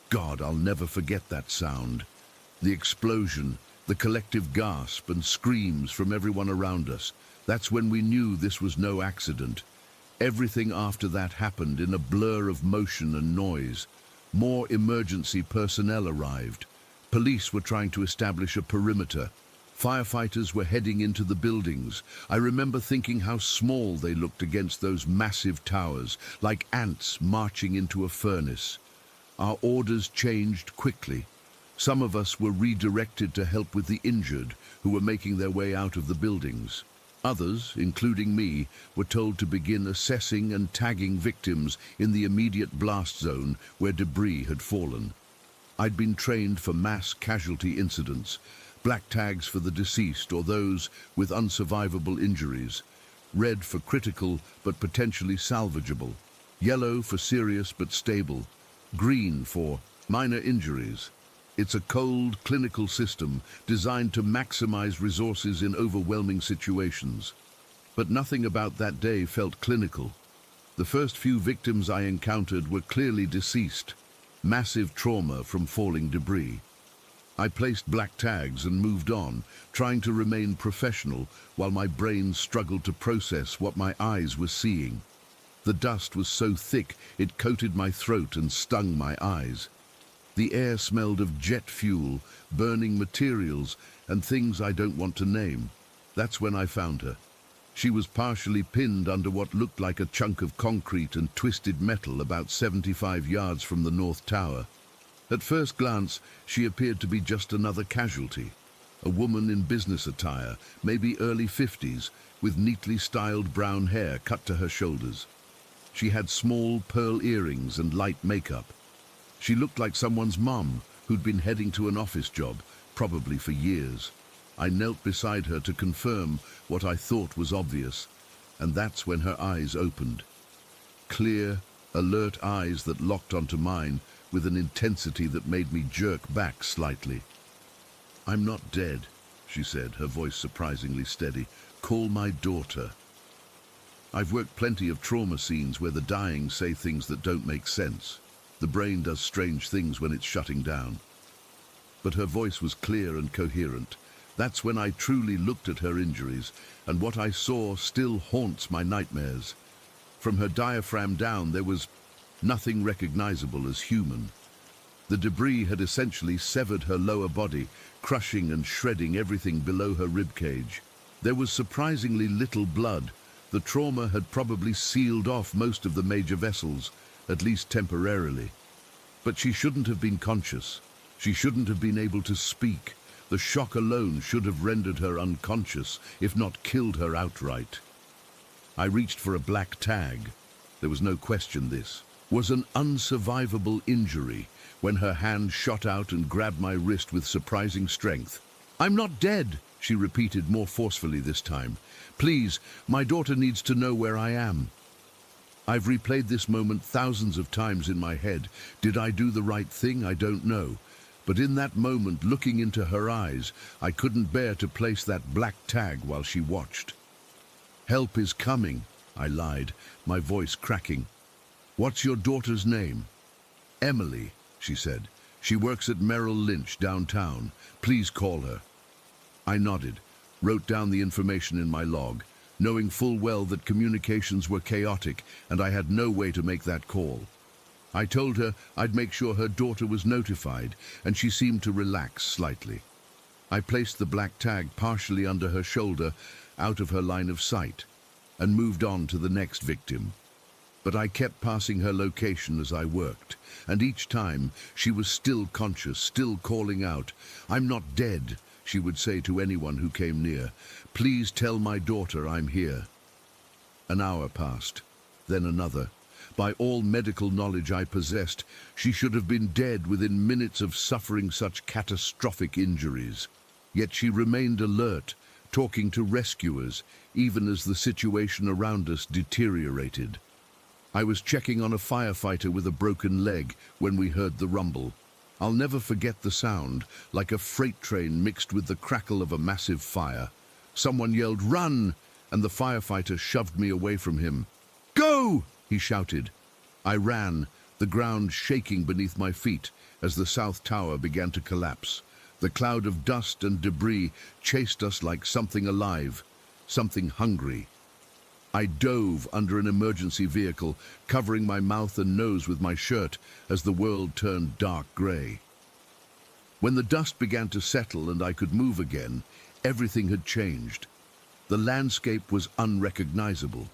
God, I'll never forget that sound. The explosion, the collective gasp and screams from everyone around us. That's when we knew this was no accident. Everything after that happened in a blur of motion and noise. More emergency personnel arrived. Police were trying to establish a perimeter. Firefighters were heading into the buildings. I remember thinking how small they looked against those massive towers, like ants marching into a furnace. Our orders changed quickly. Some of us were redirected to help with the injured who were making their way out of the buildings. Others, including me, were told to begin assessing and tagging victims in the immediate blast zone where debris had fallen. I'd been trained for mass casualty incidents, black tags for the deceased or those with unsurvivable injuries, red for critical but potentially salvageable, yellow for serious but stable, green for minor injuries. It's a cold, clinical system designed to maximize resources in overwhelming situations. But nothing about that day felt clinical. The first few victims I encountered were clearly deceased, massive trauma from falling debris. I placed black tags and moved on, trying to remain professional while my brain struggled to process what my eyes were seeing. The dust was so thick it coated my throat and stung my eyes. The air smelled of jet fuel, burning materials, and things I don't want to name. That's when I found her. She was partially pinned under what looked like a chunk of concrete and twisted metal about 75 yards from the North Tower. At first glance, she appeared to be just another casualty. A woman in business attire, maybe early 50s, with neatly styled brown hair cut to her shoulders. She had small pearl earrings and light makeup. She looked like someone's mum who'd been heading to an office job, probably for years. I knelt beside her to confirm what I thought was obvious, and that's when her eyes opened. Clear, alert eyes that locked onto mine with an intensity that made me jerk back slightly. "I'm not dead," she said, her voice surprisingly steady. "Call my daughter." I've worked plenty of trauma scenes where the dying say things that don't make sense. The brain does strange things when it's shutting down. But her voice was clear and coherent. That's when I truly looked at her injuries, and what I saw still haunts my nightmares. From her diaphragm down, there was nothing recognizable as human. The debris had essentially severed her lower body, crushing and shredding everything below her ribcage. There was surprisingly little blood. The trauma had probably sealed off most of the major vessels, at least temporarily. But she shouldn't have been conscious. She shouldn't have been able to speak. The shock alone should have rendered her unconscious, if not killed her outright. I reached for a black tag. There was no question this was an unsurvivable injury when her hand shot out and grabbed my wrist with surprising strength. "I'm not dead," she repeated more forcefully this time. "Please, my daughter needs to know where I am." I've replayed this moment thousands of times in my head. Did I do the right thing? I don't know. But in that moment, looking into her eyes, I couldn't bear to place that black tag while she watched. "Help is coming," I lied, my voice cracking. "What's your daughter's name?" "Emily," she said. "She works at Merrill Lynch downtown. Please call her." I nodded, wrote down the information in my log, knowing full well that communications were chaotic and I had no way to make that call. I told her I'd make sure her daughter was notified, and she seemed to relax slightly. I placed the black tag partially under her shoulder, out of her line of sight, and moved on to the next victim. But I kept passing her location as I worked, and each time she was still conscious, still calling out. "I'm not dead," she would say to anyone who came near. "Please tell my daughter I'm here." An hour passed, then another. By all medical knowledge I possessed, she should have been dead within minutes of suffering such catastrophic injuries. Yet she remained alert, talking to rescuers, even as the situation around us deteriorated. I was checking on a firefighter with a broken leg when we heard the rumble. I'll never forget the sound, like a freight train mixed with the crackle of a massive fire. Someone yelled, "Run!" and the firefighter shoved me away from him. "Go!" he shouted. I ran, the ground shaking beneath my feet as the south tower began to collapse. The cloud of dust and debris chased us like something alive, something hungry. I dove under an emergency vehicle, covering my mouth and nose with my shirt as the world turned dark grey. When the dust began to settle and I could move again, everything had changed. The landscape was unrecognizable.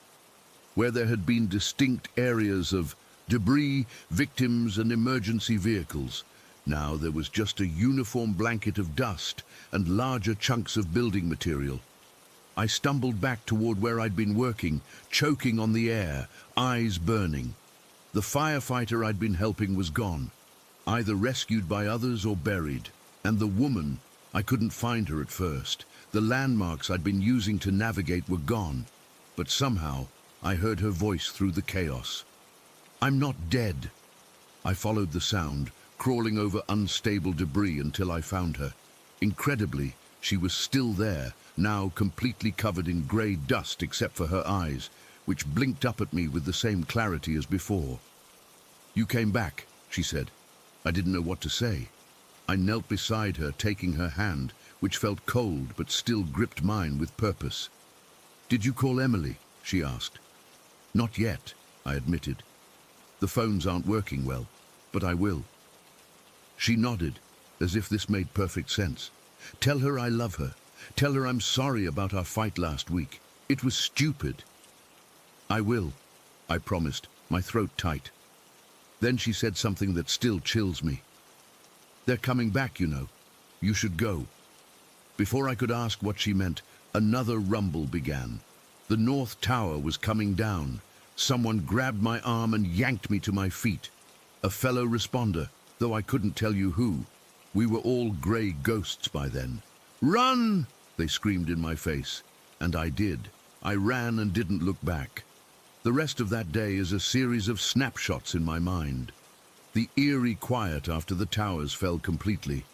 Where there had been distinct areas of debris, victims, and emergency vehicles, now there was just a uniform blanket of dust and larger chunks of building material. I stumbled back toward where I'd been working, choking on the air, eyes burning. The firefighter I'd been helping was gone, either rescued by others or buried. And the woman, I couldn't find her at first. The landmarks I'd been using to navigate were gone. But somehow, I heard her voice through the chaos. "I'm not dead." I followed the sound, crawling over unstable debris until I found her. Incredibly, she was still there, now completely covered in grey dust except for her eyes, which blinked up at me with the same clarity as before. "You came back," she said. I didn't know what to say. I knelt beside her, taking her hand, which felt cold but still gripped mine with purpose. "Did you call Emily?" she asked. "Not yet," I admitted. "The phones aren't working well, but I will." She nodded, as if this made perfect sense. "Tell her I love her. Tell her I'm sorry about our fight last week. It was stupid." "I will," I promised, my throat tight. Then she said something that still chills me. "They're coming back, you know. You should go." Before I could ask what she meant, another rumble began. The North Tower was coming down. Someone grabbed my arm and yanked me to my feet. A fellow responder, though I couldn't tell you who. We were all grey ghosts by then. "Run!" they screamed in my face. And I did. I ran and didn't look back. The rest of that day is a series of snapshots in my mind. The eerie quiet after the towers fell completely.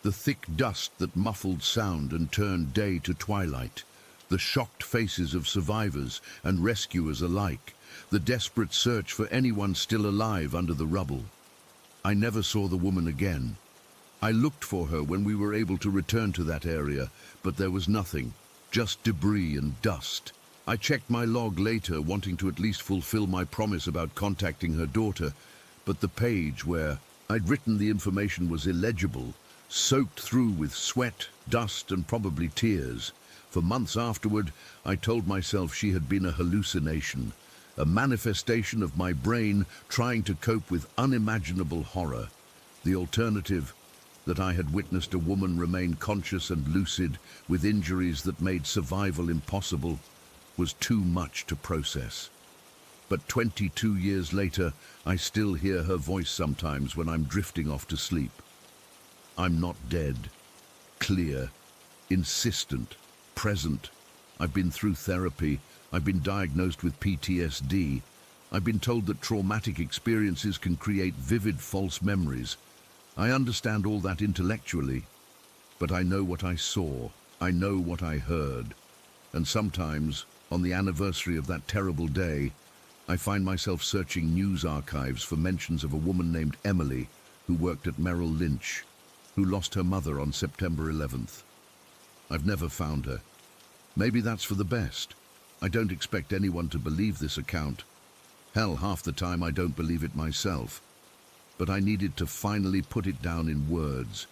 The thick dust that muffled sound and turned day to twilight. The shocked faces of survivors and rescuers alike. The desperate search for anyone still alive under the rubble. I never saw the woman again. I looked for her when we were able to return to that area, but there was nothing, just debris and dust. I checked my log later, wanting to at least fulfill my promise about contacting her daughter, but the page where I'd written the information was illegible, soaked through with sweat, dust, and probably tears. For months afterward, I told myself she had been a hallucination, a manifestation of my brain trying to cope with unimaginable horror. The alternative, that I had witnessed a woman remain conscious and lucid with injuries that made survival impossible, was too much to process. But 22 years later, I still hear her voice sometimes when I'm drifting off to sleep. I'm not dead. Clear, insistent, present. I've been through therapy. I've been diagnosed with PTSD. I've been told that traumatic experiences can create vivid false memories. I understand all that intellectually, but I know what I saw. I know what I heard. And sometimes, on the anniversary of that terrible day, I find myself searching news archives for mentions of a woman named Emily who worked at Merrill Lynch, who lost her mother on September 11th. I've never found her. Maybe that's for the best. I don't expect anyone to believe this account. Hell, half the time I don't believe it myself. But I needed to finally put it down in words,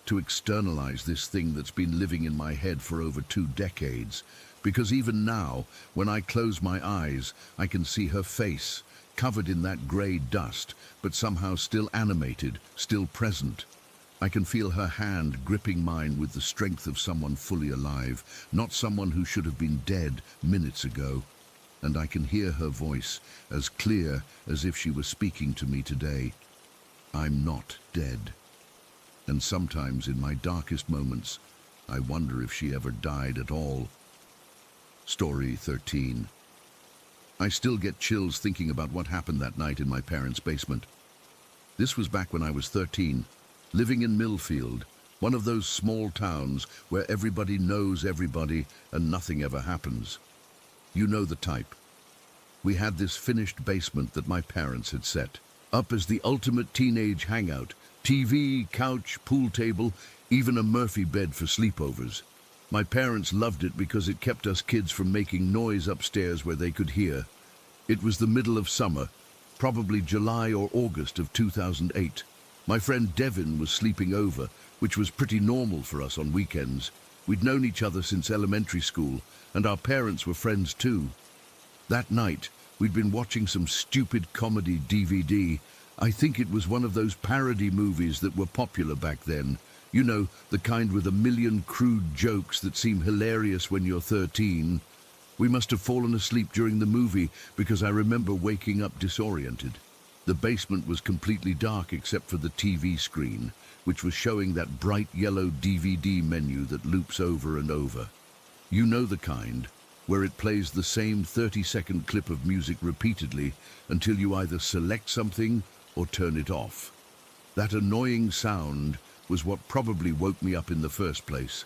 to externalize this thing that's been living in my head for over 2 decades. Because even now, when I close my eyes, I can see her face, covered in that grey dust, but somehow still animated, still present. I can feel her hand gripping mine with the strength of someone fully alive, not someone who should have been dead minutes ago. And I can hear her voice, as clear as if she were speaking to me today. I'm not dead. And sometimes in my darkest moments, I wonder if she ever died at all. Story 13. I still get chills thinking about what happened that night in my parents' basement. This was back when I was 13, living in Millfield, one of those small towns where everybody knows everybody and nothing ever happens. You know the type. We had this finished basement that my parents had set up as the ultimate teenage hangout. TV, couch, pool table, even a Murphy bed for sleepovers. My parents loved it because it kept us kids from making noise upstairs where they could hear. It was the middle of summer, probably July or August of 2008. My friend Devin was sleeping over, which was pretty normal for us on weekends. We'd known each other since elementary school, and our parents were friends too. That night, we'd been watching some stupid comedy DVD. I think it was one of those parody movies that were popular back then. You know, the kind with a million crude jokes that seem hilarious when you're 13. We must have fallen asleep during the movie because I remember waking up disoriented. The basement was completely dark except for the TV screen, which was showing that bright yellow DVD menu that loops over and over. You know the kind, where it plays the same 30-second clip of music repeatedly until you either select something or turn it off. That annoying sound was what probably woke me up in the first place.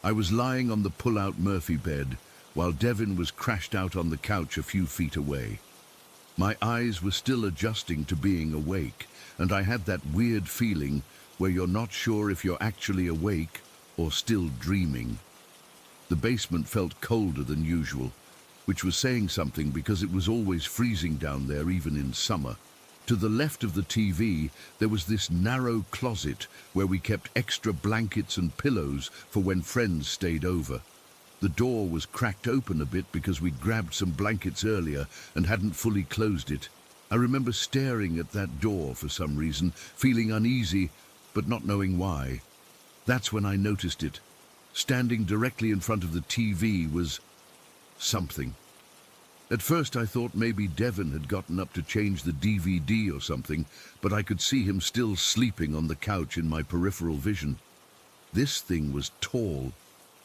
I was lying on the pull-out Murphy bed while Devin was crashed out on the couch a few feet away. My eyes were still adjusting to being awake, and I had that weird feeling where you're not sure if you're actually awake or still dreaming. The basement felt colder than usual, which was saying something because it was always freezing down there even in summer. To the left of the TV, there was this narrow closet where we kept extra blankets and pillows for when friends stayed over. The door was cracked open a bit because we'd grabbed some blankets earlier and hadn't fully closed it. I remember staring at that door for some reason, feeling uneasy, but not knowing why. That's when I noticed it. Standing directly in front of the TV was something. At first I thought maybe Devin had gotten up to change the DVD or something, but I could see him still sleeping on the couch in my peripheral vision. This thing was tall,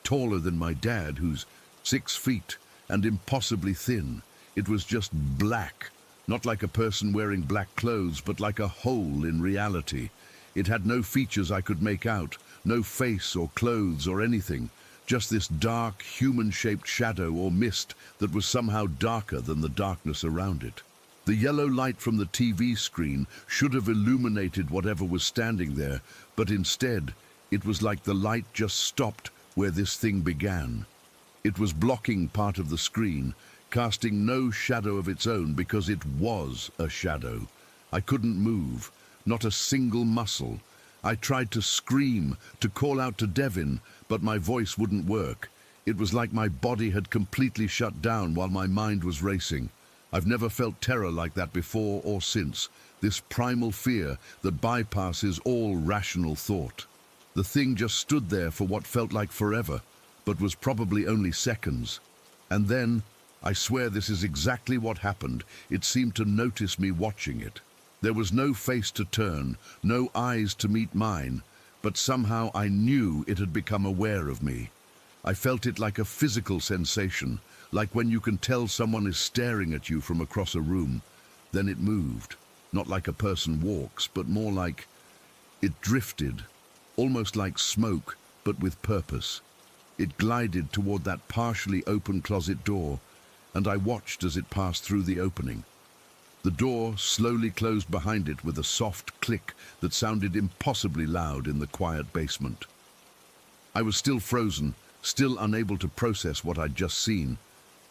taller than my dad, who's 6 feet, and impossibly thin. It was just black, not like a person wearing black clothes, but like a hole in reality. It had no features I could make out, no face or clothes or anything. Just this dark, human-shaped shadow or mist that was somehow darker than the darkness around it. The yellow light from the TV screen should have illuminated whatever was standing there, but instead, it was like the light just stopped where this thing began. It was blocking part of the screen, casting no shadow of its own because it was a shadow. I couldn't move, not a single muscle. I tried to scream, to call out to Devin, but my voice wouldn't work. It was like my body had completely shut down while my mind was racing. I've never felt terror like that before or since, this primal fear that bypasses all rational thought. The thing just stood there for what felt like forever, but was probably only seconds. And then, I swear this is exactly what happened, it seemed to notice me watching it. There was no face to turn, no eyes to meet mine, but somehow I knew it had become aware of me. I felt it like a physical sensation, like when you can tell someone is staring at you from across a room. Then it moved, not like a person walks, but more like it drifted, almost like smoke, but with purpose. It glided toward that partially open closet door, and I watched as it passed through the opening. The door slowly closed behind it with a soft click that sounded impossibly loud in the quiet basement. I was still frozen, still unable to process what I'd just seen,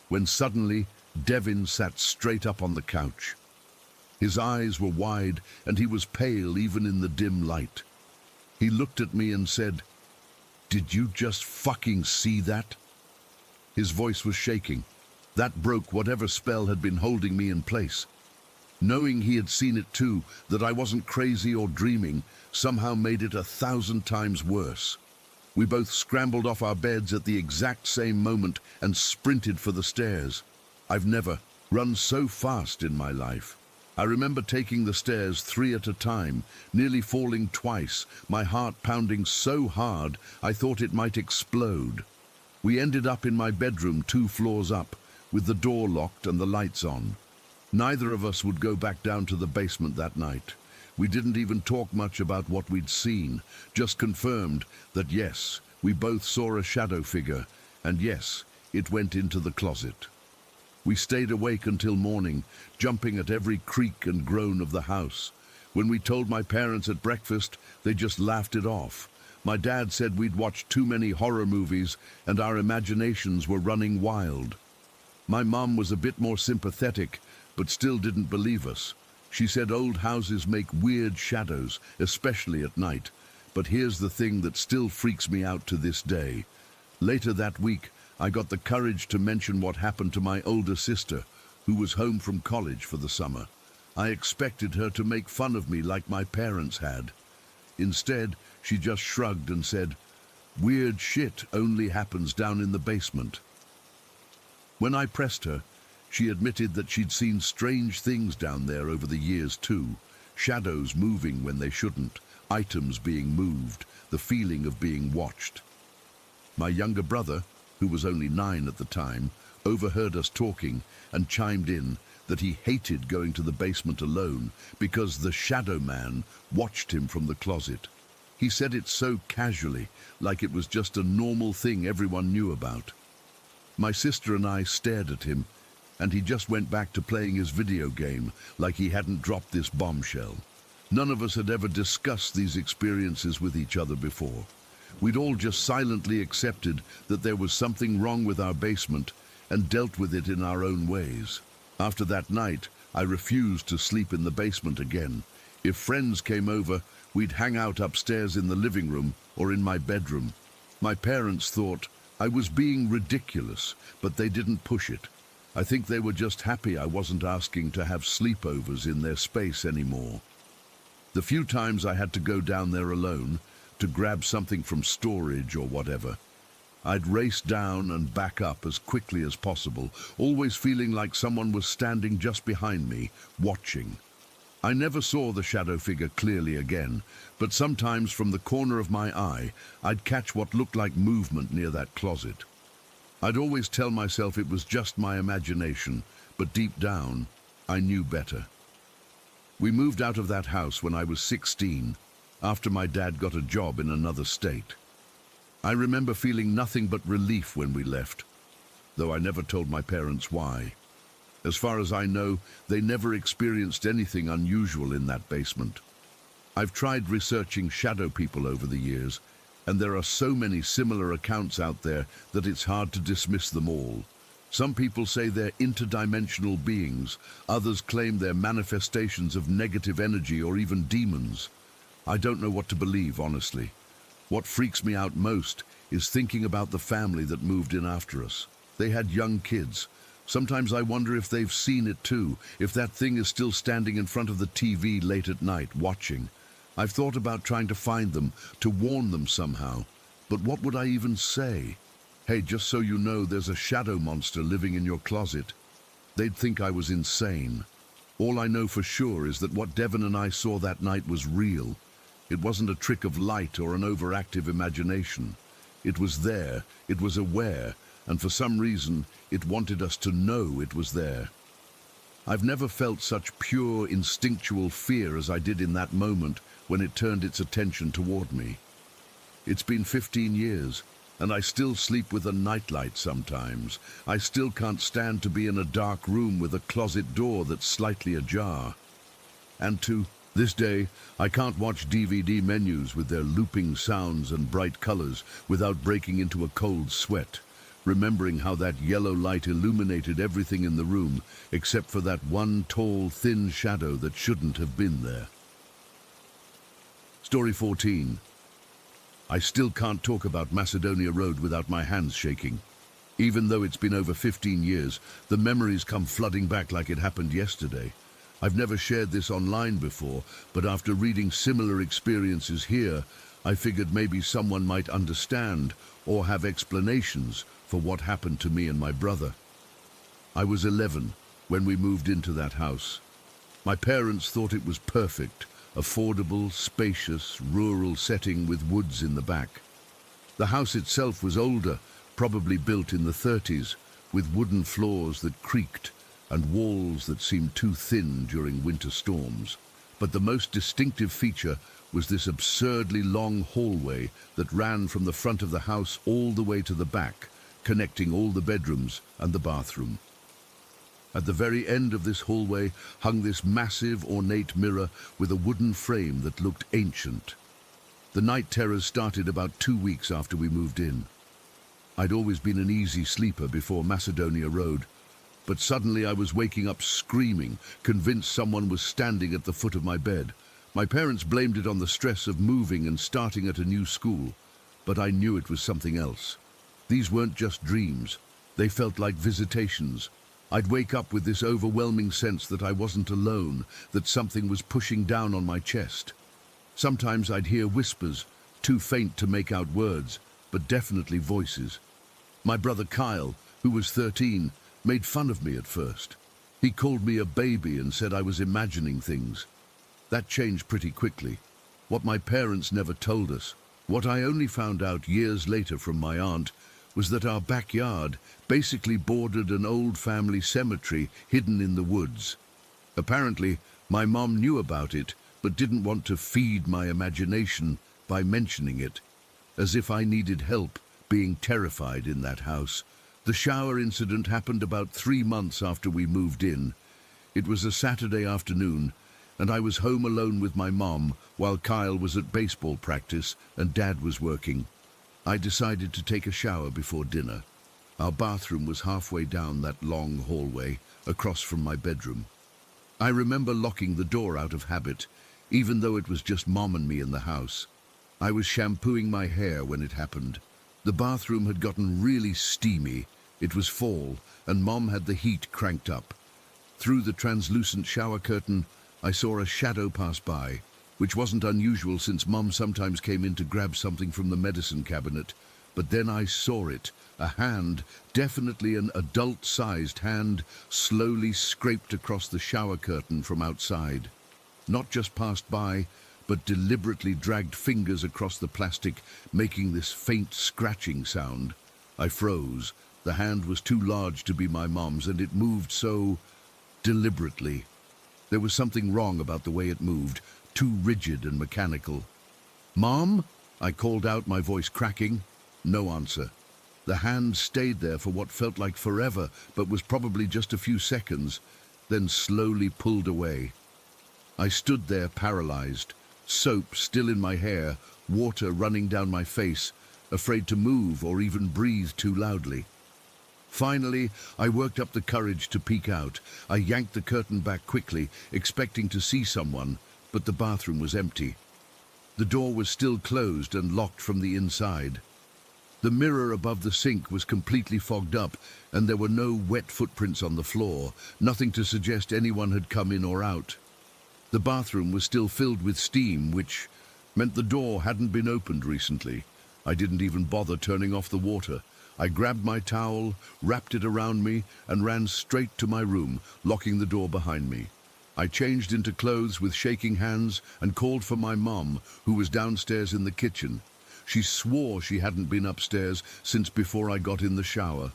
when suddenly Devin sat straight up on the couch. His eyes were wide and he was pale even in the dim light. He looked at me and said, "Did you just fucking see that?" His voice was shaking. That broke whatever spell had been holding me in place. Knowing he had seen it too, that I wasn't crazy or dreaming, somehow made it 1,000 times worse. We both scrambled off our beds at the exact same moment and sprinted for the stairs. I've never run so fast in my life. I remember taking the stairs 3 at a time, nearly falling twice, my heart pounding so hard I thought it might explode. We ended up in my bedroom 2 floors up, with the door locked and the lights on. Neither of us would go back down to the basement that night. We didn't even talk much about what we'd seen, just confirmed that yes, we both saw a shadow figure, and yes, it went into the closet. We stayed awake until morning, jumping at every creak and groan of the house. When we told my parents at breakfast, they just laughed it off. My dad said we'd watched too many horror movies and our imaginations were running wild. My mum was a bit more sympathetic, but still didn't believe us. She said old houses make weird shadows, especially at night. But here's the thing that still freaks me out to this day. Later that week, I got the courage to mention what happened to my older sister, who was home from college for the summer. I expected her to make fun of me like my parents had. Instead, she just shrugged and said, "Weird shit only happens down in the basement." When I pressed her, she admitted that she'd seen strange things down there over the years too. Shadows moving when they shouldn't, items being moved, the feeling of being watched. My younger brother, who was only 9 at the time, overheard us talking and chimed in that he hated going to the basement alone because the shadow man watched him from the closet. He said it so casually, like it was just a normal thing everyone knew about. My sister and I stared at him, and he just went back to playing his video game like he hadn't dropped this bombshell. None of us had ever discussed these experiences with each other before. We'd all just silently accepted that there was something wrong with our basement and dealt with it in our own ways. After that night, I refused to sleep in the basement again. If friends came over, we'd hang out upstairs in the living room or in my bedroom. My parents thought I was being ridiculous, but they didn't push it. I think they were just happy I wasn't asking to have sleepovers in their space anymore. The few times I had to go down there alone, to grab something from storage or whatever, I'd race down and back up as quickly as possible, always feeling like someone was standing just behind me, watching. I never saw the shadow figure clearly again, but sometimes from the corner of my eye, I'd catch what looked like movement near that closet. I'd always tell myself it was just my imagination, but deep down, I knew better. We moved out of that house when I was 16, after my dad got a job in another state. I remember feeling nothing but relief when we left, though I never told my parents why. As far as I know, they never experienced anything unusual in that basement. I've tried researching shadow people over the years, and there are so many similar accounts out there that it's hard to dismiss them all. Some people say they're interdimensional beings, others claim they're manifestations of negative energy or even demons. I don't know what to believe, honestly. What freaks me out most is thinking about the family that moved in after us. They had young kids. Sometimes I wonder if they've seen it too, if that thing is still standing in front of the TV late at night, watching. I've thought about trying to find them, to warn them somehow. But what would I even say? Hey, just so you know, there's a shadow monster living in your closet. They'd think I was insane. All I know for sure is that what Devon and I saw that night was real. It wasn't a trick of light or an overactive imagination. It was there, it was aware, and for some reason, it wanted us to know it was there. I've never felt such pure, instinctual fear as I did in that moment when it turned its attention toward me. It's been 15 years, and I still sleep with a nightlight sometimes. I still can't stand to be in a dark room with a closet door that's slightly ajar. And to this day, I can't watch DVD menus with their looping sounds and bright colors without breaking into a cold sweat, remembering how that yellow light illuminated everything in the room except for that one tall, thin shadow that shouldn't have been there. Story 14. I still can't talk about Macedonia Road without my hands shaking. Even though it's been over 15 years, the memories come flooding back like it happened yesterday. I've never shared this online before, but after reading similar experiences here, I figured maybe someone might understand or have explanations for what happened to me and my brother. I was 11 when we moved into that house. My parents thought it was perfect, affordable, spacious, rural setting with woods in the back. The house itself was older, probably built in the 30s, with wooden floors that creaked and walls that seemed too thin during winter storms. But the most distinctive feature was this absurdly long hallway that ran from the front of the house all the way to the back, connecting all the bedrooms and the bathroom. At the very end of this hallway hung this massive, ornate mirror with a wooden frame that looked ancient. The night terrors started about 2 weeks after we moved in. I'd always been an easy sleeper before Macedonia Road, but suddenly I was waking up screaming, convinced someone was standing at the foot of my bed. My parents blamed it on the stress of moving and starting at a new school, but I knew it was something else. These weren't just dreams. They felt like visitations. I'd wake up with this overwhelming sense that I wasn't alone, that something was pushing down on my chest. Sometimes I'd hear whispers, too faint to make out words, but definitely voices. My brother Kyle, who was 13, made fun of me at first. He called me a baby and said I was imagining things. That changed pretty quickly. What my parents never told us, what I only found out years later from my aunt, was that our backyard basically bordered an old family cemetery hidden in the woods. Apparently, my mom knew about it, but didn't want to feed my imagination by mentioning it, as if I needed help being terrified in that house. The shower incident happened about 3 months after we moved in. It was a Saturday afternoon, and I was home alone with my mom while Kyle was at baseball practice and Dad was working. I decided to take a shower before dinner. Our bathroom was halfway down that long hallway, across from my bedroom. I remember locking the door out of habit, even though it was just Mom and me in the house. I was shampooing my hair when it happened. The bathroom had gotten really steamy. It was fall, and Mom had the heat cranked up. Through the translucent shower curtain, I saw a shadow pass by, which wasn't unusual since Mom sometimes came in to grab something from the medicine cabinet. But then I saw it. A hand, definitely an adult-sized hand, slowly scraped across the shower curtain from outside. Not just passed by, but deliberately dragged fingers across the plastic, making this faint scratching sound. I froze. The hand was too large to be my mom's, and it moved so deliberately. There was something wrong about the way it moved, too rigid and mechanical. "Mom?" I called out, my voice cracking. No answer. The hand stayed there for what felt like forever, but was probably just a few seconds, then slowly pulled away. I stood there paralyzed, soap still in my hair, water running down my face, afraid to move or even breathe too loudly. Finally, I worked up the courage to peek out. I yanked the curtain back quickly, expecting to see someone, but the bathroom was empty. The door was still closed and locked from the inside. The mirror above the sink was completely fogged up, and there were no wet footprints on the floor, nothing to suggest anyone had come in or out. The bathroom was still filled with steam, which meant the door hadn't been opened recently. I didn't even bother turning off the water. I grabbed my towel, wrapped it around me, and ran straight to my room, locking the door behind me. I changed into clothes with shaking hands and called for my mom, who was downstairs in the kitchen. She swore she hadn't been upstairs since before I got in the shower.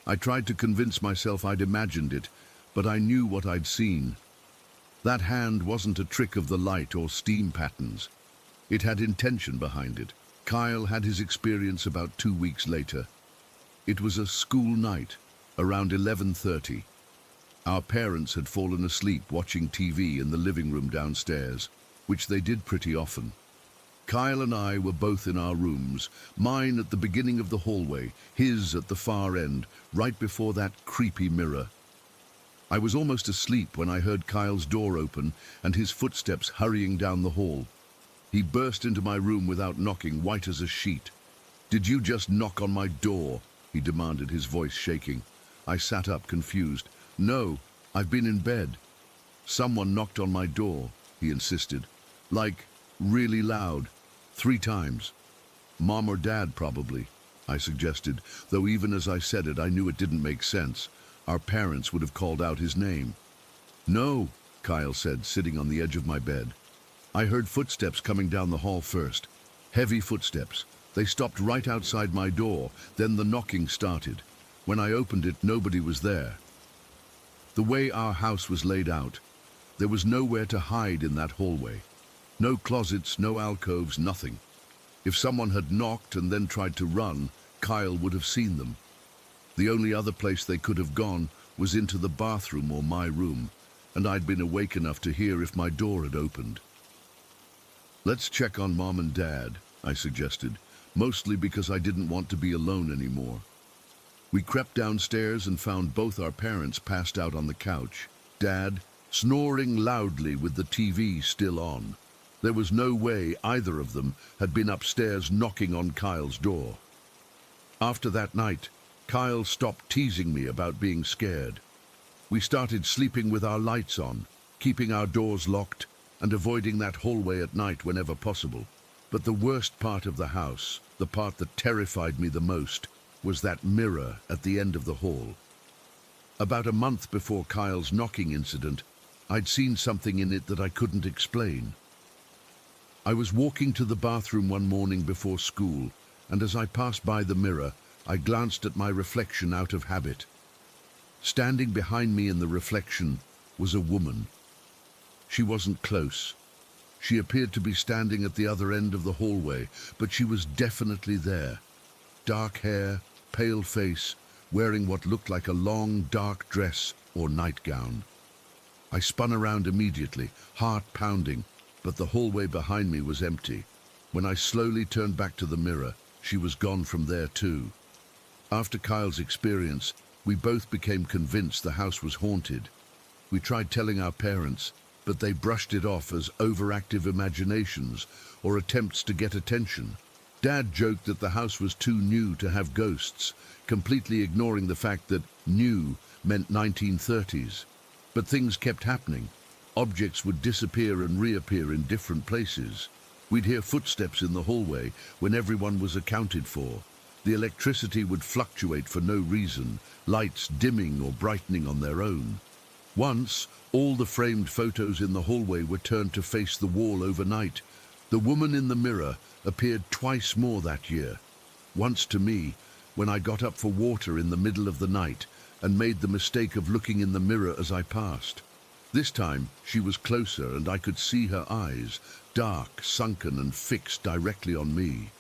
I tried to convince myself I'd imagined it, but I knew what I'd seen. That hand wasn't a trick of the light or steam patterns. It had intention behind it. Kyle had his experience about 2 weeks later. It was a school night, around 11:30. Our parents had fallen asleep watching TV in the living room downstairs, which they did pretty often. Kyle and I were both in our rooms, mine at the beginning of the hallway, his at the far end, right before that creepy mirror. I was almost asleep when I heard Kyle's door open and his footsteps hurrying down the hall. He burst into my room without knocking, white as a sheet. "Did you just knock on my door?" he demanded, his voice shaking. I sat up, confused. "No, I've been in bed." Someone knocked on my door, he insisted. Like, really loud. 3 times. Mom or Dad, probably, I suggested, though even as I said it, I knew it didn't make sense. Our parents would have called out his name. No, Kyle said, sitting on the edge of my bed. I heard footsteps coming down the hall first. Heavy footsteps. They stopped right outside my door, then the knocking started. When I opened it, nobody was there. The way our house was laid out, there was nowhere to hide in that hallway. No closets, no alcoves, nothing. If someone had knocked and then tried to run, Kyle would have seen them. The only other place they could have gone was into the bathroom or my room, and I'd been awake enough to hear if my door had opened. Let's check on Mom and Dad, I suggested, mostly because I didn't want to be alone anymore. We crept downstairs and found both our parents passed out on the couch, Dad snoring loudly with the TV still on. There was no way either of them had been upstairs knocking on Kyle's door. After that night, Kyle stopped teasing me about being scared. We started sleeping with our lights on, keeping our doors locked, and avoiding that hallway at night whenever possible. But the worst part of the house, the part that terrified me the most, was that mirror at the end of the hall. About a month before Kyle's knocking incident, I'd seen something in it that I couldn't explain. I was walking to the bathroom one morning before school, and as I passed by the mirror, I glanced at my reflection out of habit. Standing behind me in the reflection was a woman. She wasn't close. She appeared to be standing at the other end of the hallway, but she was definitely there. Dark hair, pale face, wearing what looked like a long, dark dress or nightgown. I spun around immediately, heart pounding, but the hallway behind me was empty. When I slowly turned back to the mirror, she was gone from there too. After Kyle's experience, we both became convinced the house was haunted. We tried telling our parents, but they brushed it off as overactive imaginations or attempts to get attention. Dad joked that the house was too new to have ghosts, completely ignoring the fact that new meant 1930s. But things kept happening. Objects would disappear and reappear in different places. We'd hear footsteps in the hallway when everyone was accounted for. The electricity would fluctuate for no reason, lights dimming or brightening on their own. Once, all the framed photos in the hallway were turned to face the wall overnight. The woman in the mirror appeared twice more that year. Once to me, when I got up for water in the middle of the night and made the mistake of looking in the mirror as I passed. This time, she was closer and I could see her eyes, dark, sunken and fixed directly on me.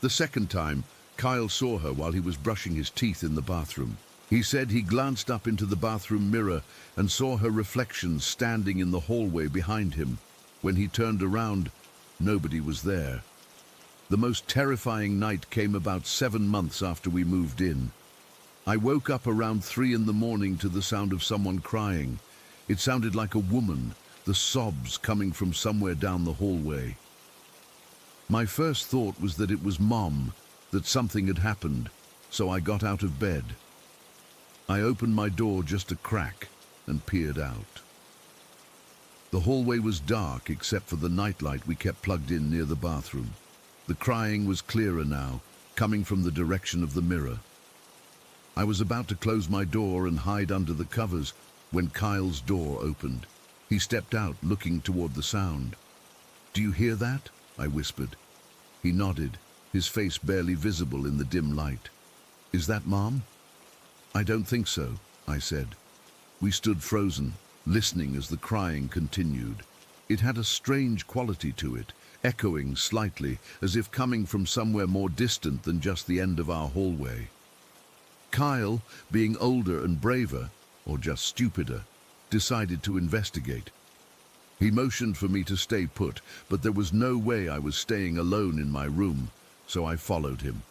The second time, Kyle saw her while he was brushing his teeth in the bathroom. He said he glanced up into the bathroom mirror and saw her reflection standing in the hallway behind him. When he turned around, nobody was there. The most terrifying night came about 7 months after we moved in. I woke up around 3 in the morning to the sound of someone crying. It sounded like a woman, the sobs coming from somewhere down the hallway. My first thought was that it was Mom, that something had happened, so I got out of bed. I opened my door just a crack and peered out. The hallway was dark except for the nightlight we kept plugged in near the bathroom. The crying was clearer now, coming from the direction of the mirror. I was about to close my door and hide under the covers when Kyle's door opened. He stepped out, looking toward the sound. "Do you hear that?" I whispered. He nodded, his face barely visible in the dim light. "Is that Mom?" "I don't think so," I said. We stood frozen, listening as the crying continued. It had a strange quality to it, echoing slightly, as if coming from somewhere more distant than just the end of our hallway. Kyle, being older and braver, or just stupider, decided to investigate. He motioned for me to stay put, but there was no way I was staying alone in my room, so I followed him.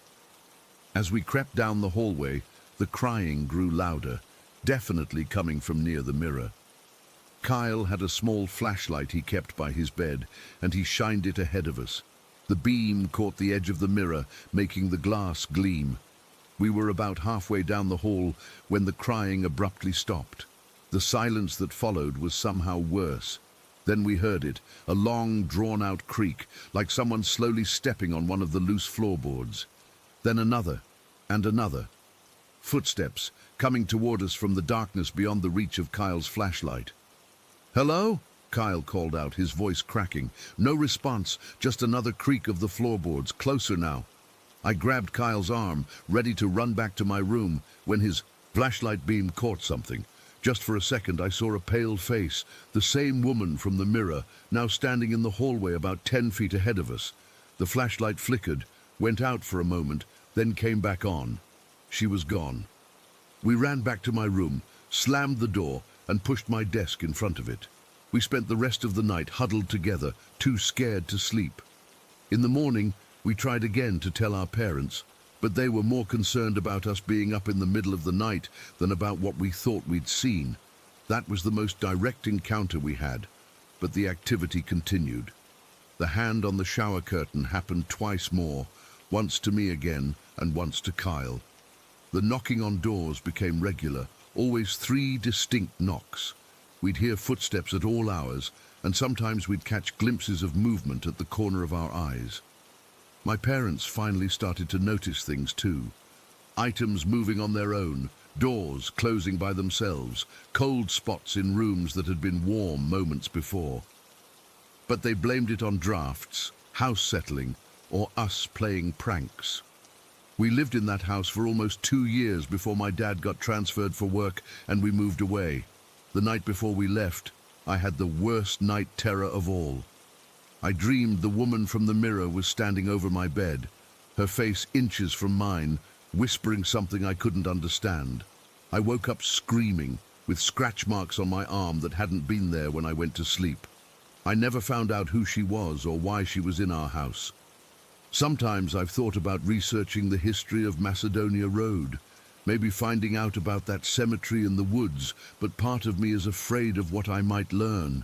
As we crept down the hallway, the crying grew louder, definitely coming from near the mirror. Kyle had a small flashlight he kept by his bed, and he shined it ahead of us. The beam caught the edge of the mirror, making the glass gleam. We were about halfway down the hall when the crying abruptly stopped. The silence that followed was somehow worse. Then we heard it, a long, drawn-out creak, like someone slowly stepping on one of the loose floorboards. Then another, and another. Footsteps, coming toward us from the darkness beyond the reach of Kyle's flashlight. "Hello?" Kyle called out, his voice cracking. No response, just another creak of the floorboards, closer now. I grabbed Kyle's arm, ready to run back to my room, when his flashlight beam caught something. Just for a second I saw a pale face, the same woman from the mirror, now standing in the hallway about 10 feet ahead of us. The flashlight flickered, went out for a moment, then came back on. She was gone. We ran back to my room, slammed the door, and pushed my desk in front of it. We spent the rest of the night huddled together, too scared to sleep. In the morning, we tried again to tell our parents, but they were more concerned about us being up in the middle of the night than about what we thought we'd seen. That was the most direct encounter we had, but the activity continued. The hand on the shower curtain happened twice more, once to me again and once to Kyle. The knocking on doors became regular, always 3 distinct knocks. We'd hear footsteps at all hours, and sometimes we'd catch glimpses of movement at the corner of our eyes. My parents finally started to notice things too. Items moving on their own, doors closing by themselves, cold spots in rooms that had been warm moments before. But they blamed it on drafts, house settling, or us playing pranks. We lived in that house for almost 2 years before my dad got transferred for work and we moved away. The night before we left, I had the worst night terror of all. I dreamed the woman from the mirror was standing over my bed, her face inches from mine, whispering something I couldn't understand. I woke up screaming, with scratch marks on my arm that hadn't been there when I went to sleep. I never found out who she was or why she was in our house. Sometimes I've thought about researching the history of Macedonia Road, maybe finding out about that cemetery in the woods, but part of me is afraid of what I might learn.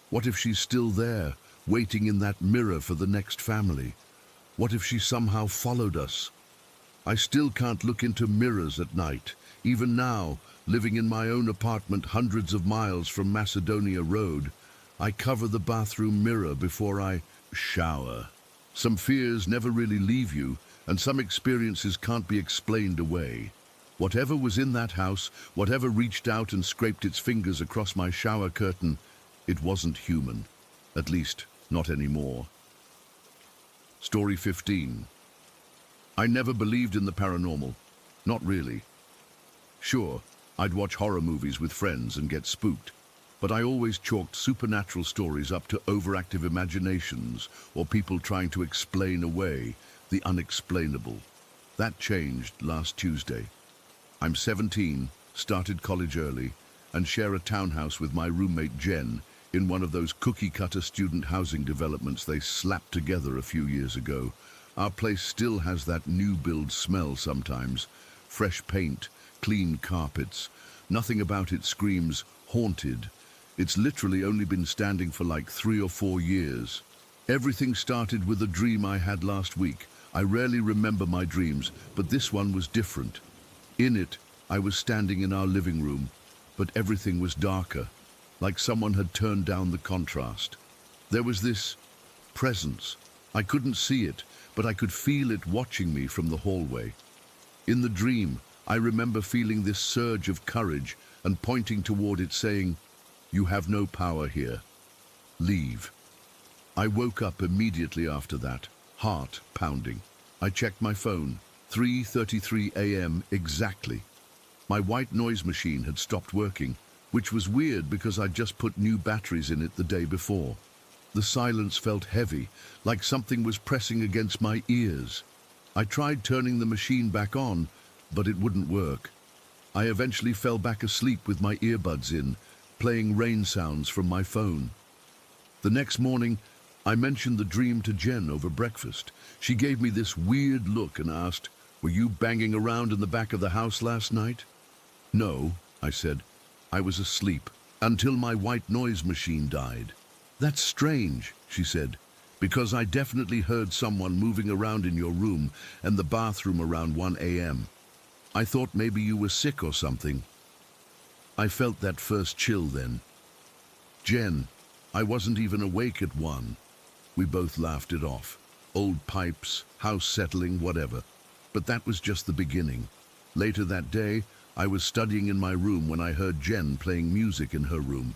What if she's still there, waiting in that mirror for the next family? What if she somehow followed us? I still can't look into mirrors at night. Even now, living in my own apartment hundreds of miles from Macedonia Road, I cover the bathroom mirror before I shower. Some fears never really leave you, and some experiences can't be explained away. Whatever was in that house, whatever reached out and scraped its fingers across my shower curtain, it wasn't human. At least, not anymore. Story 15. I never believed in the paranormal. Not really. Sure, I'd watch horror movies with friends and get spooked, but I always chalked supernatural stories up to overactive imaginations or people trying to explain away the unexplainable. That changed last Tuesday. I'm 17, started college early, and share a townhouse with my roommate Jen in one of those cookie-cutter student housing developments they slapped together a few years ago. Our place still has that new-build smell sometimes. Fresh paint, clean carpets. Nothing about it screams haunted. It's literally only been standing for like 3 or 4 years. Everything started with a dream I had last week. I rarely remember my dreams, but this one was different. In it, I was standing in our living room, but everything was darker, like someone had turned down the contrast. There was this presence. I couldn't see it, but I could feel it watching me from the hallway. In the dream, I remember feeling this surge of courage and pointing toward it saying, "You have no power here. Leave." I woke up immediately after that, heart pounding. I checked my phone, 3:33 a.m. exactly. My white noise machine had stopped working, which was weird because I'd just put new batteries in it the day before. The silence felt heavy, like something was pressing against my ears. I tried turning the machine back on, but it wouldn't work. I eventually fell back asleep with my earbuds in, playing rain sounds from my phone. The next morning, I mentioned the dream to Jen over breakfast. She gave me this weird look and asked, "Were you banging around in the back of the house last night?" "No," I said. "I was asleep until my white noise machine died." "That's strange," she said, "because I definitely heard someone moving around in your room and the bathroom around 1 a.m. I thought maybe you were sick or something." I felt that first chill then. Jen, I wasn't even awake at 1. We both laughed it off. Old pipes, house settling, whatever. But that was just the beginning. Later that day, I was studying in my room when I heard Jen playing music in her room.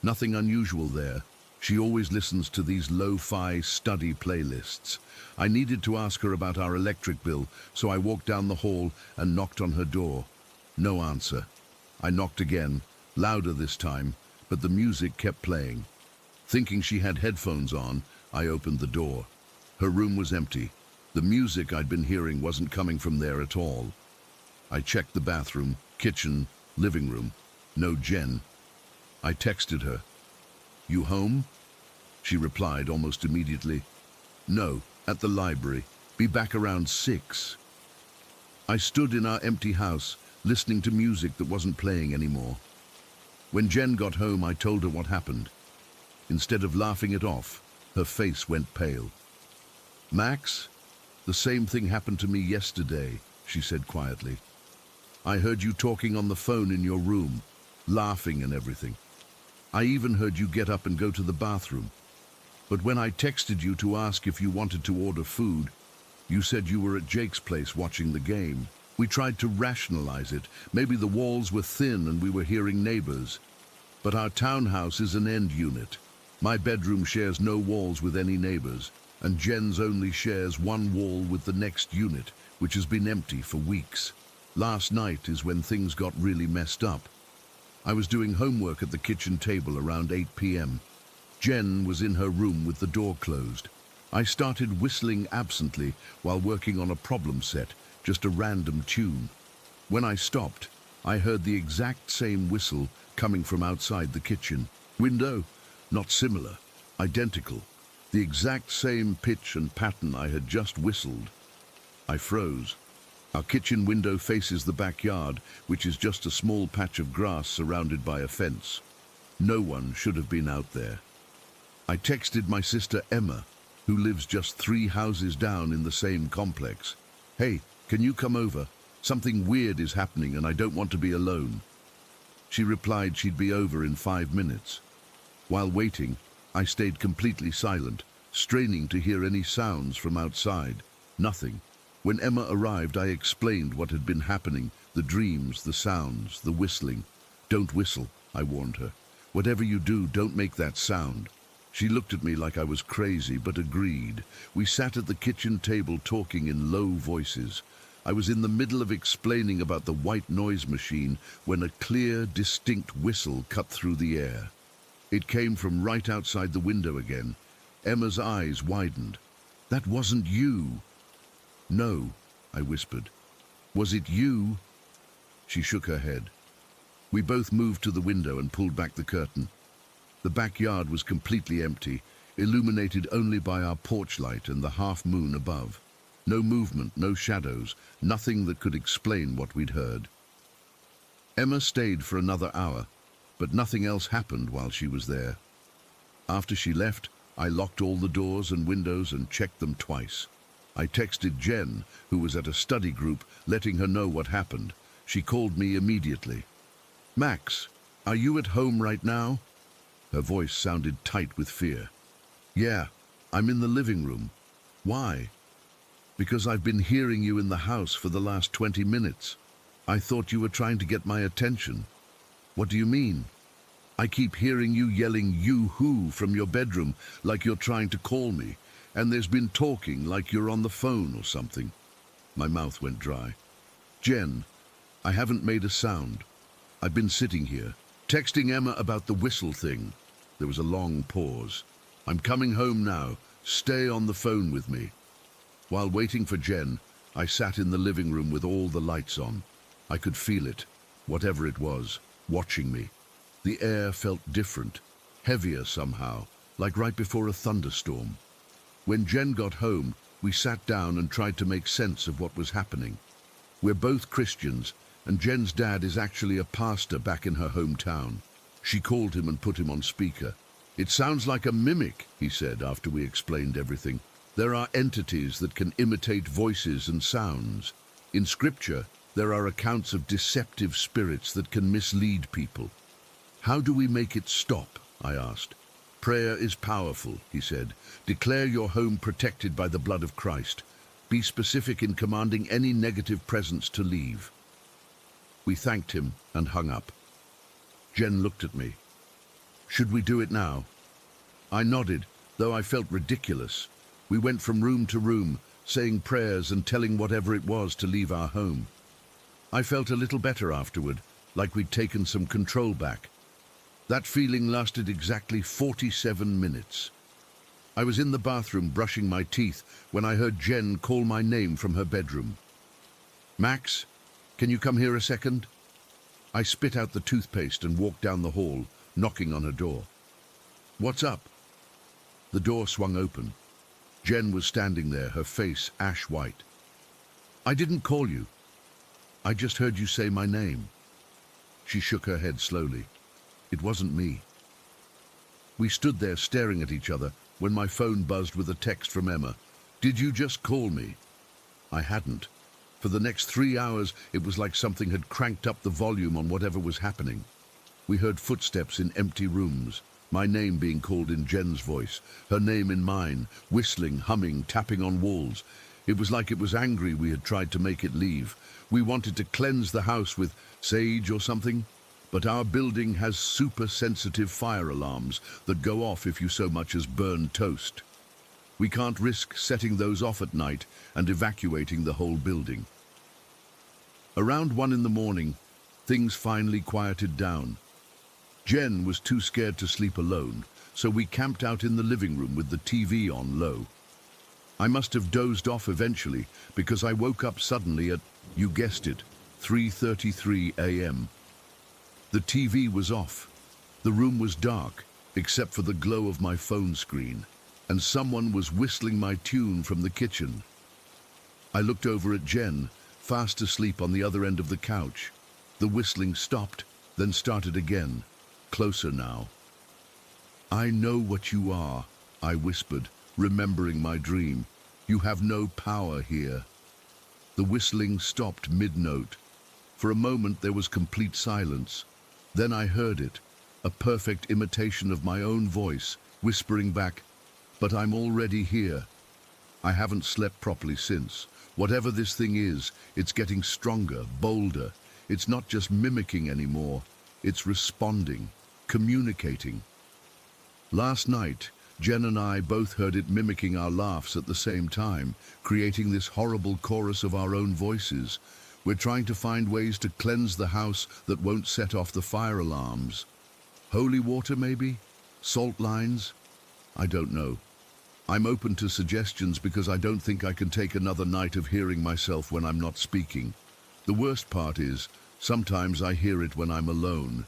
Nothing unusual there. She always listens to these lo-fi study playlists. I needed to ask her about our electric bill, so I walked down the hall and knocked on her door. No answer. I knocked again, louder this time, but the music kept playing. Thinking she had headphones on, I opened the door. Her room was empty. The music I'd been hearing wasn't coming from there at all. I checked the bathroom, kitchen, living room. No Jen. I texted her. "You home?" She replied almost immediately. "No, at the library. Be back around 6. I stood in our empty house, listening to music that wasn't playing anymore. When Jen got home, I told her what happened. Instead of laughing it off, her face went pale. "Max, the same thing happened to me yesterday," she said quietly. "I heard you talking on the phone in your room, laughing and everything. I even heard you get up and go to the bathroom. But when I texted you to ask if you wanted to order food, you said you were at Jake's place watching the game. We tried to rationalize it. Maybe the walls were thin and we were hearing neighbors. But our townhouse is an end unit. My bedroom shares no walls with any neighbors, and Jen's only shares one wall with the next unit, which has been empty for weeks. Last night is when things got really messed up. I was doing homework at the kitchen table around 8 p.m. Jen was in her room with the door closed. I started whistling absently while working on a problem set, just a random tune. When I stopped, I heard the exact same whistle coming from outside the kitchen window. Not similar, identical. The exact same pitch and pattern I had just whistled. I froze. Our kitchen window faces the backyard, which is just a small patch of grass surrounded by a fence. No one should have been out there. I texted my sister Emma, who lives just 3 houses down in the same complex. "Hey, can you come over? Something weird is happening and I don't want to be alone." She replied she'd be over in 5 minutes. While waiting, I stayed completely silent, straining to hear any sounds from outside. Nothing. When Emma arrived, I explained what had been happening, the dreams, the sounds, the whistling. "Don't whistle," I warned her. "Whatever you do, don't make that sound." She looked at me like I was crazy, but agreed. We sat at the kitchen table talking in low voices. I was in the middle of explaining about the white noise machine when a clear, distinct whistle cut through the air. It came from right outside the window again. Emma's eyes widened. "That wasn't you." "No," I whispered. "Was it you?" She shook her head. We both moved to the window and pulled back the curtain. The backyard was completely empty, illuminated only by our porch light and the half moon above. No movement, no shadows, nothing that could explain what we'd heard. Emma stayed for another hour, but nothing else happened while she was there. After she left, I locked all the doors and windows and checked them twice. I texted Jen, who was at a study group, letting her know what happened. She called me immediately. "Max, are you at home right now?" Her voice sounded tight with fear. "Yeah, I'm in the living room." "Why?" "Because I've been hearing you in the house for the last 20 minutes. I thought you were trying to get my attention." "What do you mean?" "I keep hearing you yelling yoo-hoo from your bedroom like you're trying to call me, and there's been talking like you're on the phone or something." My mouth went dry. "Jen, I haven't made a sound. I've been sitting here, texting Emma about the whistle thing." There was a long pause. "I'm coming home now. Stay on the phone with me." While waiting for Jen, I sat in the living room with all the lights on. I could feel it, whatever it was, watching me. The air felt different, heavier somehow, like right before a thunderstorm. When Jen got home, we sat down and tried to make sense of what was happening. We're both Christians, and Jen's dad is actually a pastor back in her hometown. She called him and put him on speaker. "It sounds like a mimic," he said after we explained everything. "There are entities that can imitate voices and sounds. In scripture, There are accounts of deceptive spirits that can mislead people. How do we make it stop? I asked. Prayer is powerful, he said. Declare your home protected by the blood of Christ. Be specific in commanding any negative presence to leave. We thanked him and hung up. Jen looked at me. Should we do it now? I nodded, though I felt ridiculous. We went from room to room, saying prayers and telling whatever it was to leave our home. I felt a little better afterward, like we'd taken some control back. That feeling lasted exactly 47 minutes. I was in the bathroom brushing my teeth when I heard Jen call my name from her bedroom. Max, can you come here a second? I spit out the toothpaste and walked down the hall, knocking on her door. What's up? The door swung open. Jen was standing there, her face ash white. I didn't call you. I just heard you say my name. She shook her head slowly. It wasn't me. We stood there staring at each other when my phone buzzed with a text from Emma. Did you just call me? I hadn't. For the next 3 hours, it was like something had cranked up the volume on whatever was happening. We heard footsteps in empty rooms, my name being called in Jen's voice, her name in mine, whistling, humming, tapping on walls. It was like it was angry we had tried to make it leave. We wanted to cleanse the house with sage or something, but our building has super-sensitive fire alarms that go off if you so much as burn toast. We can't risk setting those off at night and evacuating the whole building. Around 1 in the morning, things finally quieted down. Jen was too scared to sleep alone, so we camped out in the living room with the TV on low. I must have dozed off eventually because I woke up suddenly at, you guessed it, 3:33 a.m. The TV was off. The room was dark, except for the glow of my phone screen, and someone was whistling my tune from the kitchen. I looked over at Jen, fast asleep on the other end of the couch. The whistling stopped, then started again, closer now. I know what you are, I whispered, remembering my dream. You have no power here. The whistling stopped mid-note. For a moment there was complete silence. Then I heard it, a perfect imitation of my own voice, whispering back, but I'm already here. I haven't slept properly since. Whatever this thing is, it's getting stronger, bolder. It's not just mimicking anymore. It's responding, communicating. Last night, Jen and I both heard it mimicking our laughs at the same time, creating this horrible chorus of our own voices. We're trying to find ways to cleanse the house that won't set off the fire alarms. Holy water, maybe? Salt lines? I don't know. I'm open to suggestions because I don't think I can take another night of hearing myself when I'm not speaking. The worst part is, sometimes I hear it when I'm alone,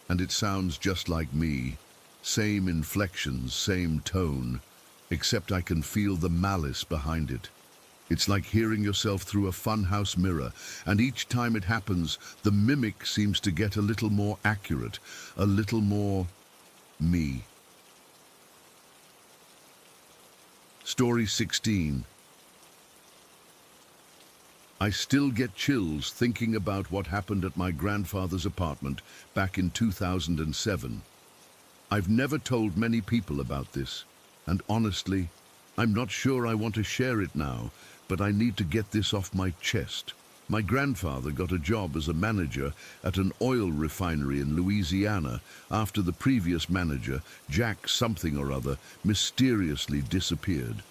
and it sounds just like me. Same inflections, same tone, except I can feel the malice behind it. It's like hearing yourself through a funhouse mirror, and each time it happens, the mimic seems to get a little more accurate, a little more me. Story 16. I still get chills thinking about what happened at my grandfather's apartment back in 2007. I've never told many people about this, and honestly, I'm not sure I want to share it now, but I need to get this off my chest. My grandfather got a job as a manager at an oil refinery in Louisiana after the previous manager, Jack something or other, mysteriously disappeared.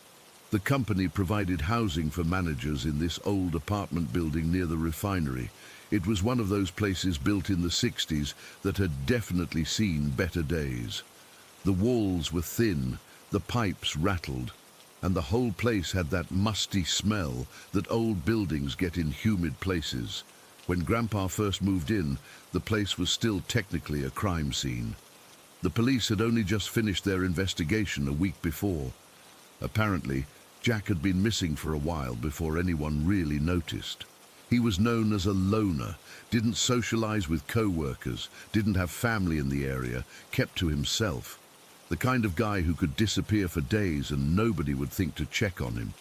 The company provided housing for managers in this old apartment building near the refinery. It was one of those places built in the 60s that had definitely seen better days. The walls were thin, the pipes rattled, and the whole place had that musty smell that old buildings get in humid places. When Grandpa first moved in, the place was still technically a crime scene. The police had only just finished their investigation a week before. Apparently, Jack had been missing for a while before anyone really noticed. He was known as a loner, didn't socialize with co-workers, didn't have family in the area, kept to himself. The kind of guy who could disappear for days and nobody would think to check on him.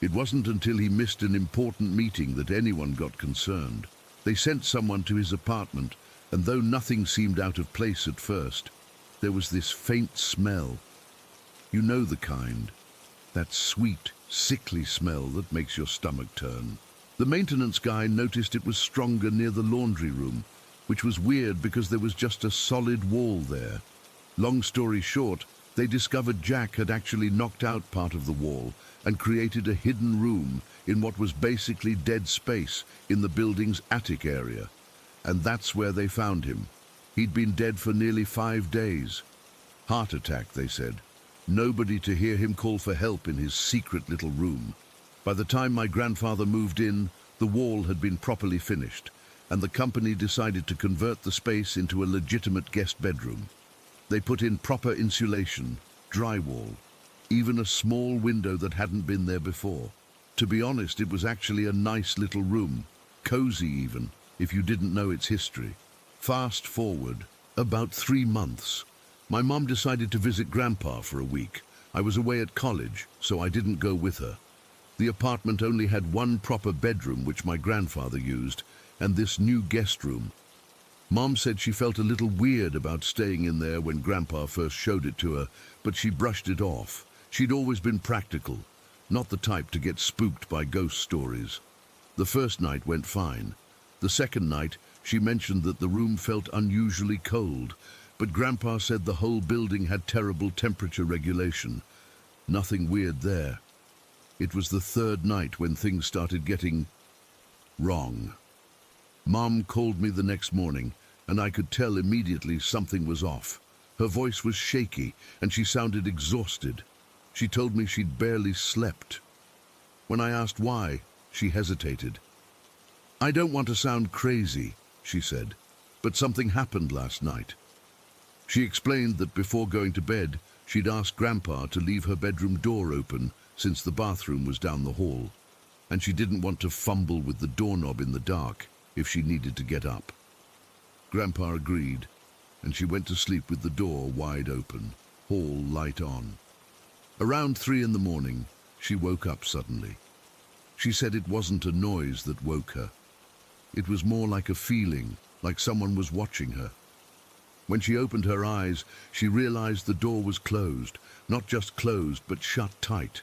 It wasn't until he missed an important meeting that anyone got concerned. They sent someone to his apartment, and though nothing seemed out of place at first, there was this faint smell. You know the kind. That sweet, sickly smell that makes your stomach turn. The maintenance guy noticed it was stronger near the laundry room, which was weird because there was just a solid wall there. Long story short, they discovered Jack had actually knocked out part of the wall and created a hidden room in what was basically dead space in the building's attic area. And that's where they found him. He'd been dead for nearly 5 days. Heart attack, they said. Nobody to hear him call for help in his secret little room. By the time my grandfather moved in, the wall had been properly finished, and the company decided to convert the space into a legitimate guest bedroom. They put in proper insulation, drywall, even a small window that hadn't been there before. To be honest, it was actually a nice little room, cozy even, if you didn't know its history. Fast forward, about 3 months. My mom decided to visit Grandpa for a week. I was away at college, so I didn't go with her. The apartment only had one proper bedroom, which my grandfather used, and this new guest room. Mom said she felt a little weird about staying in there when Grandpa first showed it to her, but she brushed it off. She'd always been practical, not the type to get spooked by ghost stories. The first night went fine. The second night, she mentioned that the room felt unusually cold, but Grandpa said the whole building had terrible temperature regulation. Nothing weird there. It was the third night when things started getting wrong. Mom called me the next morning, and I could tell immediately something was off. Her voice was shaky, and she sounded exhausted. She told me she'd barely slept. When I asked why, she hesitated. "I don't want to sound crazy," she said, "but something happened last night." She explained that before going to bed, she'd asked Grandpa to leave her bedroom door open since the bathroom was down the hall, and she didn't want to fumble with the doorknob in the dark if she needed to get up. Grandpa agreed, and she went to sleep with the door wide open, hall light on. Around 3 in the morning, she woke up suddenly. She said it wasn't a noise that woke her. It was more like a feeling, like someone was watching her. When she opened her eyes, she realized the door was closed, not just closed, but shut tight.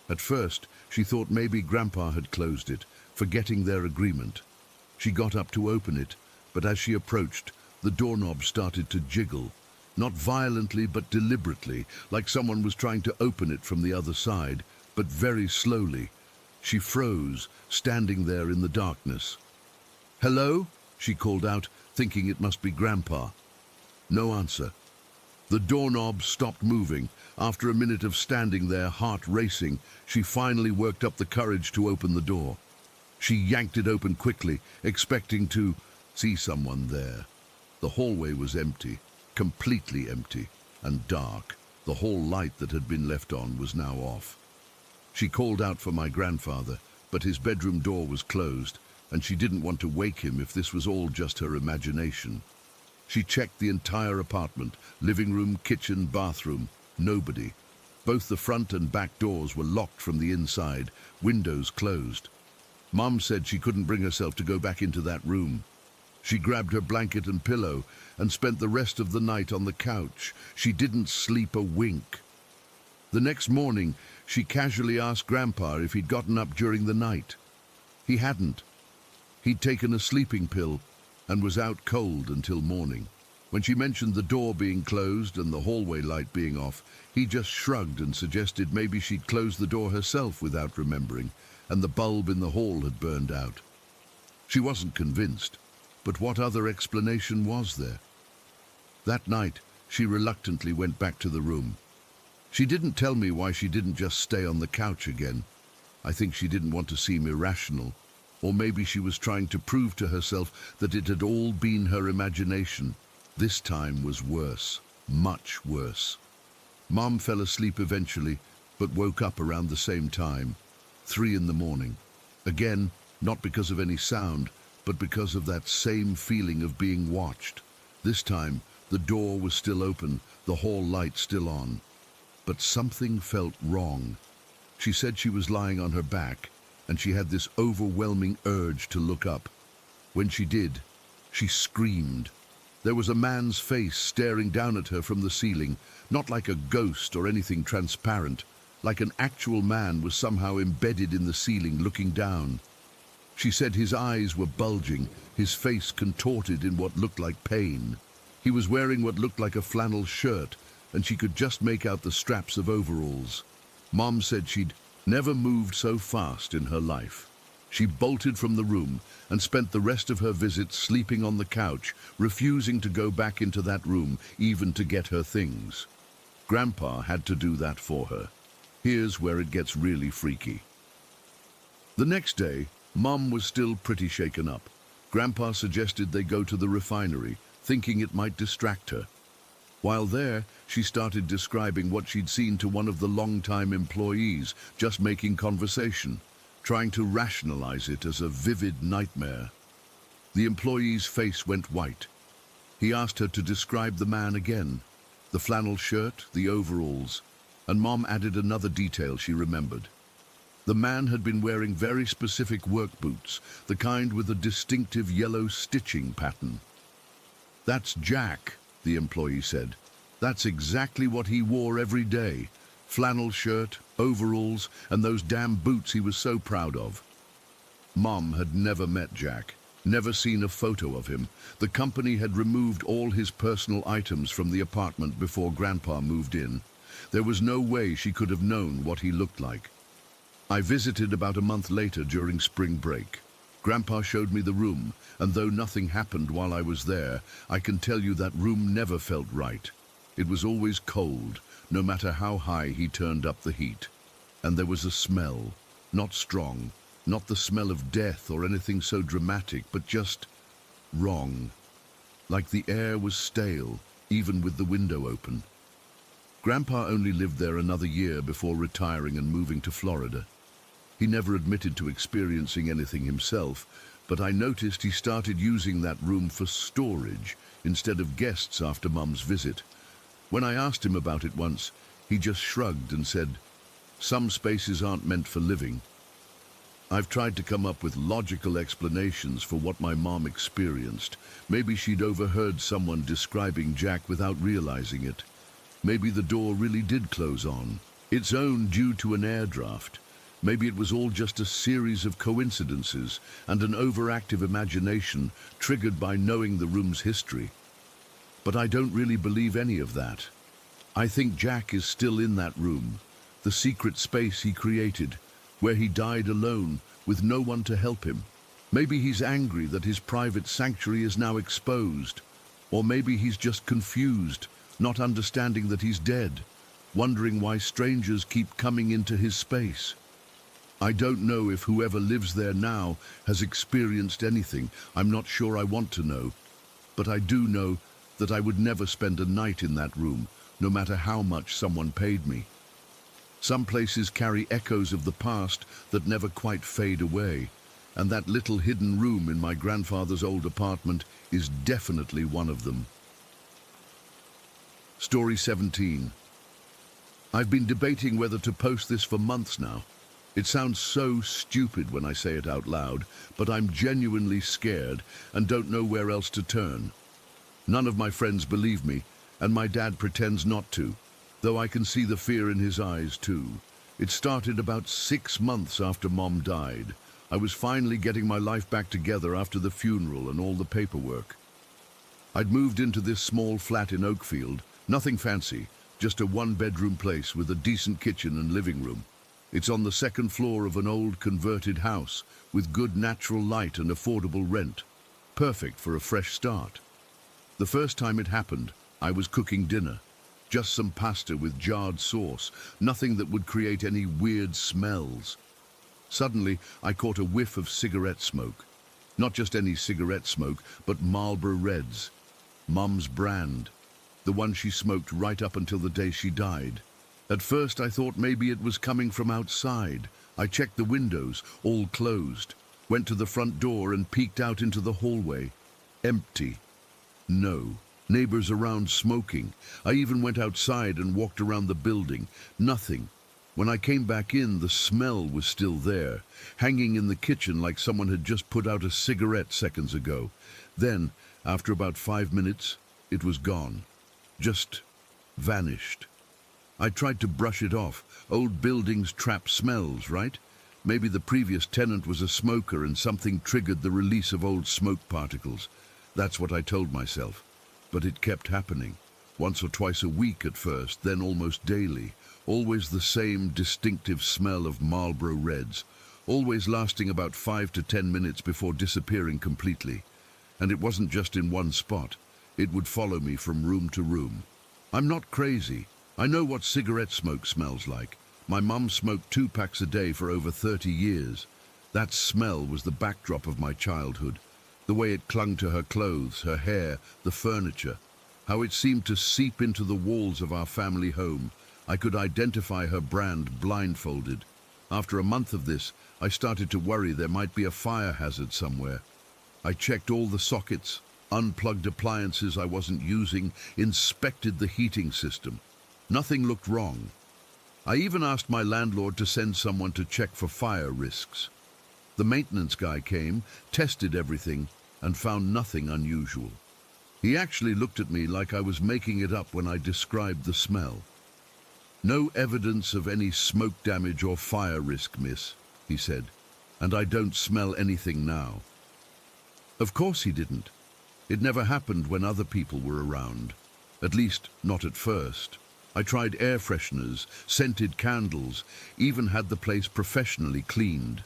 At first, she thought maybe Grandpa had closed it, forgetting their agreement. She got up to open it, but as she approached, the doorknob started to jiggle, not violently but deliberately, like someone was trying to open it from the other side, but very slowly. She froze, standing there in the darkness. "Hello?" she called out, thinking it must be Grandpa. No answer. The doorknob stopped moving. After a minute of standing there, heart racing, she finally worked up the courage to open the door. She yanked it open quickly, expecting to see someone there. The hallway was empty, completely empty, and dark. The hall light that had been left on was now off. She called out for my grandfather, but his bedroom door was closed, and she didn't want to wake him if this was all just her imagination. She checked the entire apartment, living room, kitchen, bathroom. Nobody. Both the front and back doors were locked from the inside, windows closed. Mom said she couldn't bring herself to go back into that room. She grabbed her blanket and pillow and spent the rest of the night on the couch. She didn't sleep a wink. The next morning, she casually asked Grandpa if he'd gotten up during the night. He hadn't. He'd taken a sleeping pill and was out cold until morning. When she mentioned the door being closed and the hallway light being off, he just shrugged and suggested maybe she'd closed the door herself without remembering, and the bulb in the hall had burned out. She wasn't convinced, but what other explanation was there? That night, she reluctantly went back to the room. She didn't tell me why she didn't just stay on the couch again. I think she didn't want to seem irrational, or maybe she was trying to prove to herself that it had all been her imagination. This time was worse, much worse. Mom fell asleep eventually, but woke up around the same time, 3 in the morning. Again, not because of any sound, but because of that same feeling of being watched. This time, the door was still open, the hall light still on. But something felt wrong. She said she was lying on her back, and she had this overwhelming urge to look up. When she did, she screamed. There was a man's face staring down at her from the ceiling, not like a ghost or anything transparent, like an actual man was somehow embedded in the ceiling looking down. She said his eyes were bulging, his face contorted in what looked like pain. He was wearing what looked like a flannel shirt, and she could just make out the straps of overalls. Mom said she'd never moved so fast in her life. She bolted from the room and spent the rest of her visit sleeping on the couch, refusing to go back into that room, even to get her things. Grandpa had to do that for her. Here's where it gets really freaky. The next day, Mom was still pretty shaken up. Grandpa suggested they go to the refinery, thinking it might distract her. While there, she started describing what she'd seen to one of the long-time employees, just making conversation, trying to rationalize it as a vivid nightmare. The employee's face went white. He asked her to describe the man again, the flannel shirt, the overalls, and Mom added another detail she remembered. The man had been wearing very specific work boots, the kind with a distinctive yellow stitching pattern. "That's Jack," the employee said. "That's exactly what he wore every day. Flannel shirt, overalls, and those damn boots he was so proud of." Mom had never met Jack, never seen a photo of him. The company had removed all his personal items from the apartment before Grandpa moved in. There was no way she could have known what he looked like. I visited about a month later during spring break. Grandpa showed me the room, and though nothing happened while I was there, I can tell you that room never felt right. It was always cold, no matter how high he turned up the heat. And there was a smell, not strong, not the smell of death or anything so dramatic, but just wrong. Like the air was stale, even with the window open. Grandpa only lived there another year before retiring and moving to Florida. He never admitted to experiencing anything himself, but I noticed he started using that room for storage instead of guests after Mum's visit. When I asked him about it once, he just shrugged and said, "Some spaces aren't meant for living." I've tried to come up with logical explanations for what my mom experienced. Maybe she'd overheard someone describing Jack without realizing it. Maybe the door really did close on its own due to an air draft. Maybe it was all just a series of coincidences and an overactive imagination triggered by knowing the room's history. But I don't really believe any of that. I think Jack is still in that room, the secret space he created, where he died alone with no one to help him. Maybe he's angry that his private sanctuary is now exposed, or maybe he's just confused, not understanding that he's dead, wondering why strangers keep coming into his space. I don't know if whoever lives there now has experienced anything. I'm not sure I want to know. But I do know that I would never spend a night in that room, no matter how much someone paid me. Some places carry echoes of the past that never quite fade away, and that little hidden room in my grandfather's old apartment is definitely one of them. Story 17. I've been debating whether to post this for months now. It sounds so stupid when I say it out loud, but I'm genuinely scared and don't know where else to turn. None of my friends believe me, and my dad pretends not to, though I can see the fear in his eyes too. It started about 6 months after Mom died. I was finally getting my life back together after the funeral and all the paperwork. I'd moved into this small flat in Oakfield, nothing fancy, just a one-bedroom place with a decent kitchen and living room. It's on the second floor of an old converted house with good natural light and affordable rent. Perfect for a fresh start. The first time it happened, I was cooking dinner. Just some pasta with jarred sauce, nothing that would create any weird smells. Suddenly, I caught a whiff of cigarette smoke. Not just any cigarette smoke, but Marlboro Reds. Mum's brand. The one she smoked right up until the day she died. At first I thought maybe it was coming from outside. I checked the windows, all closed. Went to the front door and peeked out into the hallway. Empty. No. Neighbors around smoking. I even went outside and walked around the building. Nothing. When I came back in, the smell was still there, hanging in the kitchen like someone had just put out a cigarette seconds ago. Then, after about 5 minutes, it was gone. Just vanished. I tried to brush it off. Old buildings trap smells, right? Maybe the previous tenant was a smoker and something triggered the release of old smoke particles. That's what I told myself. But it kept happening. Once or twice a week at first, then almost daily. Always the same distinctive smell of Marlboro Reds. Always lasting about 5 to 10 minutes before disappearing completely. And it wasn't just in one spot. It would follow me from room to room. I'm not crazy. I know what cigarette smoke smells like. My mum smoked 2 packs a day for over 30 years. That smell was the backdrop of my childhood. The way it clung to her clothes, her hair, the furniture. How it seemed to seep into the walls of our family home. I could identify her brand blindfolded. After a month of this, I started to worry there might be a fire hazard somewhere. I checked all the sockets, unplugged appliances I wasn't using, inspected the heating system. Nothing looked wrong. I even asked my landlord to send someone to check for fire risks. The maintenance guy came, tested everything, and found nothing unusual. He actually looked at me like I was making it up when I described the smell. "No evidence of any smoke damage or fire risk, miss," he said, "and I don't smell anything now." Of course he didn't. It never happened when other people were around. At least, not at first. I tried air fresheners, scented candles, even had the place professionally cleaned.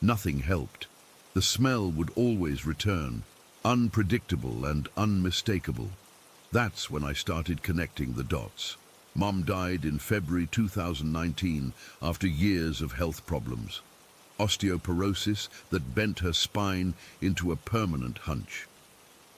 Nothing helped. The smell would always return, unpredictable and unmistakable. That's when I started connecting the dots. Mom died in February 2019 after years of health problems. Osteoporosis that bent her spine into a permanent hunch.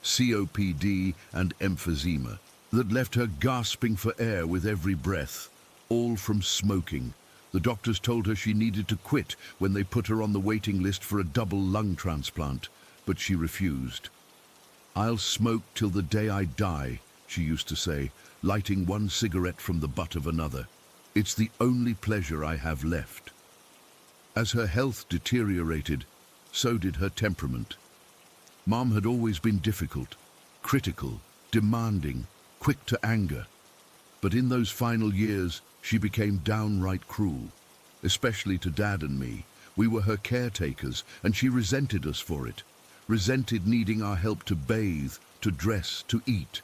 COPD and emphysema that left her gasping for air with every breath, all from smoking. The doctors told her she needed to quit when they put her on the waiting list for a double lung transplant, but she refused. "I'll smoke till the day I die," she used to say, lighting one cigarette from the butt of another. "It's the only pleasure I have left." As her health deteriorated, so did her temperament. Mom had always been difficult, critical, demanding, quick to anger. But in those final years, she became downright cruel, especially to Dad and me. We were her caretakers, and she resented us for it. Resented needing our help to bathe, to dress, to eat.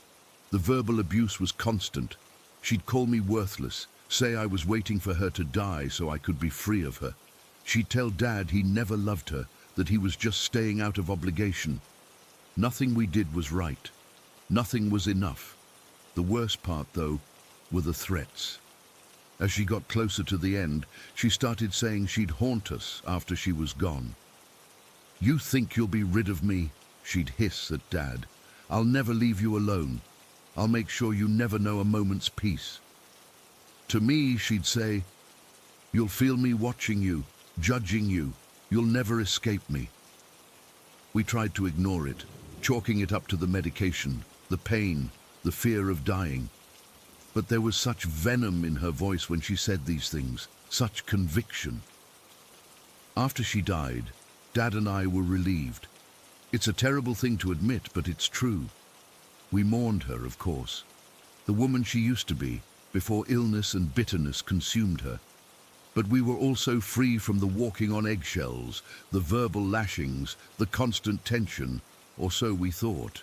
The verbal abuse was constant. She'd call me worthless, say I was waiting for her to die so I could be free of her. She'd tell Dad he never loved her, that he was just staying out of obligation. Nothing we did was right. Nothing was enough. The worst part, though, were the threats. As she got closer to the end, she started saying she'd haunt us after she was gone. "You think you'll be rid of me?" she'd hiss at Dad. "I'll never leave you alone. I'll make sure you never know a moment's peace." To me, she'd say, "You'll feel me watching you, judging you. You'll never escape me." We tried to ignore it, chalking it up to the medication, the pain, the fear of dying. But there was such venom in her voice when she said these things, such conviction. After she died, Dad and I were relieved. It's a terrible thing to admit, but it's true. We mourned her, of course. The woman she used to be, before illness and bitterness consumed her. But we were also free from the walking on eggshells, the verbal lashings, the constant tension, or so we thought.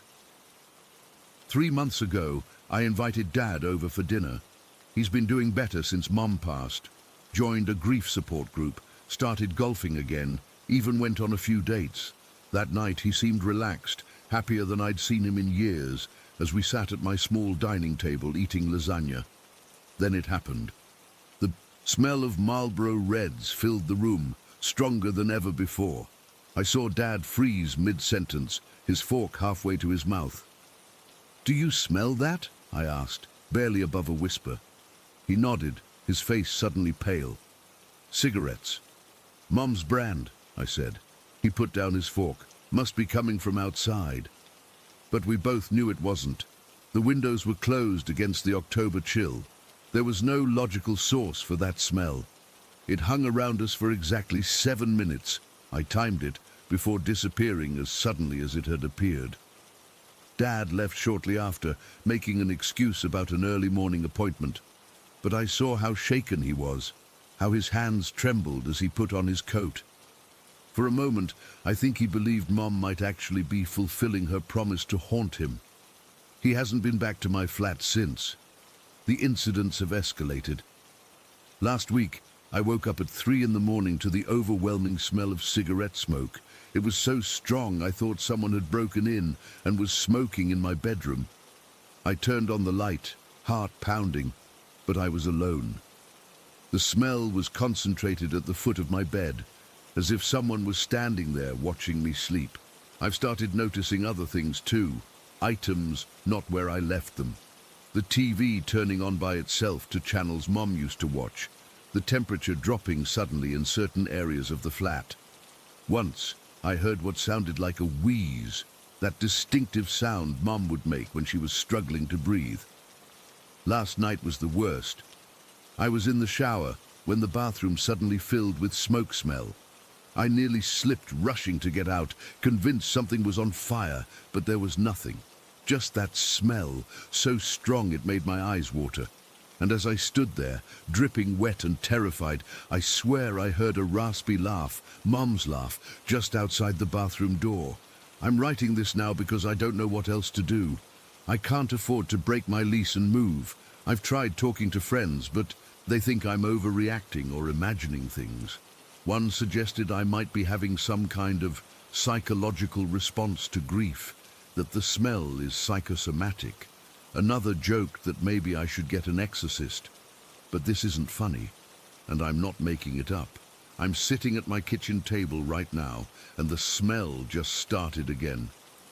3 months ago, I invited Dad over for dinner. He's been doing better since Mom passed. Joined a grief support group, started golfing again, even went on a few dates. That night he seemed relaxed, happier than I'd seen him in years, as we sat at my small dining table eating lasagna. Then it happened. The smell of Marlboro Reds filled the room, stronger than ever before. I saw Dad freeze mid-sentence, his fork halfway to his mouth. "Do you smell that?" I asked, barely above a whisper. He nodded, his face suddenly pale. "Cigarettes. Mom's brand," I said. He put down his fork. "Must be coming from outside." But we both knew it wasn't. The windows were closed against the October chill. There was no logical source for that smell. It hung around us for exactly 7 minutes. I timed it before disappearing as suddenly as it had appeared. Dad left shortly after, making an excuse about an early morning appointment. But I saw how shaken he was, how his hands trembled as he put on his coat. For a moment, I think he believed Mom might actually be fulfilling her promise to haunt him. He hasn't been back to my flat since. The incidents have escalated. Last week, I woke up at 3 in the morning to the overwhelming smell of cigarette smoke. It was so strong I thought someone had broken in and was smoking in my bedroom. I turned on the light, heart pounding, but I was alone. The smell was concentrated at the foot of my bed, as if someone was standing there watching me sleep. I've started noticing other things too, items not where I left them. The TV turning on by itself to channels Mom used to watch, the temperature dropping suddenly in certain areas of the flat. Once, I heard what sounded like a wheeze, that distinctive sound Mom would make when she was struggling to breathe. Last night was the worst. I was in the shower when the bathroom suddenly filled with smoke smell. I nearly slipped, rushing to get out, convinced something was on fire, but there was nothing. Just that smell, so strong it made my eyes water. And as I stood there, dripping wet and terrified, I swear I heard a raspy laugh, Mom's laugh, just outside the bathroom door. I'm writing this now because I don't know what else to do. I can't afford to break my lease and move. I've tried talking to friends, but they think I'm overreacting or imagining things. One suggested I might be having some kind of psychological response to grief, that the smell is psychosomatic. Another joked that maybe I should get an exorcist. But this isn't funny, and I'm not making it up. I'm sitting at my kitchen table right now, and the smell just started again.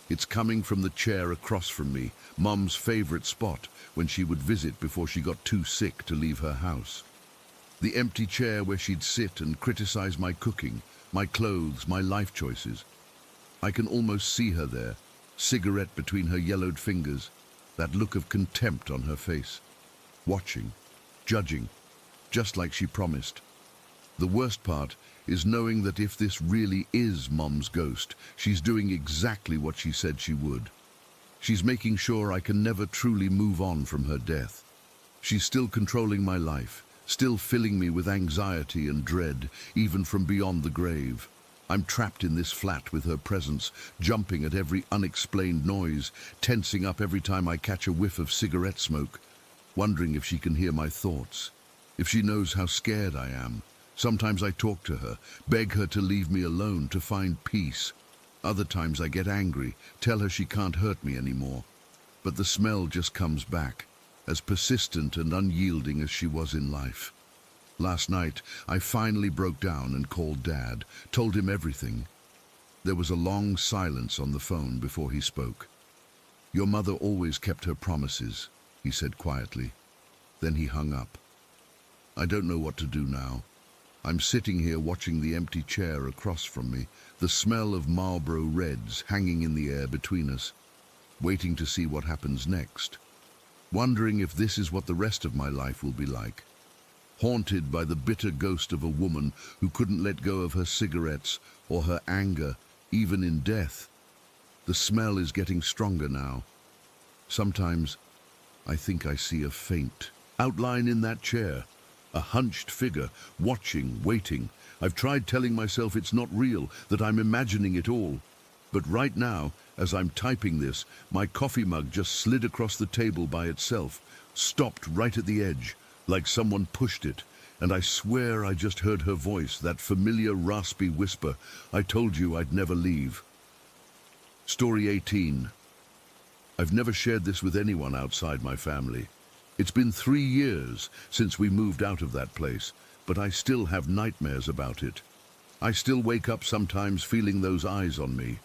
It's coming from the chair across from me, Mom's favorite spot when she would visit before she got too sick to leave her house. The empty chair where she'd sit and criticize my cooking, my clothes, my life choices. I can almost see her there, cigarette between her yellowed fingers, that look of contempt on her face, watching, judging, just like she promised. The worst part is knowing that if this really is Mom's ghost, she's doing exactly what she said she would. She's making sure I can never truly move on from her death. She's still controlling my life, still filling me with anxiety and dread, even from beyond the grave. I'm trapped in this flat with her presence, jumping at every unexplained noise, tensing up every time I catch a whiff of cigarette smoke, wondering if she can hear my thoughts, if she knows how scared I am. Sometimes I talk to her, beg her to leave me alone, to find peace. Other times I get angry, tell her she can't hurt me anymore. But the smell just comes back, as persistent and unyielding as she was in life. Last night, I finally broke down and called Dad, told him everything. There was a long silence on the phone before he spoke. "Your mother always kept her promises," he said quietly. Then he hung up. I don't know what to do now. I'm sitting here watching the empty chair across from me, the smell of Marlboro Reds hanging in the air between us, waiting to see what happens next, wondering if this is what the rest of my life will be like. Haunted by the bitter ghost of a woman who couldn't let go of her cigarettes or her anger, even in death. The smell is getting stronger now. Sometimes I think I see a faint outline in that chair, a hunched figure, watching, waiting. I've tried telling myself it's not real, that I'm imagining it all. But right now, as I'm typing this, my coffee mug just slid across the table by itself, stopped right at the edge, like someone pushed it, and I swear I just heard her voice, that familiar raspy whisper, "I told you I'd never leave." Story 18. I've never shared this with anyone outside my family. It's been 3 years since we moved out of that place, but I still have nightmares about it. I still wake up sometimes feeling those eyes on me.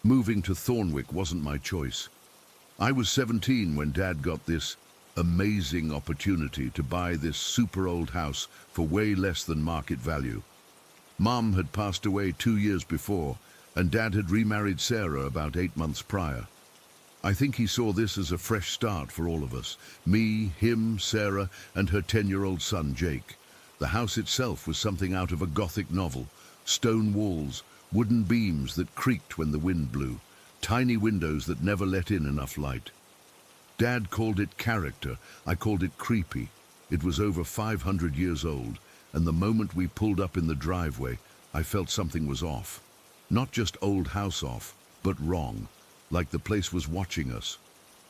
Moving to Thornwick wasn't my choice. I was 17 when Dad got this amazing opportunity to buy this super old house for way less than market value. Mom had passed away 2 years before, and Dad had remarried Sarah about 8 months prior. I think he saw this as a fresh start for all of us, me, him, Sarah, and her 10-year-old son, Jake. The house itself was something out of a Gothic novel. Stone walls, wooden beams that creaked when the wind blew, tiny windows that never let in enough light. Dad called it character, I called it creepy. It was over 500 years old, and the moment we pulled up in the driveway, I felt something was off. Not just old house off, but wrong, like the place was watching us.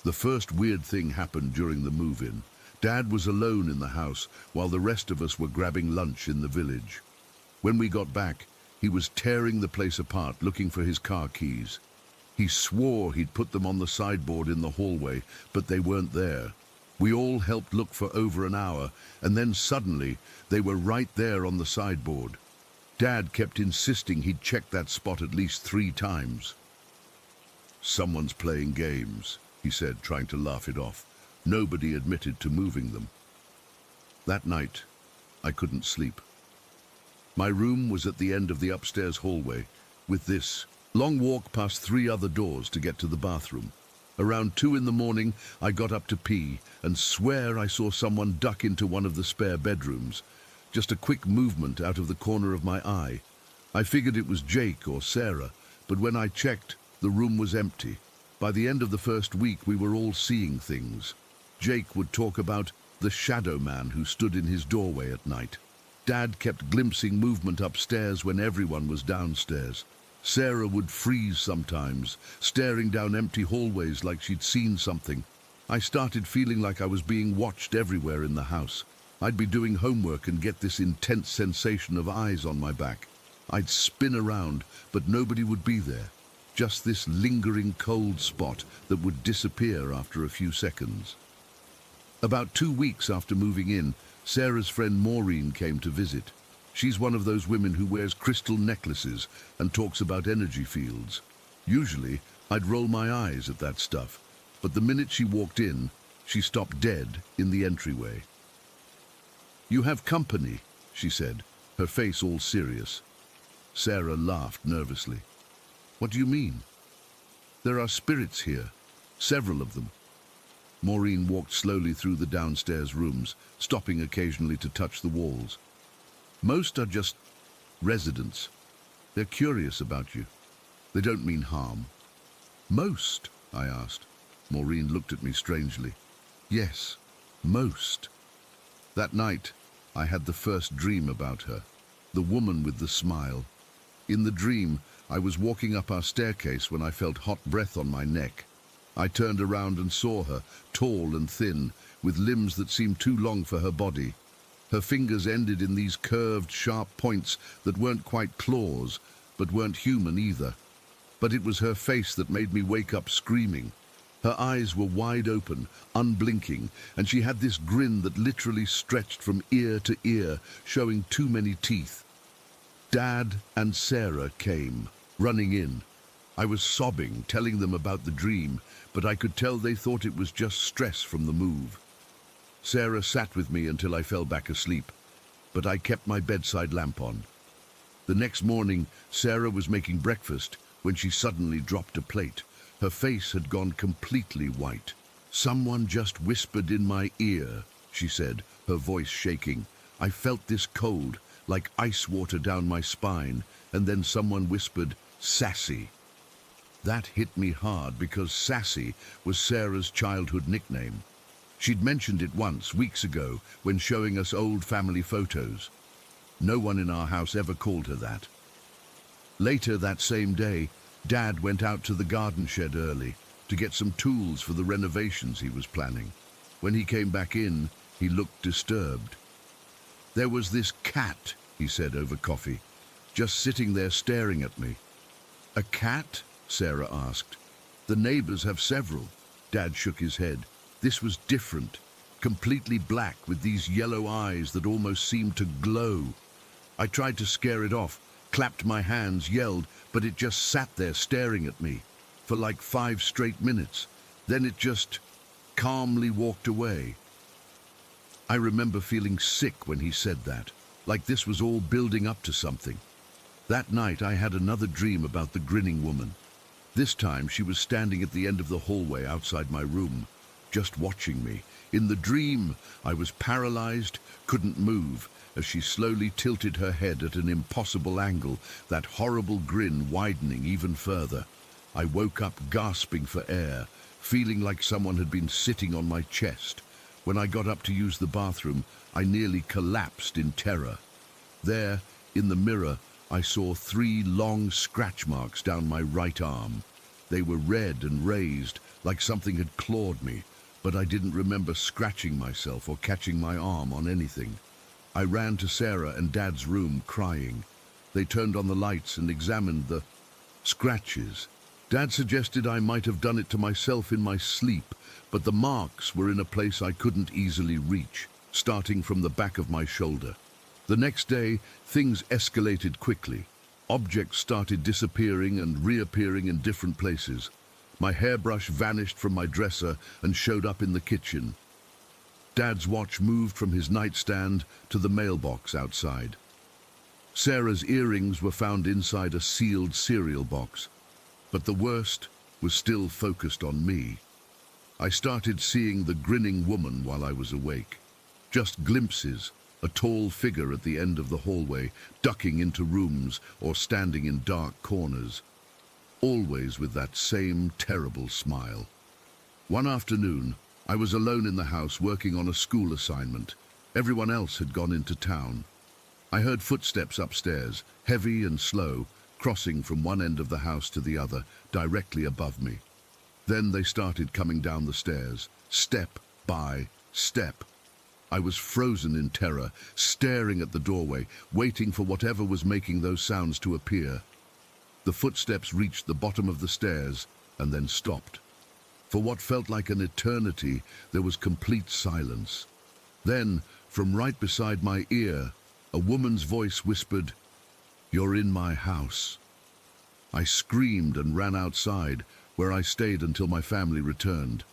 The first weird thing happened during the move-in. Dad was alone in the house, while the rest of us were grabbing lunch in the village. When we got back, he was tearing the place apart, looking for his car keys. He swore he'd put them on the sideboard in the hallway, but they weren't there. We all helped look for over an hour, and then suddenly they were right there on the sideboard. Dad kept insisting he'd checked that spot at least 3 times. "Someone's playing games," he said, trying to laugh it off. Nobody admitted to moving them. That night, I couldn't sleep. My room was at the end of the upstairs hallway, with this long walk past 3 other doors to get to the bathroom. Around 2 in the morning, I got up to pee and swear I saw someone duck into one of the spare bedrooms. Just a quick movement out of the corner of my eye. I figured it was Jake or Sarah, but when I checked, the room was empty. By the end of the first week, we were all seeing things. Jake would talk about the shadow man who stood in his doorway at night. Dad kept glimpsing movement upstairs when everyone was downstairs. Sarah would freeze sometimes, staring down empty hallways like she'd seen something. I started feeling like I was being watched everywhere in the house. I'd be doing homework and get this intense sensation of eyes on my back. I'd spin around, but nobody would be there. Just this lingering cold spot that would disappear after a few seconds. About 2 weeks after moving in, Sarah's friend Maureen came to visit. She's one of those women who wears crystal necklaces and talks about energy fields. Usually, I'd roll my eyes at that stuff, but the minute she walked in, she stopped dead in the entryway. "You have company," she said, her face all serious. Sarah laughed nervously. "What do you mean?" "There are spirits here, several of them." Maureen walked slowly through the downstairs rooms, stopping occasionally to touch the walls. "Most are just residents. They're curious about you. They don't mean harm." "Most?" I asked. Maureen looked at me strangely. "Yes, most." That night, I had the first dream about her, the woman with the smile. In the dream, I was walking up our staircase when I felt hot breath on my neck. I turned around and saw her, tall and thin, with limbs that seemed too long for her body. Her fingers ended in these curved, sharp points that weren't quite claws, but weren't human either. But it was her face that made me wake up screaming. Her eyes were wide open, unblinking, and she had this grin that literally stretched from ear to ear, showing too many teeth. Dad and Sarah came, running in. I was sobbing, telling them about the dream, but I could tell they thought it was just stress from the move. Sarah sat with me until I fell back asleep, but I kept my bedside lamp on. The next morning, Sarah was making breakfast when she suddenly dropped a plate. Her face had gone completely white. "Someone just whispered in my ear," she said, her voice shaking. I felt this cold, like ice water down my spine, and then someone whispered, "Sassy." That hit me hard because Sassy was Sarah's childhood nickname. She'd mentioned it once, weeks ago, when showing us old family photos. No one in our house ever called her that. Later that same day, Dad went out to the garden shed early to get some tools for the renovations he was planning. When he came back in, he looked disturbed. "There was this cat," he said over coffee, "just sitting there staring at me." "A cat?" Sarah asked. "The neighbors have several." Dad shook his head. This was different, completely black with these yellow eyes that almost seemed to glow. I tried to scare it off, clapped my hands, yelled, but it just sat there staring at me for like 5 straight minutes. Then it just calmly walked away. I remember feeling sick when he said that, like this was all building up to something. That night I had another dream about the grinning woman. This time she was standing at the end of the hallway outside my room. just watching me. In the dream, I was paralyzed, couldn't move, as she slowly tilted her head at an impossible angle, that horrible grin widening even further. I woke up gasping for air, feeling like someone had been sitting on my chest. When I got up to use the bathroom, I nearly collapsed in terror. There, in the mirror, I saw 3 long scratch marks down my right arm. They were red and raised, like something had clawed me, but I didn't remember scratching myself or catching my arm on anything. I ran to Sarah and Dad's room, crying. They turned on the lights and examined the scratches. Dad suggested I might have done it to myself in my sleep, but the marks were in a place I couldn't easily reach, starting from the back of my shoulder. The next day, things escalated quickly. Objects started disappearing and reappearing in different places. My hairbrush vanished from my dresser and showed up in the kitchen. Dad's watch moved from his nightstand to the mailbox outside. Sarah's earrings were found inside a sealed cereal box. But the worst was still focused on me. I started seeing the grinning woman while I was awake. Just glimpses, a tall figure at the end of the hallway, ducking into rooms or standing in dark corners. Always with that same terrible smile. One afternoon, I was alone in the house working on a school assignment. Everyone else had gone into town. I heard footsteps upstairs, heavy and slow, crossing from one end of the house to the other, directly above me. Then they started coming down the stairs, step by step. I was frozen in terror, staring at the doorway, waiting for whatever was making those sounds to appear. The footsteps reached the bottom of the stairs and then stopped. For what felt like an eternity, there was complete silence. Then, from right beside my ear, a woman's voice whispered, "You're in my house." I screamed and ran outside, where I stayed until my family returned.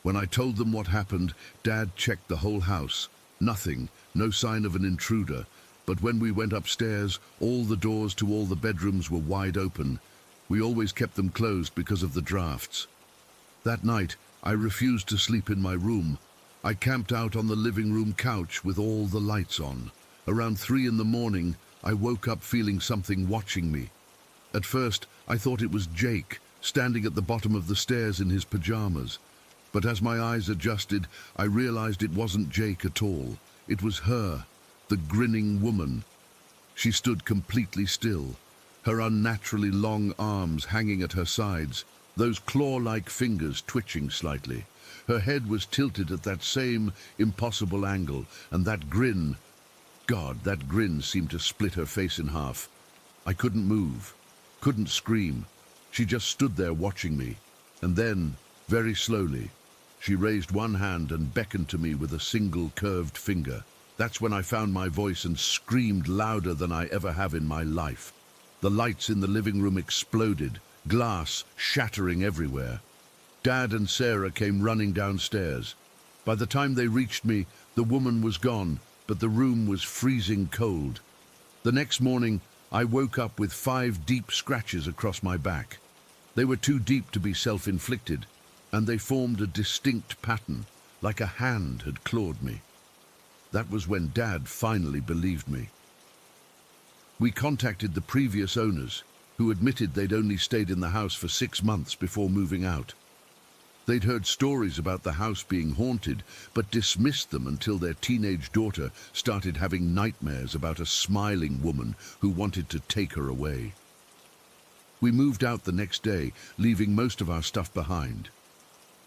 When I told them what happened, Dad checked the whole house. Nothing, no sign of an intruder. But when we went upstairs, all the doors to all the bedrooms were wide open. We always kept them closed because of the drafts. That night, I refused to sleep in my room. I camped out on the living room couch with all the lights on. Around 3 in the morning, I woke up feeling something watching me. At first, I thought it was Jake, standing at the bottom of the stairs in his pajamas. But as my eyes adjusted, I realized it wasn't Jake at all. It was her, the grinning woman. She stood completely still, her unnaturally long arms hanging at her sides, those claw-like fingers twitching slightly. Her head was tilted at that same impossible angle, and that grin, God, that grin seemed to split her face in half. I couldn't move, couldn't scream. She just stood there watching me. And then, very slowly, she raised one hand and beckoned to me with a single curved finger. That's when I found my voice and screamed louder than I ever have in my life. The lights in the living room exploded, glass shattering everywhere. Dad and Sarah came running downstairs. By the time they reached me, the woman was gone, but the room was freezing cold. The next morning, I woke up with 5 deep scratches across my back. They were too deep to be self-inflicted, and they formed a distinct pattern, like a hand had clawed me. That was when Dad finally believed me. We contacted the previous owners, who admitted they'd only stayed in the house for 6 months before moving out. They'd heard stories about the house being haunted, but dismissed them until their teenage daughter started having nightmares about a smiling woman who wanted to take her away. We moved out the next day, leaving most of our stuff behind.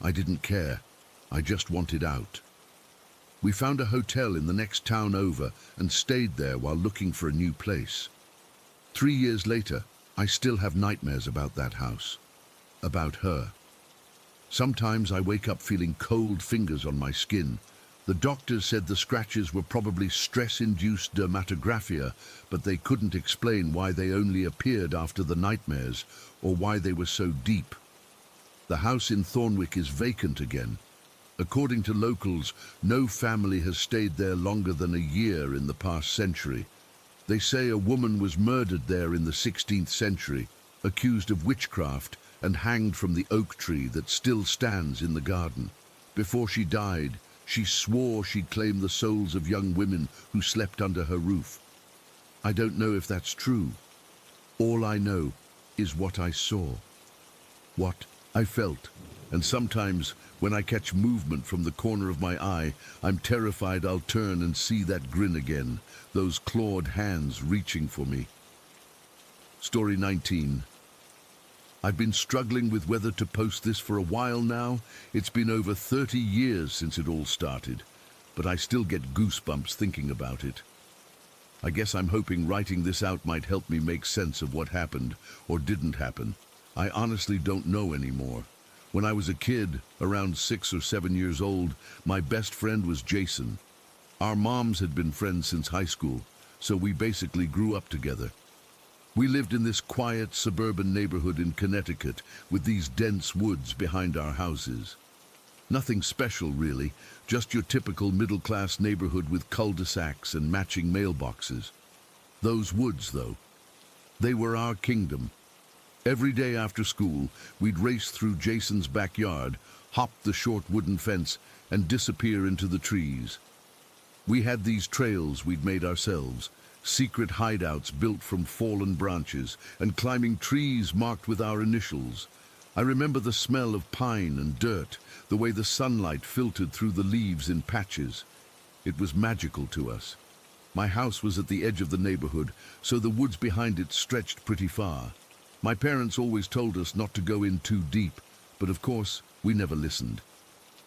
I didn't care. I just wanted out. We found a hotel in the next town over and stayed there while looking for a new place. 3 years later, I still have nightmares about that house, about her. Sometimes I wake up feeling cold fingers on my skin. The doctors said the scratches were probably stress-induced dermatographia, but they couldn't explain why they only appeared after the nightmares or why they were so deep. The house in Thornwick is vacant again. According to locals, no family has stayed there longer than a year in the past century. They say a woman was murdered there in the 16th century, accused of witchcraft, and hanged from the oak tree that still stands in the garden. Before she died, she swore she'd claim the souls of young women who slept under her roof. I don't know if that's true. All I know is what I saw, what I felt. And sometimes, when I catch movement from the corner of my eye, I'm terrified I'll turn and see that grin again, those clawed hands reaching for me. Story 19. I've been struggling with whether to post this for a while now. It's been over 30 years since it all started, but I still get goosebumps thinking about it. I guess I'm hoping writing this out might help me make sense of what happened or didn't happen. I honestly don't know anymore. When I was a kid, around 6 or 7 years old, my best friend was Jason. Our moms had been friends since high school, so we basically grew up together. We lived in this quiet suburban neighborhood in Connecticut with these dense woods behind our houses. Nothing special, really, just your typical middle-class neighborhood with cul-de-sacs and matching mailboxes. Those woods, though, they were our kingdom. Every day after school, we'd race through Jason's backyard, hop the short wooden fence, and disappear into the trees. We had these trails we'd made ourselves, secret hideouts built from fallen branches, and climbing trees marked with our initials. I remember the smell of pine and dirt, the way the sunlight filtered through the leaves in patches. It was magical to us. My house was at the edge of the neighborhood, so the woods behind it stretched pretty far. My parents always told us not to go in too deep, but of course, we never listened.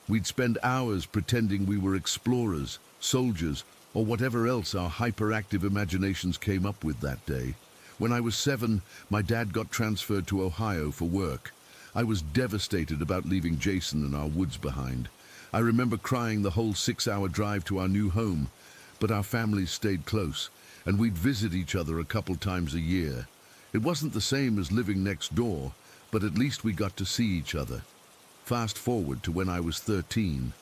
We'd spend hours pretending we were explorers, soldiers, or whatever else our hyperactive imaginations came up with that day. When I was 7, my dad got transferred to Ohio for work. I was devastated about leaving Jason and our woods behind. I remember crying the whole 6-hour drive to our new home, but our families stayed close, and we'd visit each other a couple times a year. It wasn't the same as living next door, but at least we got to see each other. Fast forward to when I was 13.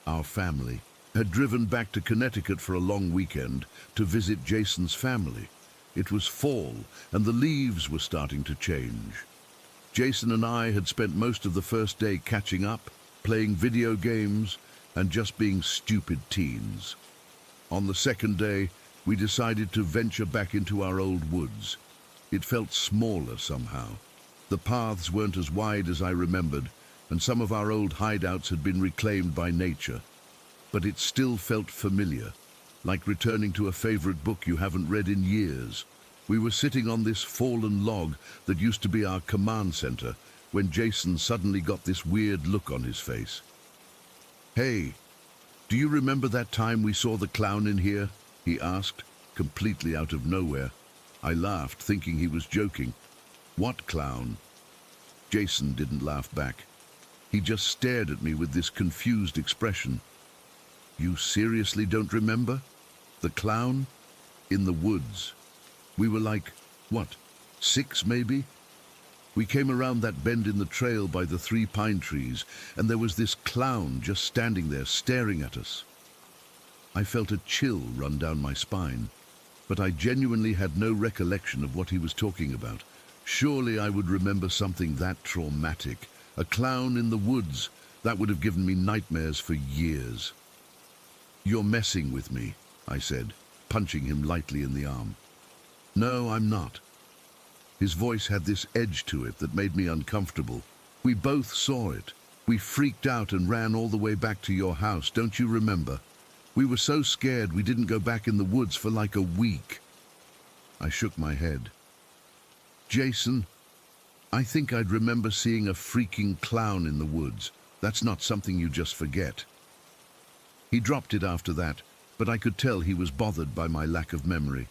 Our family had driven back to Connecticut for a long weekend to visit Jason's family. It was fall, and the leaves were starting to change. Jason and I had spent most of the first day catching up, playing video games, and just being stupid teens. On the second day, we decided to venture back into our old woods. It felt smaller somehow. The paths weren't as wide as I remembered, and some of our old hideouts had been reclaimed by nature. But it still felt familiar, like returning to a favorite book you haven't read in years. We were sitting on this fallen log that used to be our command center when Jason suddenly got this weird look on his face. "Hey, do you remember that time we saw the clown in here?" he asked, completely out of nowhere. I laughed, thinking he was joking. "What clown?" Jason didn't laugh back. He just stared at me with this confused expression. "You seriously don't remember? The clown? In the woods. We were like, 6 maybe? We came around that bend in the trail by the 3 pine trees, and there was this clown just standing there staring at us." I felt a chill run down my spine, but I genuinely had no recollection of what he was talking about. Surely I would remember something that traumatic. A clown in the woods, that would have given me nightmares for years. "You're messing with me," I said, punching him lightly in the arm. "No, I'm not." His voice had this edge to it that made me uncomfortable. "We both saw it. We freaked out and ran all the way back to your house, don't you remember? We were so scared we didn't go back in the woods for like a week." I shook my head. "Jason, I think I'd remember seeing a freaking clown in the woods. That's not something you just forget." He dropped it after that, but I could tell he was bothered by my lack of memory.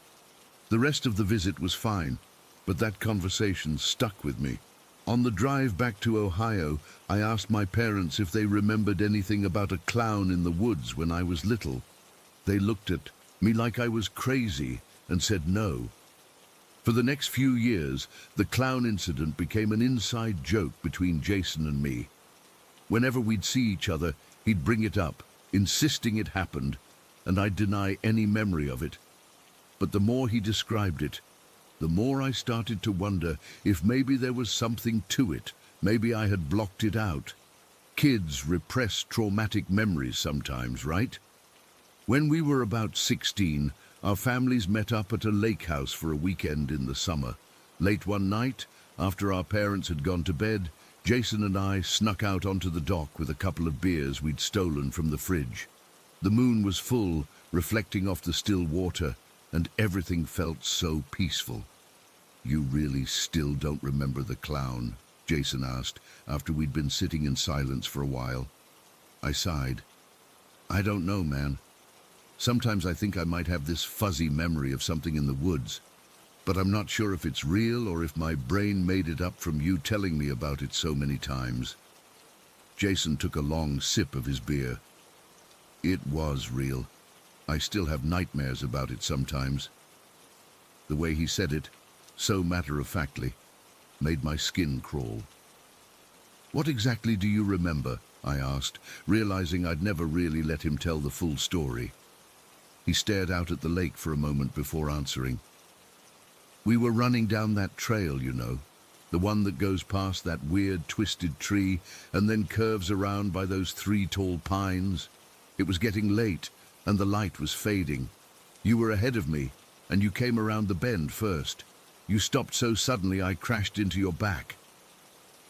The rest of the visit was fine, but that conversation stuck with me. On the drive back to Ohio, I asked my parents if they remembered anything about a clown in the woods when I was little. They looked at me like I was crazy and said no. For the next few years, the clown incident became an inside joke between Jason and me. Whenever we'd see each other, he'd bring it up, insisting it happened, and I'd deny any memory of it. But the more he described it, the more I started to wonder if maybe there was something to it. Maybe I had blocked it out. Kids repress traumatic memories sometimes, right? When we were about 16, our families met up at a lake house for a weekend in the summer. Late one night, after our parents had gone to bed, Jason and I snuck out onto the dock with a couple of beers we'd stolen from the fridge. The moon was full, reflecting off the still water, and everything felt so peaceful. "You really still don't remember the clown?" Jason asked, after we'd been sitting in silence for a while. I sighed. "I don't know, man. Sometimes I think I might have this fuzzy memory of something in the woods, but I'm not sure if it's real or if my brain made it up from you telling me about it so many times." Jason took a long sip of his beer. "It was real. I still have nightmares about it sometimes." The way he said it, so matter-of-factly, made my skin crawl. "What exactly do you remember?" I asked, realizing I'd never really let him tell the full story. He stared out at the lake for a moment before answering. "We were running down that trail, you know, the one that goes past that weird twisted tree and then curves around by those 3 tall pines. It was getting late, and the light was fading. You were ahead of me, and you came around the bend first. You stopped so suddenly I crashed into your back."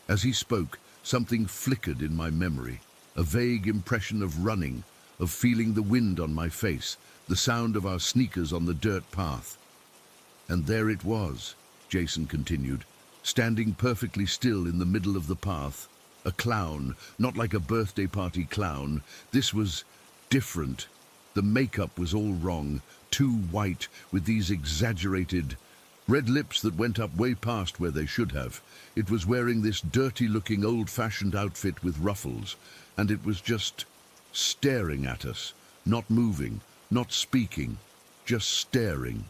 As he spoke, something flickered in my memory, a vague impression of running, of feeling the wind on my face, the sound of our sneakers on the dirt path. "And there it was," Jason continued, "standing perfectly still in the middle of the path. A clown, not like a birthday party clown. This was different. The makeup was all wrong, too white, with these exaggerated red lips that went up way past where they should have. It was wearing this dirty-looking old-fashioned outfit with ruffles, and it was just staring at us, not moving, not speaking, just staring."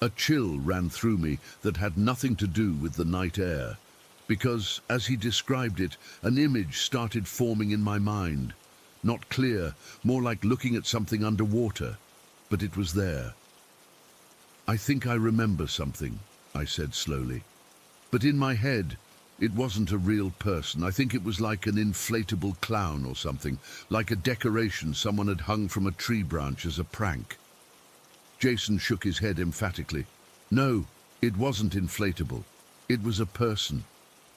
A chill ran through me that had nothing to do with the night air, because, as he described it, an image started forming in my mind. Not clear, more like looking at something underwater, but it was there. "I think I remember something," I said slowly. "But in my head, it wasn't a real person. I think it was like an inflatable clown or something, like a decoration someone had hung from a tree branch as a prank." Jason shook his head emphatically. "No, it wasn't inflatable. It was a person.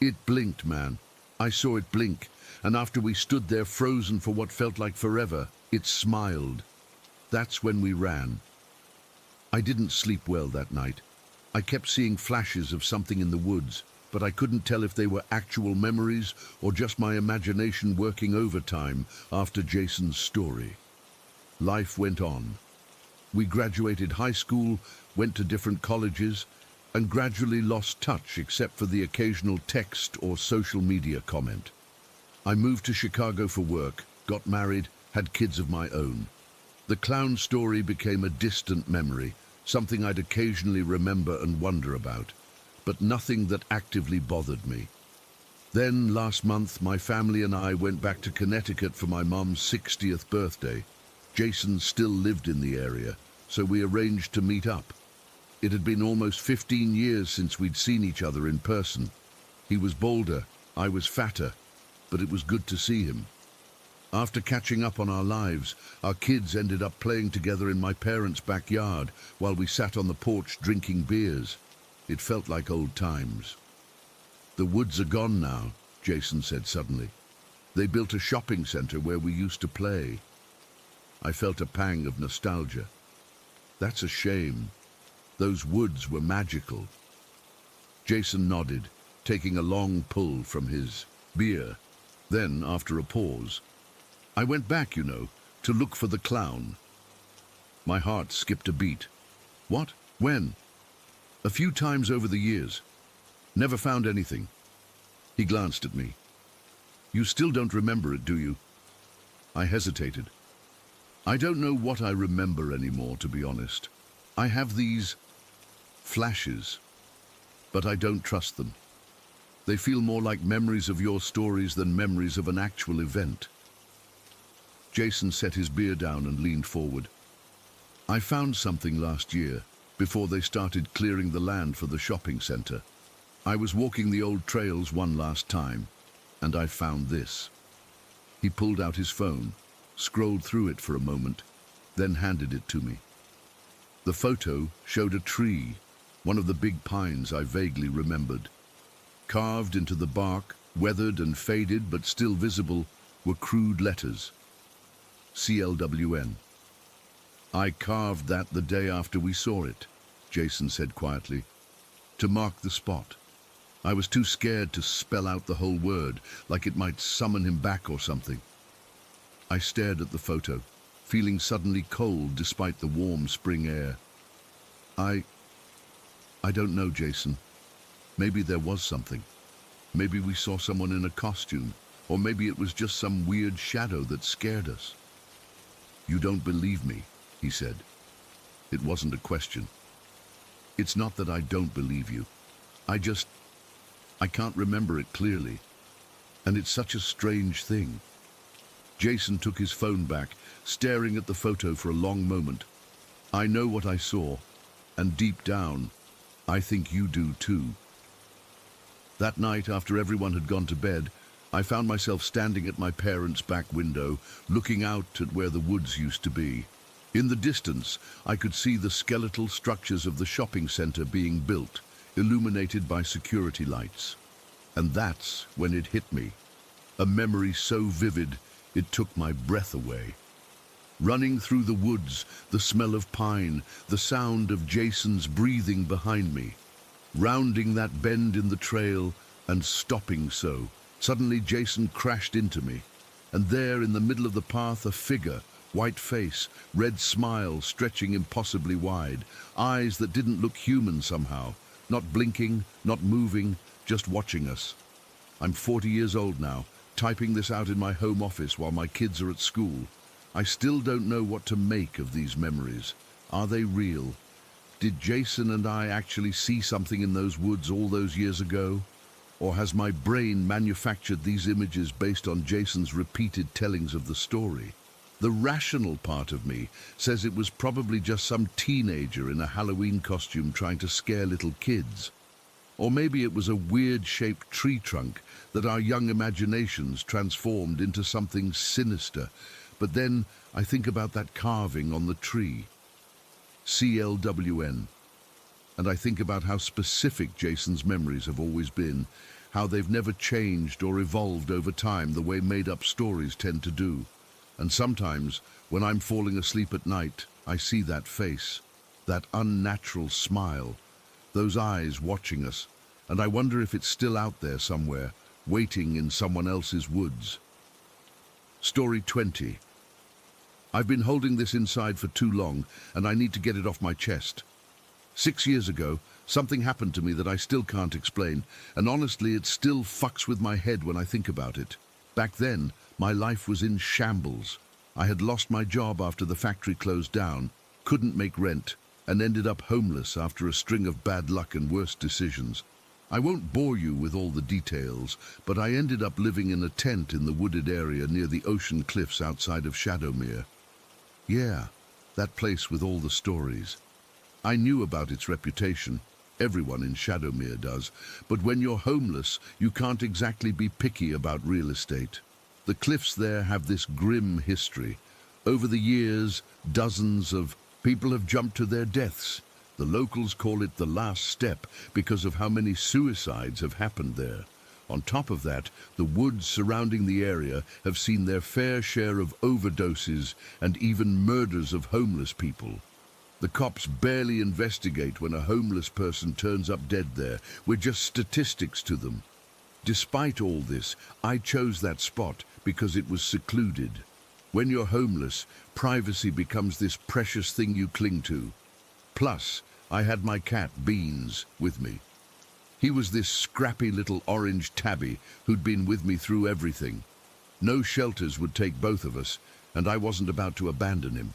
It blinked, man. I saw it blink, and after we stood there frozen for what felt like forever, it smiled. That's when we ran." I didn't sleep well that night. I kept seeing flashes of something in the woods, but I couldn't tell if they were actual memories or just my imagination working overtime after Jason's story. Life went on. We graduated high school, went to different colleges, and gradually lost touch except for the occasional text or social media comment. I moved to Chicago for work, got married, had kids of my own. The clown story became a distant memory, something I'd occasionally remember and wonder about, but nothing that actively bothered me. Then, last month, my family and I went back to Connecticut for my mom's 60th birthday. Jason still lived in the area, so we arranged to meet up. It had been almost 15 years since we'd seen each other in person. He was bolder, I was fatter, but it was good to see him. After catching up on our lives, our kids ended up playing together in my parents' backyard while we sat on the porch drinking beers. It felt like old times. "The woods are gone now," Jason said suddenly. "They built a shopping center where we used to play." I felt a pang of nostalgia. "That's a shame. Those woods were magical." Jason nodded, taking a long pull from his beer. Then, after a pause, "I went back, you know, to look for the clown." My heart skipped a beat. "What? When?" "A few times over the years. Never found anything." He glanced at me. "You still don't remember it, do you?" I hesitated. "I don't know what I remember anymore, to be honest. I have these flashes, but I don't trust them. They feel more like memories of your stories than memories of an actual event." Jason set his beer down and leaned forward. "I found something last year, before they started clearing the land for the shopping center. I was walking the old trails one last time, and I found this." He pulled out his phone, scrolled through it for a moment, then handed it to me. The photo showed a tree, one of the big pines I vaguely remembered. Carved into the bark, weathered and faded but still visible, were crude letters. CLWN. I carved that the day after we saw it, Jason said quietly, to mark the spot. I was too scared to spell out the whole word, like it might summon him back or something. I stared at the photo, feeling suddenly cold despite the warm spring air. I don't know, Jason. Maybe there was something. Maybe we saw someone in a costume, or maybe it was just some weird shadow that scared us. You don't believe me, he said. It wasn't a question. It's not that I don't believe you. I can't remember it clearly. And it's such a strange thing. Jason took his phone back, staring at the photo for a long moment. I know what I saw, and deep down, I think you do too. That night, after everyone had gone to bed, I found myself standing at my parents' back window, looking out at where the woods used to be. In the distance, I could see the skeletal structures of the shopping center being built, illuminated by security lights. And that's when it hit me. A memory so vivid, it took my breath away. Running through the woods, the smell of pine, the sound of Jason's breathing behind me. Rounding that bend in the trail and stopping so. Suddenly Jason crashed into me. And there in the middle of the path, a figure, white face, red smile stretching impossibly wide, eyes that didn't look human somehow. Not blinking, not moving, just watching us. I'm 40 years old now, typing this out in my home office while my kids are at school. I still don't know what to make of these memories. Are they real? Did Jason and I actually see something in those woods all those years ago? Or has my brain manufactured these images based on Jason's repeated tellings of the story? The rational part of me says it was probably just some teenager in a Halloween costume trying to scare little kids. Or maybe it was a weird-shaped tree trunk that our young imaginations transformed into something sinister. But then I think about that carving on the tree. CLWN. And I think about how specific Jason's memories have always been, how they've never changed or evolved over time the way made-up stories tend to do. And sometimes, when I'm falling asleep at night, I see that face, that unnatural smile, those eyes watching us, and I wonder if it's still out there somewhere, waiting in someone else's woods. Story 20. I've been holding this inside for too long, and I need to get it off my chest. 6 years ago, something happened to me that I still can't explain, and honestly, it still fucks with my head when I think about it. Back then, my life was in shambles. I had lost my job after the factory closed down, couldn't make rent, and ended up homeless after a string of bad luck and worse decisions. I won't bore you with all the details, but I ended up living in a tent in the wooded area near the ocean cliffs outside of Shadowmere. Yeah, that place with all the stories. I knew about its reputation. Everyone in Shadowmere does. But when you're homeless, you can't exactly be picky about real estate. The cliffs there have this grim history. Over the years, dozens of people have jumped to their deaths. The locals call it the last step because of how many suicides have happened there. On top of that, the woods surrounding the area have seen their fair share of overdoses and even murders of homeless people. The cops barely investigate when a homeless person turns up dead there. We're just statistics to them. Despite all this, I chose that spot because it was secluded. When you're homeless, privacy becomes this precious thing you cling to. Plus, I had my cat, Beans, with me. He was this scrappy little orange tabby who'd been with me through everything. No shelters would take both of us, and I wasn't about to abandon him.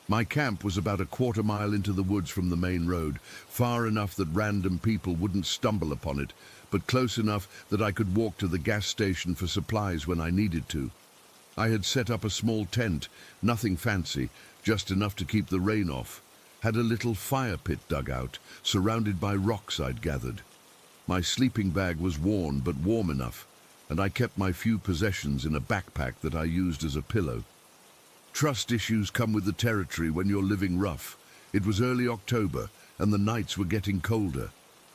My camp was about a quarter-mile into the woods from the main road, far enough that random people wouldn't stumble upon it, but close enough that I could walk to the gas station for supplies when I needed to. I had set up a small tent, nothing fancy, just enough to keep the rain off. Had a little fire pit dug out, surrounded by rocks I'd gathered. My sleeping bag was worn but warm enough. and I kept my few possessions in a backpack that I used as a pillow. Trust issues come with the territory when you're living rough. It was early October, and the nights were getting colder.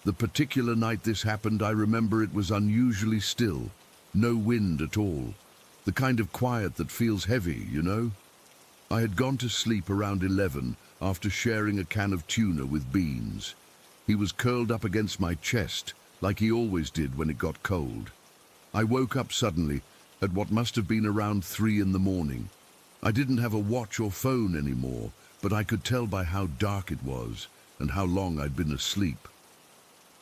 The particular night this happened, I remember it was unusually still. No wind at all. The kind of quiet that feels heavy, you know? I had gone to sleep around 11 after sharing a can of tuna with Beans. He was curled up against my chest, like he always did when it got cold. I woke up suddenly at what must have been around 3 in the morning. I didn't have a watch or phone anymore, but I could tell by how dark it was and how long I'd been asleep.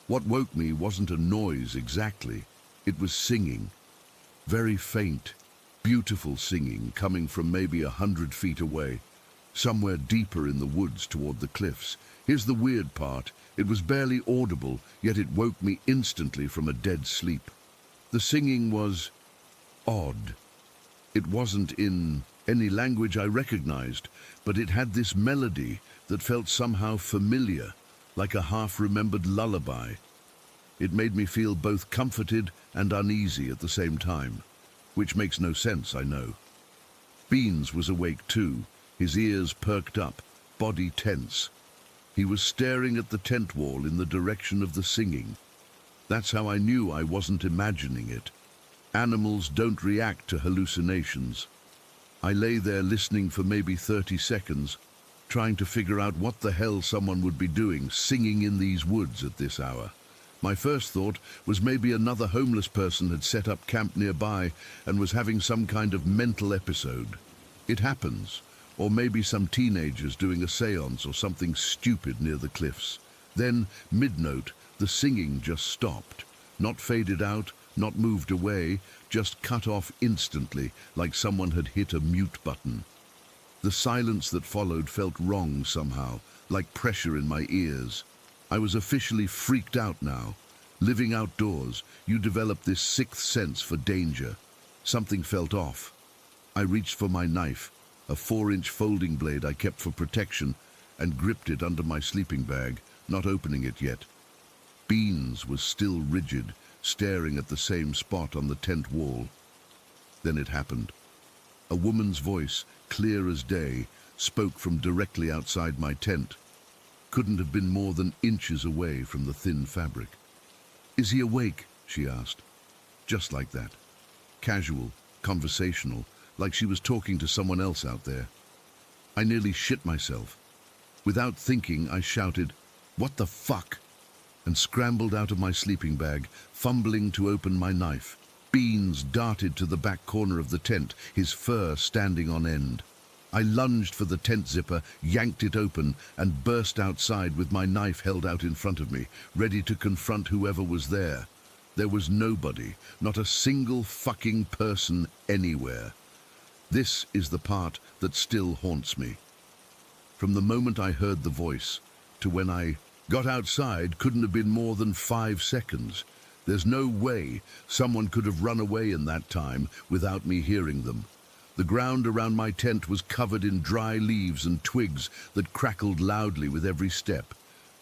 What woke me wasn't a noise exactly. It was singing. Very faint, beautiful singing coming from maybe 100 feet away, somewhere deeper in the woods toward the cliffs. Here's the weird part. It was barely audible, yet it woke me instantly from a dead sleep. The singing was odd. It wasn't in any language I recognized, but it had this melody that felt somehow familiar, like a half-remembered lullaby. It made me feel both comforted and uneasy at the same time, which makes no sense, I know. Beans was awake too, his ears perked up, body tense. He was staring at the tent wall in the direction of the singing. That's how I knew I wasn't imagining it. Animals don't react to hallucinations. I lay there listening for maybe 30 seconds, trying to figure out what the hell someone would be doing singing in these woods at this hour. My first thought was maybe another homeless person had set up camp nearby and was having some kind of mental episode. It happens. Or maybe some teenagers doing a séance or something stupid near the cliffs. Then, mid-note, the singing just stopped. Not faded out, not moved away, just cut off instantly, like someone had hit a mute button. The silence that followed felt wrong somehow, like pressure in my ears. I was officially freaked out now. Living outdoors, you develop this sixth sense for danger. Something felt off. I reached for my knife, a 4-inch folding blade I kept for protection, and gripped it under my sleeping bag, not opening it yet. Beans was still rigid, staring at the same spot on the tent wall. Then it happened. A woman's voice, clear as day, spoke from directly outside my tent. Couldn't have been more than inches away from the thin fabric. "Is he awake?" she asked. Just like that. Casual, conversational, like she was talking to someone else out there. I nearly shit myself. Without thinking, I shouted, "What the fuck?" and scrambled out of my sleeping bag, fumbling to open my knife. Beans darted to the back corner of the tent, his fur standing on end. I lunged for the tent zipper, yanked it open, and burst outside with my knife held out in front of me, ready to confront whoever was there. There was nobody, not a single fucking person anywhere. This is the part that still haunts me. From the moment I heard the voice to when I got outside couldn't have been more than 5 seconds. There's no way someone could have run away in that time without me hearing them. The ground around my tent was covered in dry leaves and twigs that crackled loudly with every step.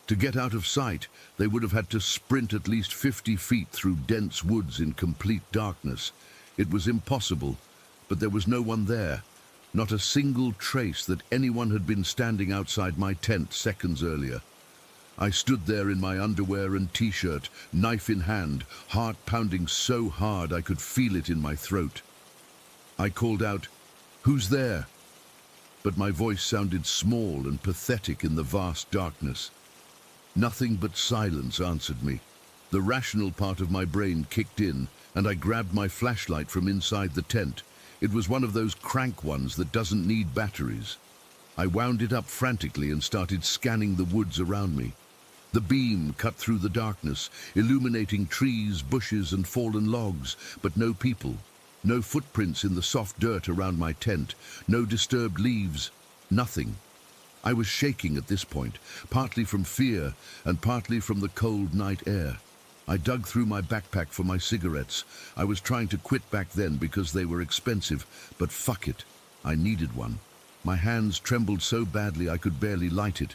To get out of sight, they would have had to sprint at least 50 feet through dense woods in complete darkness. It was impossible, but there was no one there. Not a single trace that anyone had been standing outside my tent seconds earlier. I stood there in my underwear and t-shirt, knife in hand, heart pounding so hard I could feel it in my throat. I called out, "Who's there?" But my voice sounded small and pathetic in the vast darkness. Nothing but silence answered me. The rational part of my brain kicked in, and I grabbed my flashlight from inside the tent. It was one of those crank ones that doesn't need batteries. I wound it up frantically and started scanning the woods around me. The beam cut through the darkness, illuminating trees, bushes, and fallen logs, but no people. No footprints in the soft dirt around my tent, no disturbed leaves, nothing. I was shaking at this point, partly from fear and partly from the cold night air. I dug through my backpack for my cigarettes. I was trying to quit back then because they were expensive, but fuck it, I needed one. My hands trembled so badly I could barely light it.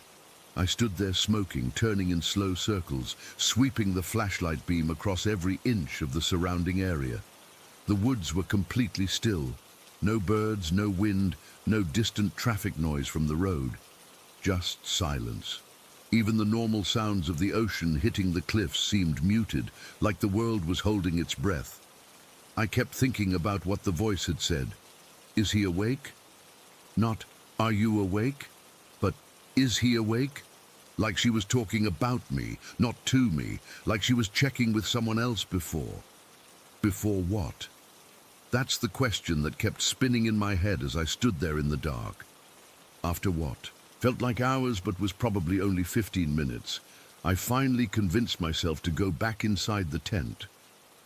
I stood there smoking, turning in slow circles, sweeping the flashlight beam across every inch of the surrounding area. The woods were completely still. No birds, no wind, no distant traffic noise from the road. Just silence. Even the normal sounds of the ocean hitting the cliffs seemed muted, like the world was holding its breath. I kept thinking about what the voice had said. Is he awake? Not, are you awake? But, is he awake? Like she was talking about me, not to me, like she was checking with someone else before. Before what? That's the question that kept spinning in my head as I stood there in the dark. After what? Felt like hours, but was probably only 15 minutes. I finally convinced myself to go back inside the tent.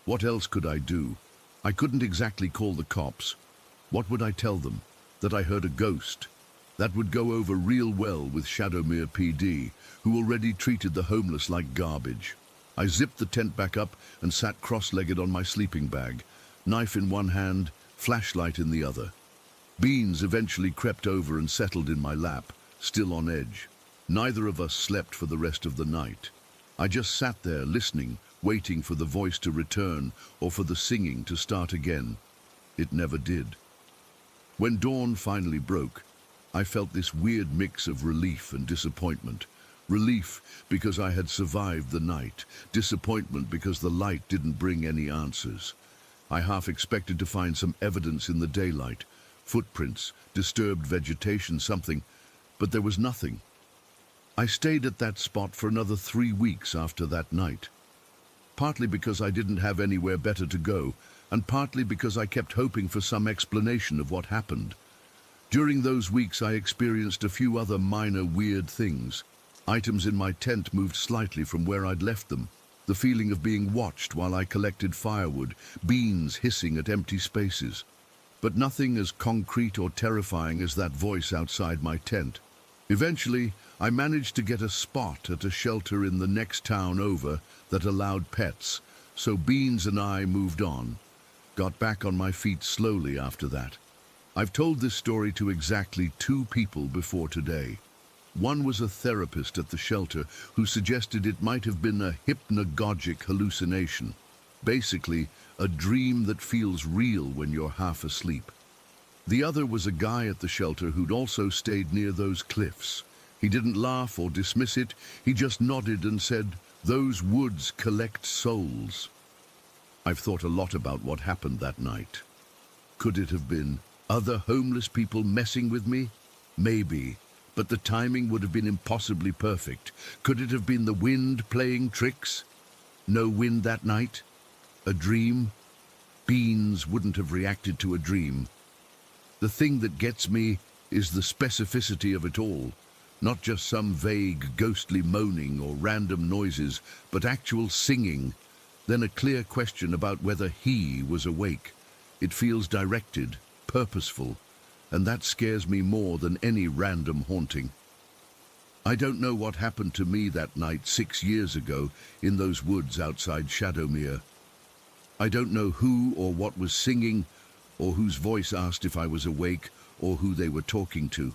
What else could I do? I couldn't exactly call the cops. What would I tell them? That I heard a ghost? That would go over real well with Shadowmere PD, who already treated the homeless like garbage. I zipped the tent back up and sat cross-legged on my sleeping bag, knife in one hand, flashlight in the other. Beans eventually crept over and settled in my lap, still on edge. Neither of us slept for the rest of the night. I just sat there listening, waiting for the voice to return or for the singing to start again. It never did. When dawn finally broke, I felt this weird mix of relief and disappointment. Relief because I had survived the night, disappointment because the light didn't bring any answers. I half expected to find some evidence in the daylight, footprints, disturbed vegetation, something, but there was nothing. I stayed at that spot for another 3 weeks after that night. Partly because I didn't have anywhere better to go, and partly because I kept hoping for some explanation of what happened. During those weeks I experienced a few other minor weird things. Items in my tent moved slightly from where I'd left them. The feeling of being watched while I collected firewood, beans hissing at empty spaces. But nothing as concrete or terrifying as that voice outside my tent. Eventually, I managed to get a spot at a shelter in the next town over that allowed pets, so Beans and I moved on. Got back on my feet slowly after that. I've told this story to exactly 2 people before today. One was a therapist at the shelter who suggested it might have been a hypnagogic hallucination. Basically, a dream that feels real when you're half asleep. The other was a guy at the shelter who'd also stayed near those cliffs. He didn't laugh or dismiss it, he just nodded and said, "Those woods collect souls." I've thought a lot about what happened that night. Could it have been other homeless people messing with me? Maybe, but the timing would have been impossibly perfect. Could it have been the wind playing tricks? No wind that night? A dream? Beans wouldn't have reacted to a dream. The thing that gets me is the specificity of it all. Not just some vague, ghostly moaning or random noises, but actual singing. Then a clear question about whether he was awake. It feels directed, purposeful, and that scares me more than any random haunting. I don't know what happened to me that night 6 years ago in those woods outside Shadowmere. I don't know who or what was singing, or whose voice asked if I was awake, or who they were talking to.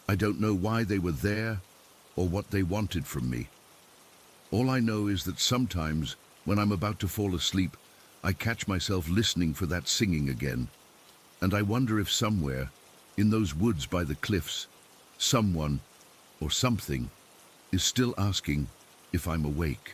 I don't know why they were there, or what they wanted from me. All I know is that sometimes, when I'm about to fall asleep, I catch myself listening for that singing again. And I wonder if somewhere, in those woods by the cliffs, someone, or something, is still asking if I'm awake.